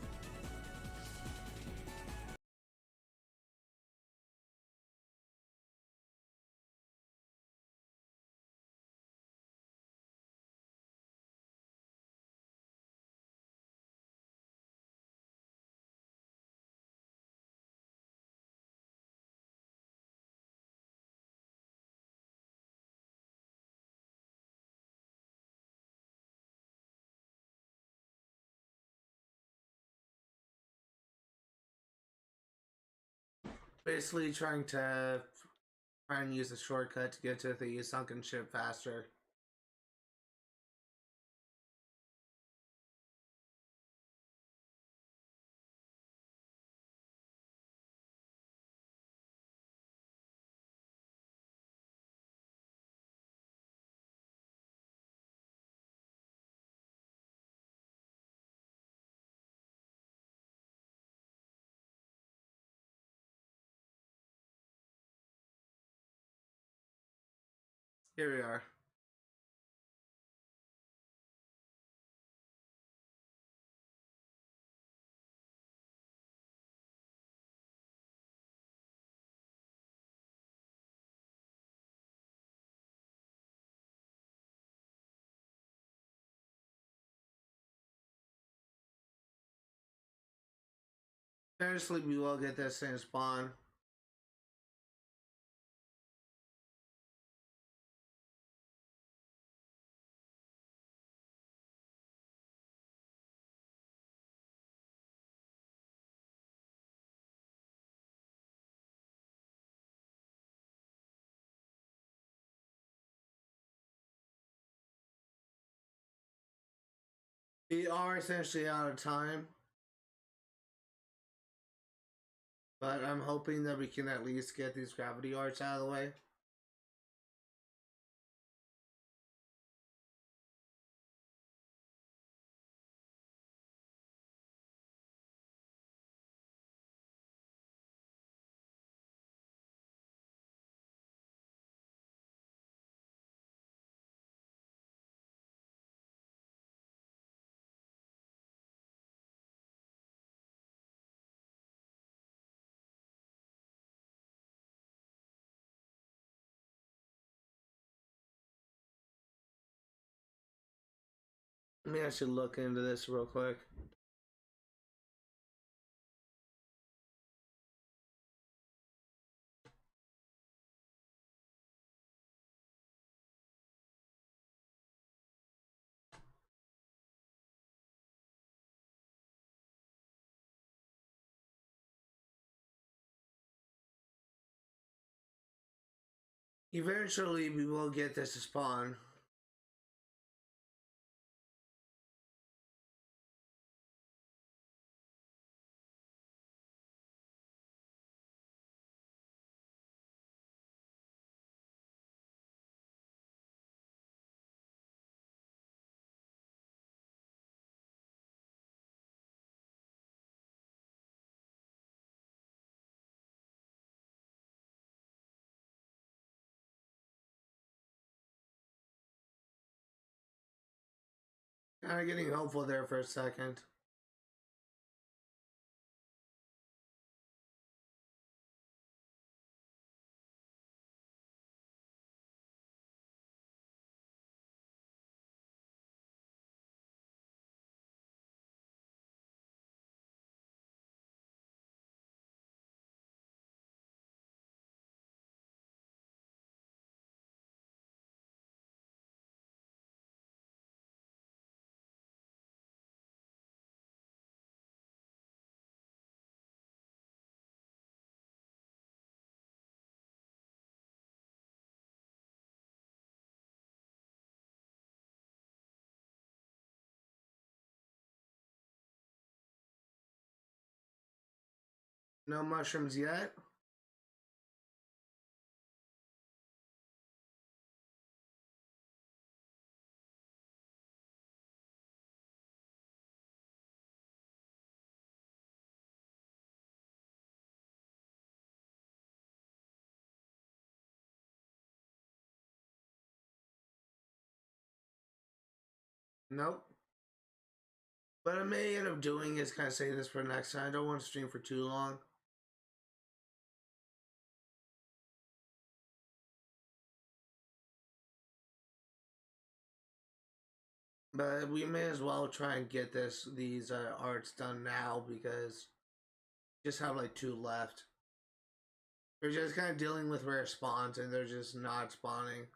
Basically trying to use a shortcut to get to the sunken ship faster. Here we are. Eventually we will get this thing spawn. We are essentially out of time, but I'm hoping that we can at least get these gravity arts out of the way. Let me actually look into this real quick. Eventually we will get this to spawn. Kind of getting hopeful there for a second. No mushrooms yet. Nope. What I may end up doing is kind of say this for next time. I don't want to stream for too long. But we may as well try and get these arts done now because we just have like 2 left. We're just kind of dealing with rare spawns and they're just not spawning.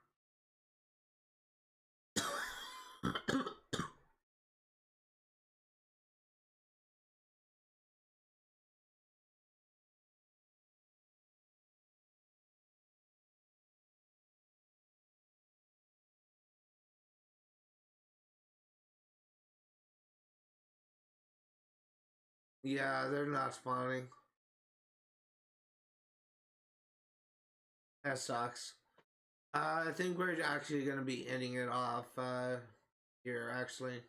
Yeah, they're not spawning. That sucks. I think we're actually going to be ending it off here, actually.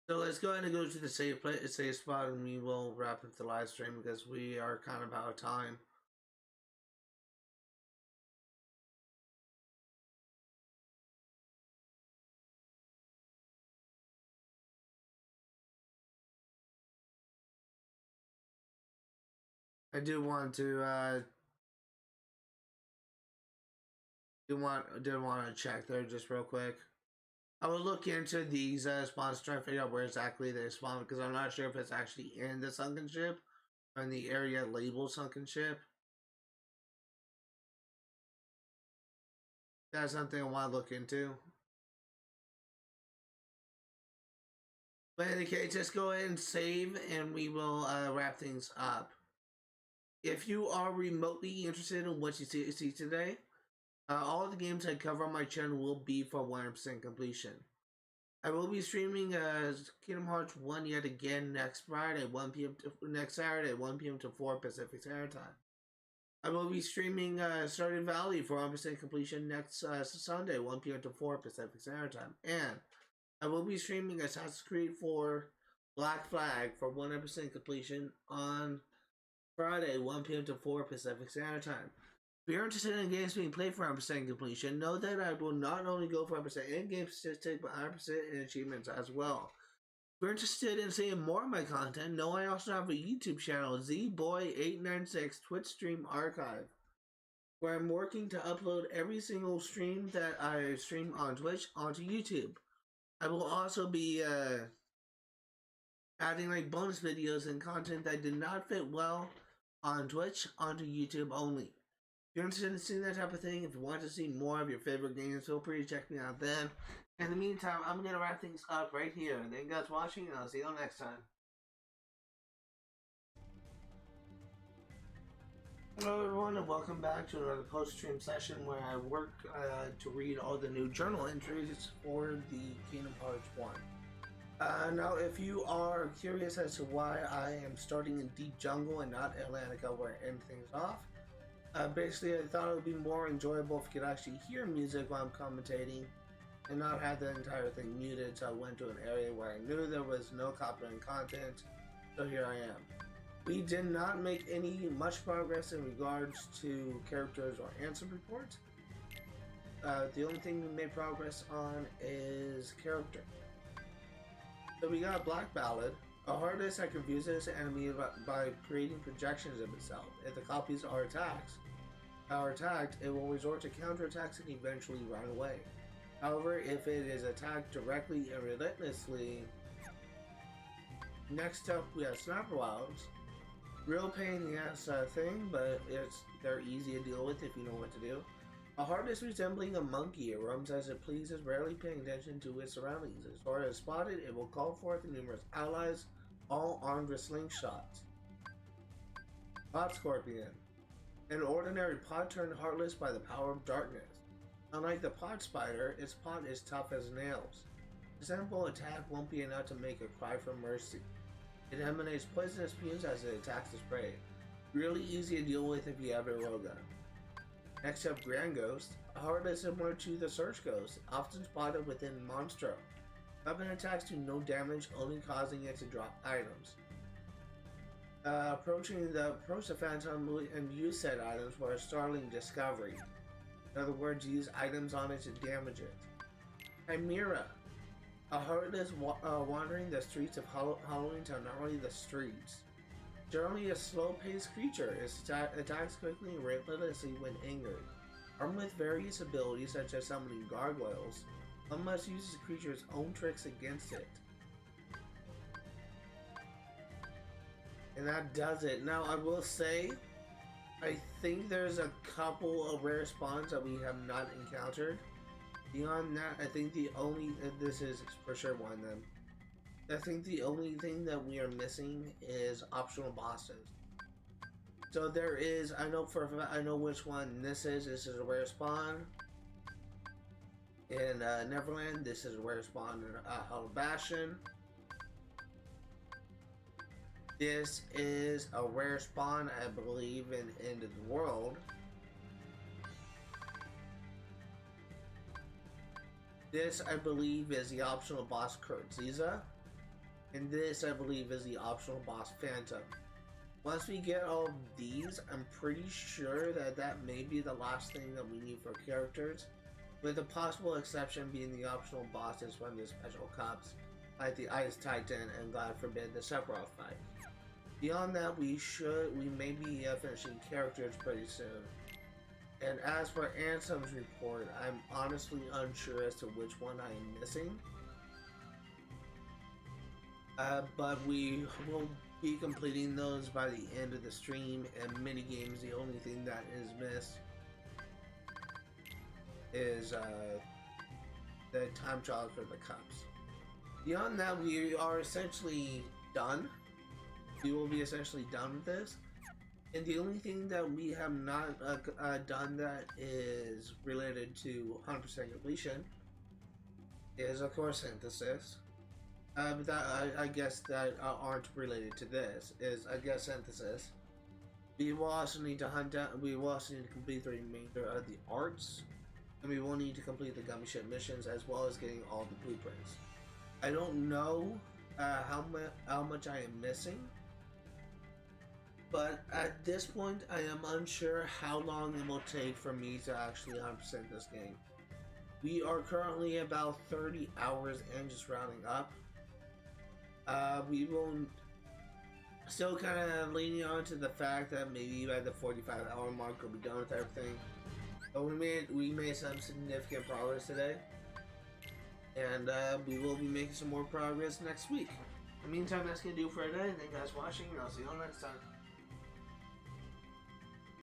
So let's go ahead and go to the save spot, and we will wrap up the live stream because we are kind of out of time. I do want to did want to check there just real quick. I will look into these spawns, try to figure out where exactly they spawn because I'm not sure if it's actually in the sunken ship or in the area labeled sunken ship. That's something I want to look into. But in any case, just go ahead and save and we will wrap things up. If you are remotely interested in what you see today, all of the games I cover on my channel will be for 100% completion. I will be streaming Kingdom Hearts 1 yet again next Friday, 1 p.m. next Saturday, 1 p.m. to 4 Pacific Standard Time. I will be streaming Stardew Valley for 100% completion next Sunday, 1 p.m. to 4 Pacific Standard Time. And I will be streaming Assassin's Creed 4 Black Flag for 100% completion on Friday, 1 p.m. to 4 Pacific Standard Time. If you're interested in games being played for 100% completion, know that I will not only go for 100% in-game statistics, but 100% in achievements as well. If you're interested in seeing more of my content, know I also have a YouTube channel, ZBoy896 Twitch Stream Archive, where I'm working to upload every single stream that I stream on Twitch onto YouTube. I will also be adding like bonus videos and content that did not fit well on Twitch onto YouTube only. If you're interested in seeing that type of thing, if you want to see more of your favorite games, feel free to check me out then. In the meantime, I'm going to wrap things up right here. Thank you guys for watching, and I'll see you all next time. Hello everyone, and welcome back to another post-stream session where I work to read all the new journal entries for the Kingdom Hearts 1. Now, if you are curious as to why I am starting in Deep Jungle and not Atlantica where I end things off, basically I thought it would be more enjoyable if you could actually hear music while I'm commentating and not have the entire thing muted, so I went to an area where I knew there was no copyright content, so here I am. We did not make much progress in regards to characters or answer reports. The only thing we made progress on is character. So we got Black Ballad. A hardness that confuses the enemy by creating projections of itself. If the copies are attacked, it will resort to counterattacks and eventually run away. However, if it is attacked directly and relentlessly, next up we have Sniperwilds. Real pain in the ass thing, but they're easy to deal with if you know what to do. A hardness resembling a monkey, it roams as it pleases, rarely paying attention to its surroundings. As far as spotted, it will call forth numerous allies, all armed with slingshots. Pot Scorpion. An ordinary pot turned heartless by the power of darkness. Unlike the pot spider, its pot is tough as nails. A simple attack won't be enough to make a cry for mercy. It emanates poisonous fumes as it attacks its prey. Really easy to deal with if you have a Roga. Next up, Grand Ghost. A heartless similar to the Search Ghost, often spotted within Monstro. Weapon attacks do no damage, only causing it to drop items. Approach the phantom and use said items for a startling discovery. In other words, use items on it to damage it. Chimera. A heartless wandering the streets of Halloween Town, not only the streets. Generally a slow-paced creature, it attacks quickly and relentlessly when angered. Armed with various abilities such as summoning gargoyles, one must use the creature's own tricks against it. And that does it. Now I will say, I think there's a couple of rare spawns that we have not encountered. Beyond that, I think the only, this is for sure one of them. I think the only thing that we are missing is optional bosses. So there is, I know which one this is. This is a rare spawn in Neverland. This is a rare spawn in Hollow Bastion. This is a rare spawn, I believe, in End of the World. This, I believe, is the optional boss Kurtziza. And this, I believe, is the optional boss Phantom. Once we get all of these, I'm pretty sure that that may be the last thing that we need for characters. With the possible exception being the optional bosses from the special cups, like the Ice Titan and, God forbid, the Sephiroth fight. Beyond that, we may be finishing characters pretty soon. And as for Ansem's report, I'm honestly unsure as to which one I am missing. But we will be completing those by the end of the stream, and minigames, the only thing that is missed is the time trial for the cups. Beyond that, we are essentially done. We will be essentially done with this. And the only thing that we have not done that is related to 100% completion is, of course, synthesis. But that, I guess that aren't related to this is, I guess, synthesis. We will also need to hunt down. We will also need to complete the remainder of the arts, and we will need to complete the gummy ship missions as well as getting all the blueprints. I don't know how much I am missing. But at this point, I am unsure how long it will take for me to actually 100% this game. We are currently about 30 hours in, just rounding up. We will still kind of leaning on to the fact that maybe by the 45-hour mark we'll be done with everything. But we made some significant progress today. And we will be making some more progress next week. In the meantime, that's going to do for today. Thank you guys for watching, and I'll see you all next time.